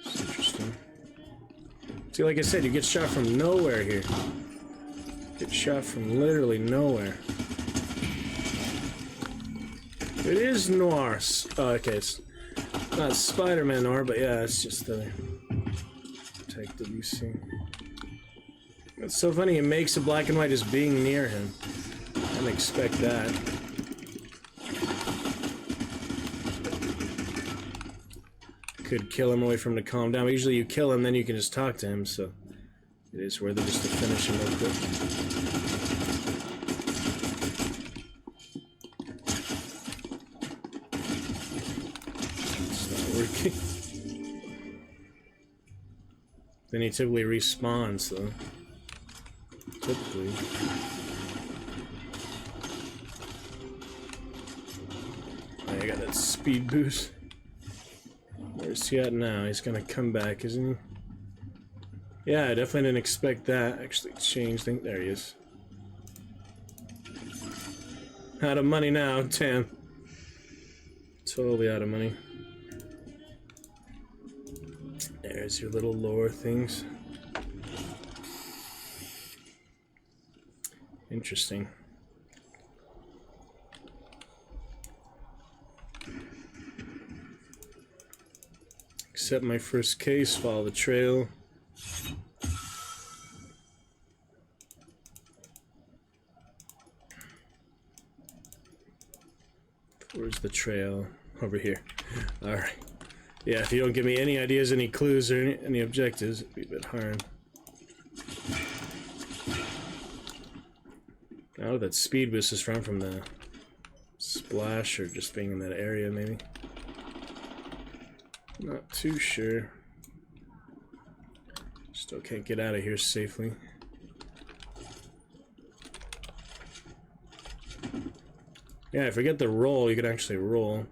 It's interesting. See, like I said, you get shot from nowhere here. Get shot from literally nowhere. It is Noir. Oh, okay, it's not Spider-Man Noir, but yeah, it's just the detective you see. It's so funny, he makes it black and white just being near him. I didn't expect that. Could kill him, wait for him to calm down. But usually you kill him, then you can just talk to him, so it is worth it just to finish him real quick. It's not working. Then he typically respawns, though. Typically. Oh, I got that speed boost. Where's he at now? He's gonna come back, isn't he? Yeah, I definitely didn't expect that. Actually, change thing. There he is. Out of money now, damn. Totally out of money. There's your little lore things. Interesting. Accept my first case, follow the trail. trail over here. Alright. Yeah, if you don't give me any ideas, any clues, or any objectives, it'd be a bit hard. I don't know if that speed boost is from the splash or just being in that area, maybe. Not too sure. Still can't get out of here safely. Yeah, I forget the roll. You can actually roll.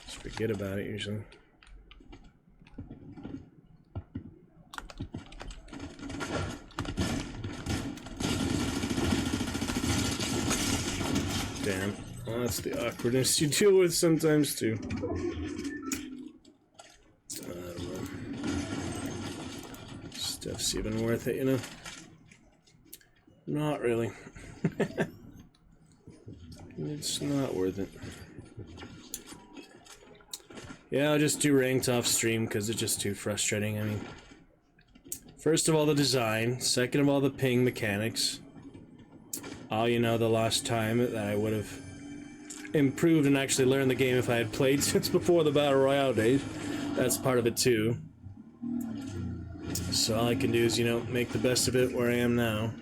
Just forget about it usually. Damn. Well, that's the awkwardness you deal with sometimes too. I don't know. Stuff's even worth it, you know? Not really. It's not worth it. Yeah, I'll just do ranked off stream because it's just too frustrating. I mean, first of all, the design. Second of all, the ping mechanics. Oh, you know, the last time that I would have improved and actually learned the game if I had played since before the Battle Royale days. That's part of it too. So all I can do is, you know, make the best of it where I am now.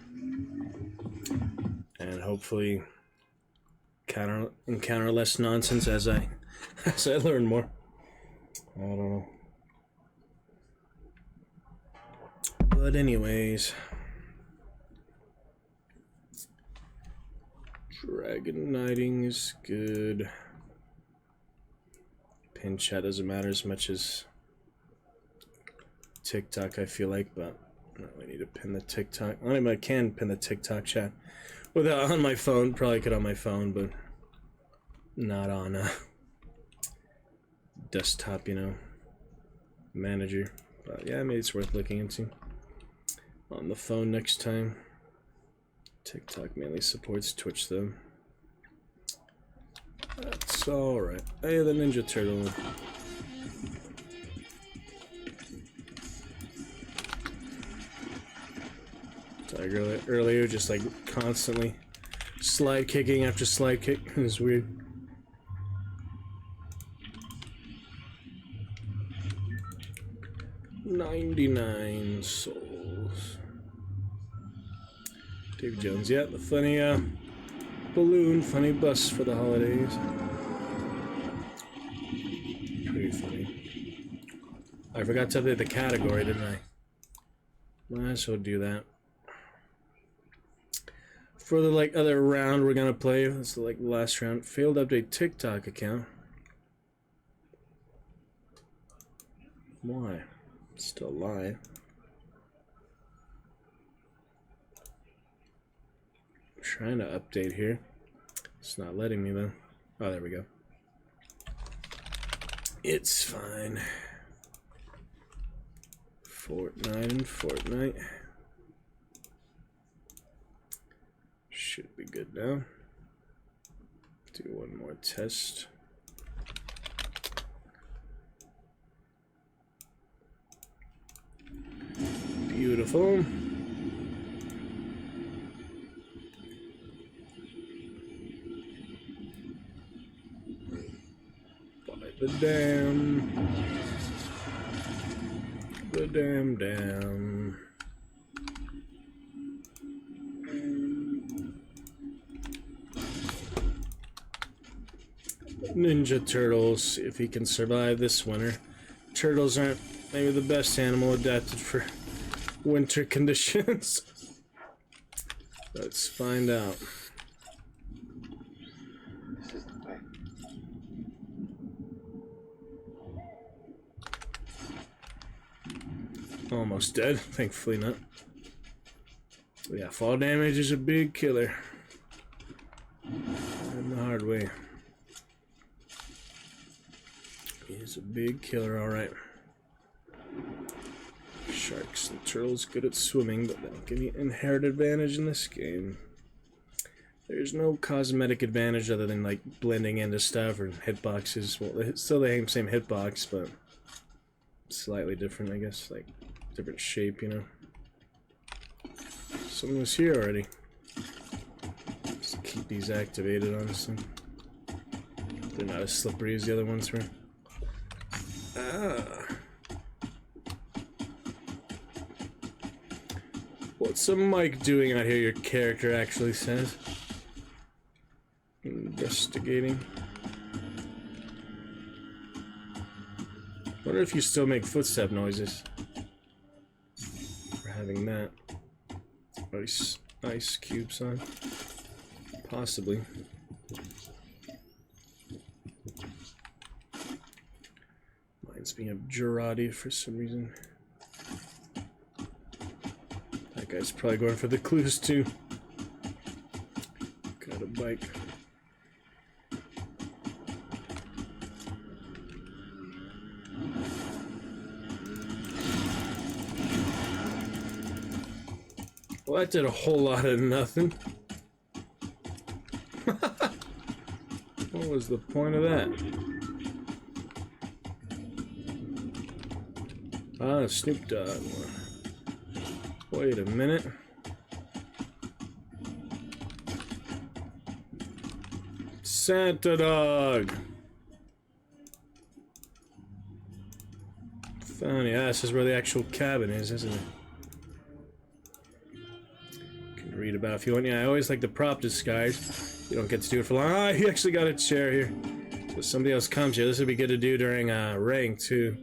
And hopefully encounter less nonsense as I learn more. I don't know. But anyways, Dragon Knighting is good. Pin chat doesn't matter as much as TikTok, I feel like, but I don't really need to pin the TikTok. I mean, I can pin the TikTok chat without on my phone. Probably could on my phone, but not on desktop, you know, manager. But yeah, maybe it's worth looking into on the phone next time. TikTok mainly supports Twitch though. That's alright. Hey, the Ninja Turtle. Tiger earlier, just like constantly slide kicking after slide kick. It was weird. $99 souls. Dave Jones, yeah, the funny balloon, funny bus for the holidays. Pretty funny. I forgot to update the category, didn't I? Might as well do that. For the like other round we're gonna play, that's the like last round. Failed to update TikTok account. Why? Still live. I'm trying to update here. It's not letting me though. Oh, there we go. It's fine. Fortnite. Should be good now. Do one more test. Beautiful. By the dam. The dam. Ninja Turtles, see if he can survive this winter. Turtles aren't maybe the best animal adapted for winter conditions. Let's find out. Almost dead, thankfully not. Yeah, fall damage is a big killer. In the hard way. He's a big killer, alright. Sharks and turtles good at swimming, but they don't give you inherent advantage in this game. There's no cosmetic advantage other than like blending into stuff or hitboxes. Well, it's still the same hitbox, but slightly different, I guess. Like different shape, you know. Someone was here already. Just keep these activated, honestly. They're not as slippery as the other ones were. What's a mic doing out here, your character actually says? Investigating. Wonder if you still make footstep noises. For having that. Ice cubes on. Possibly. Mine's being a Girardi for some reason. That guy's probably going for the clues too. Got a bike. Well, that did a whole lot of nothing. What was the point of that? Ah, Snoop Dogg. Wait a minute. Santa Dog. Funny, this is where the actual cabin is, isn't it? Read about if you want. Yeah, I always like the prop disguise. You don't get to do it for long. Ah, he actually got a chair here. So somebody else comes here. This would be good to do during rank too.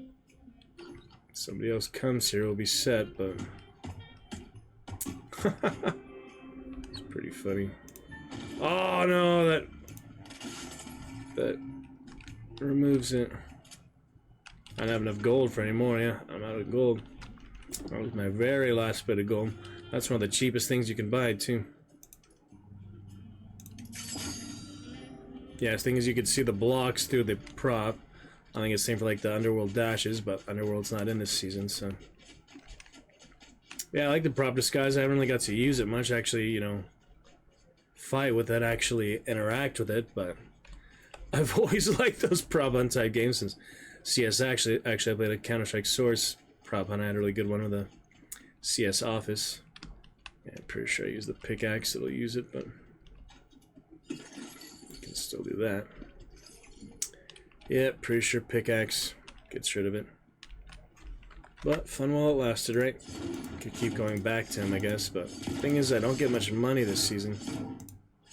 Somebody else comes here, we'll be set, but it's pretty funny. Oh no, that removes it. I don't have enough gold for any more. Yeah, I'm out of gold. That was my very last bit of gold. That's one of the cheapest things you can buy, too. Yeah, the thing is you can see the blocks through the prop. I think it's the same for like the Underworld dashes, but Underworld's not in this season, so... Yeah, I like the prop disguise. I haven't really got to use it much, actually, you know, fight with it, actually interact with it, but... I've always liked those prop hunt type games since CS actually I played a Counter-Strike Source prop hunt. I had a really good one with the CS Office. Yeah, I'm pretty sure I use the pickaxe, it'll use it, but you can still do that. Yeah, pretty sure pickaxe gets rid of it. But fun while it lasted, right? Could keep going back to him, I guess, but the thing is I don't get much money this season.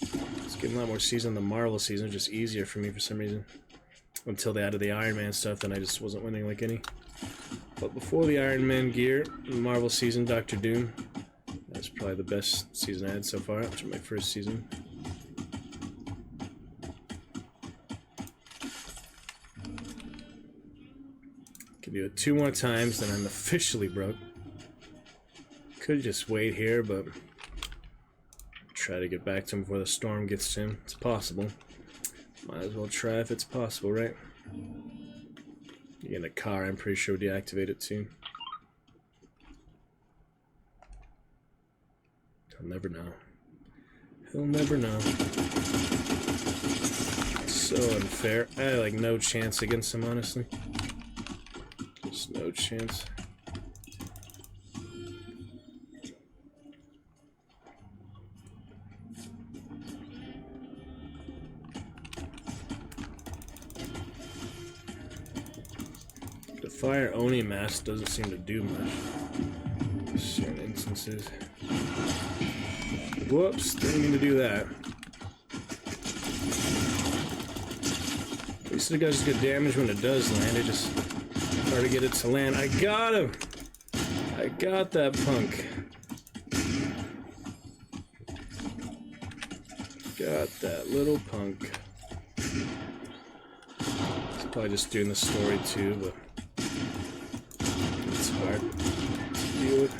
It's getting a lot more season than the Marvel season, just easier for me for some reason. Until they added the Iron Man stuff, then I just wasn't winning like any. But before the Iron Man gear, the Marvel season, Dr. Dune, that's probably the best season I had so far, after my first season. Can do it 2 more times, then I'm officially broke. Could just wait here, but try to get back to him before the storm gets to him. It's possible. Might as well try if it's possible, right? You get in a car, I'm pretty sure we'll deactivate it too. He'll never know. He'll never know. So unfair. I had like no chance against him, honestly. Just no chance. The fire Oni mask doesn't seem to do much. In certain instances. Whoops, didn't mean to do that. At least it does good damage when it does land. It just hard to get it to land. I got him! I got that punk. Got that little punk. He's probably just doing the story too, but it's hard to deal with.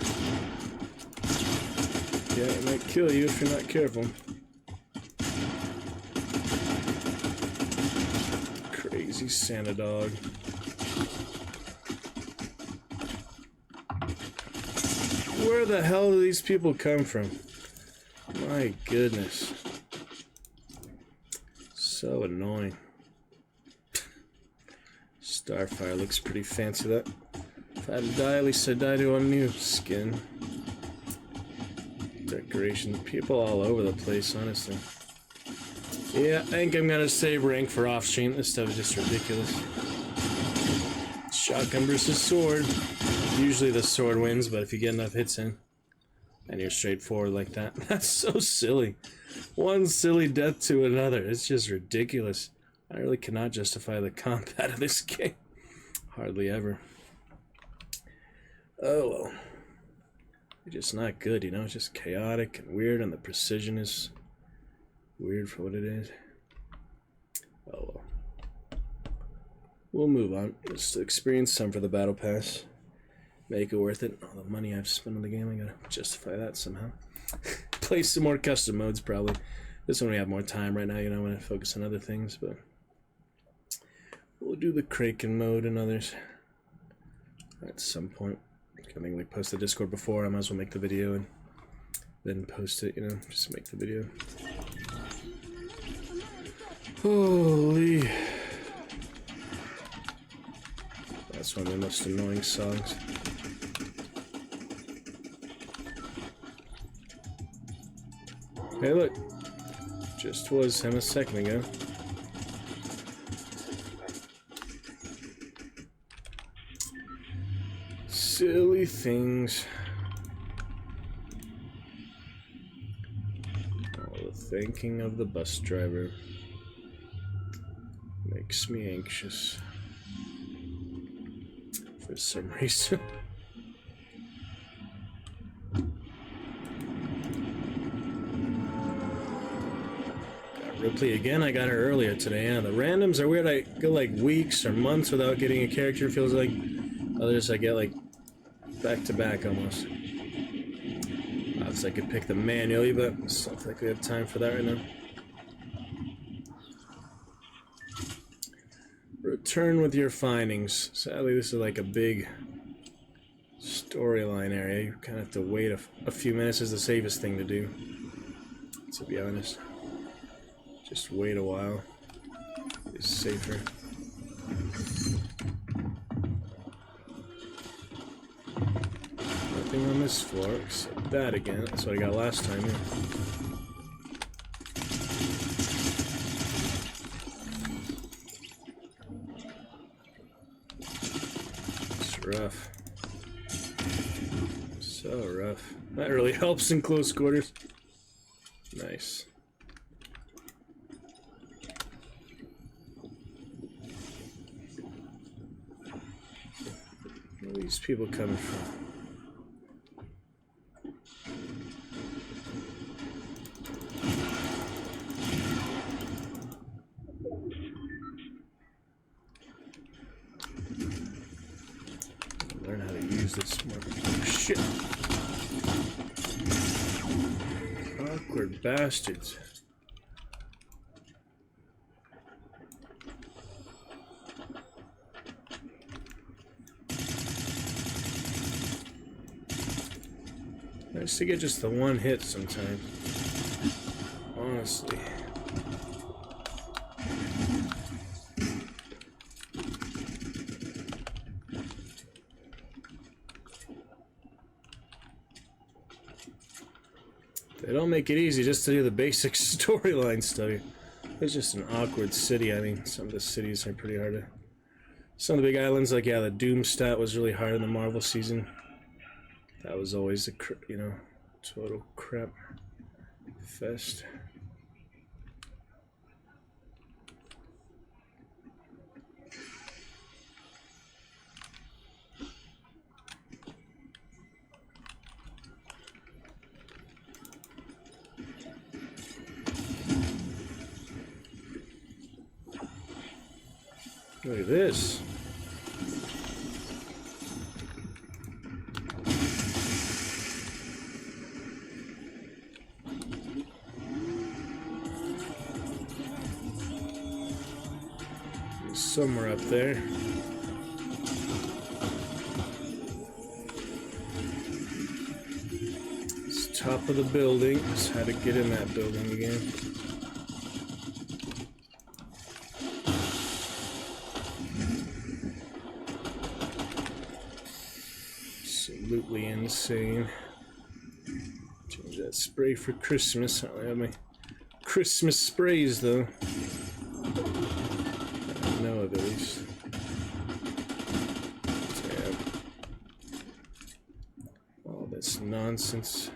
Yeah, it might kill you if you're not careful. Crazy Santa dog. Where the hell do these people come from? My goodness. So annoying. Starfire looks pretty fancy, that. If I had to die, at least I'd die to a new skin. Decoration. People all over the place, honestly. Yeah, I think I'm gonna save rank for off stream. This stuff is just ridiculous. Shotgun versus sword. Usually the sword wins, but if you get enough hits in, and you're straightforward like that, that's so silly. One silly death to another. It's just ridiculous. I really cannot justify the combat of this game. Hardly ever. Oh well. It's just not good, you know? It's just chaotic and weird, and the precision is weird for what it is. Oh well. We'll move on. Just experience some for the battle pass. Make it worth it. All the money I've spent on the game, I gotta justify that somehow. Play some more custom modes, probably. This one we have more time right now, you know, when I focus on other things, but we'll do the Kraken mode and others at some point. I think we posted Discord before, I might as well make the video and then post it, you know, just make the video. Holy. That's one of the most annoying songs. Hey look, just was him a second ago. Silly things. All the thinking of the bus driver makes me anxious for some reason. Got Ripley again. I got her earlier today. Yeah, the randoms are weird. I go like weeks or months without getting a character, feels like. Others I get like back to back almost. Obviously I could pick them manually, but I don't think we have time for that right now. Return with your findings. Sadly, this is like a big storyline area. You kind of have to wait a few minutes is the safest thing to do, to be honest. Just wait a while. It's safer. Nothing on this floor except that again. That's what I got last time. Yeah. Rough. So rough. That really helps in close quarters. Nice. Where are these people coming from? Learn how to use this more. Oh, shit. Awkward bastards. Nice to get just the one hit sometimes. Honestly. They don't make it easy just to do the basic storyline stuff. It's just an awkward city. I mean, some of the cities are pretty hard to... Some of the big islands, like, yeah, the Doom stat was really hard in the Marvel season. That was always a, you know, total crap fest. Look at this. Somewhere up there. It's top of the building. Just had to get in that building again. Absolutely insane. Change that spray for Christmas. I have my Christmas sprays, though. I know of, at least. Damn. All this nonsense.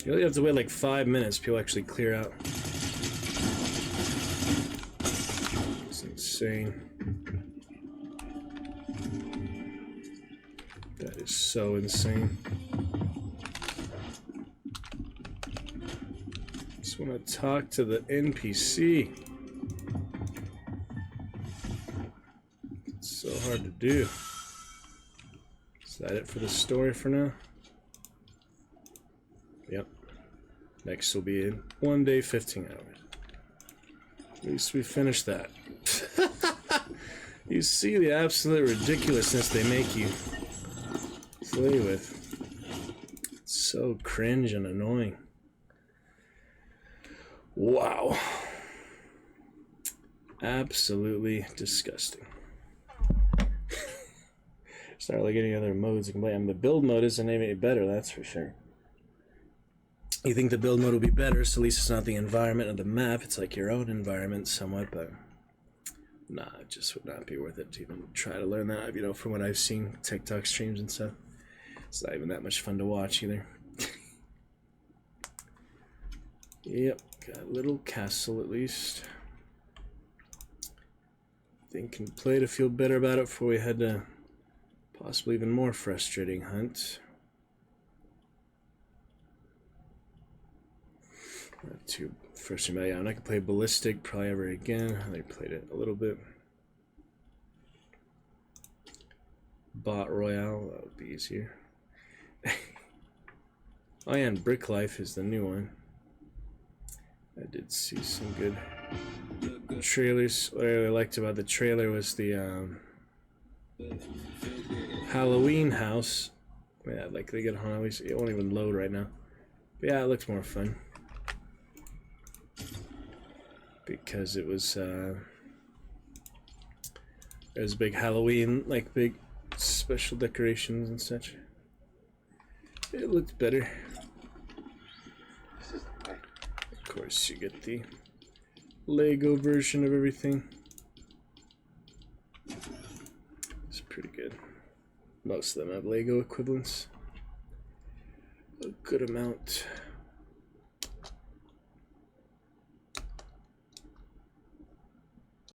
You only have to wait like 5 minutes. People actually clear out. It's insane. That is so insane. Just want to talk to the NPC. It's so hard to do. Is that it for the story for now? Yep. Next will be in 1 day, 15 hours. At least we finished that. You see the absolute ridiculousness they make you play with. It's so cringe and annoying. Wow. Absolutely disgusting. It's not like any other modes you can play. I mean, the build mode isn't any better, that's for sure. You think the build mode will be better, so at least it's not the environment of the map. It's like your own environment somewhat, but nah, it just would not be worth it to even try to learn that. You know, from what I've seen, TikTok streams and stuff, it's not even that much fun to watch either. Yep, got a little castle at least. Think can play to feel better about it before we head to possibly even more frustrating hunt. First thing about I'm not gonna play Ballistic probably ever again. I played it a little bit. Bot Royale, that would be easier. Oh yeah, and Brick Life is the new one. I did see some good trailers. What I really liked about the trailer was the Halloween house. Yeah, like they get on. It won't even load right now. But yeah, it looks more fun. Because it was big Halloween, like big special decorations and such. It looked better. Of course, you get the Lego version of everything. It's pretty good. Most of them have Lego equivalents. A good amount.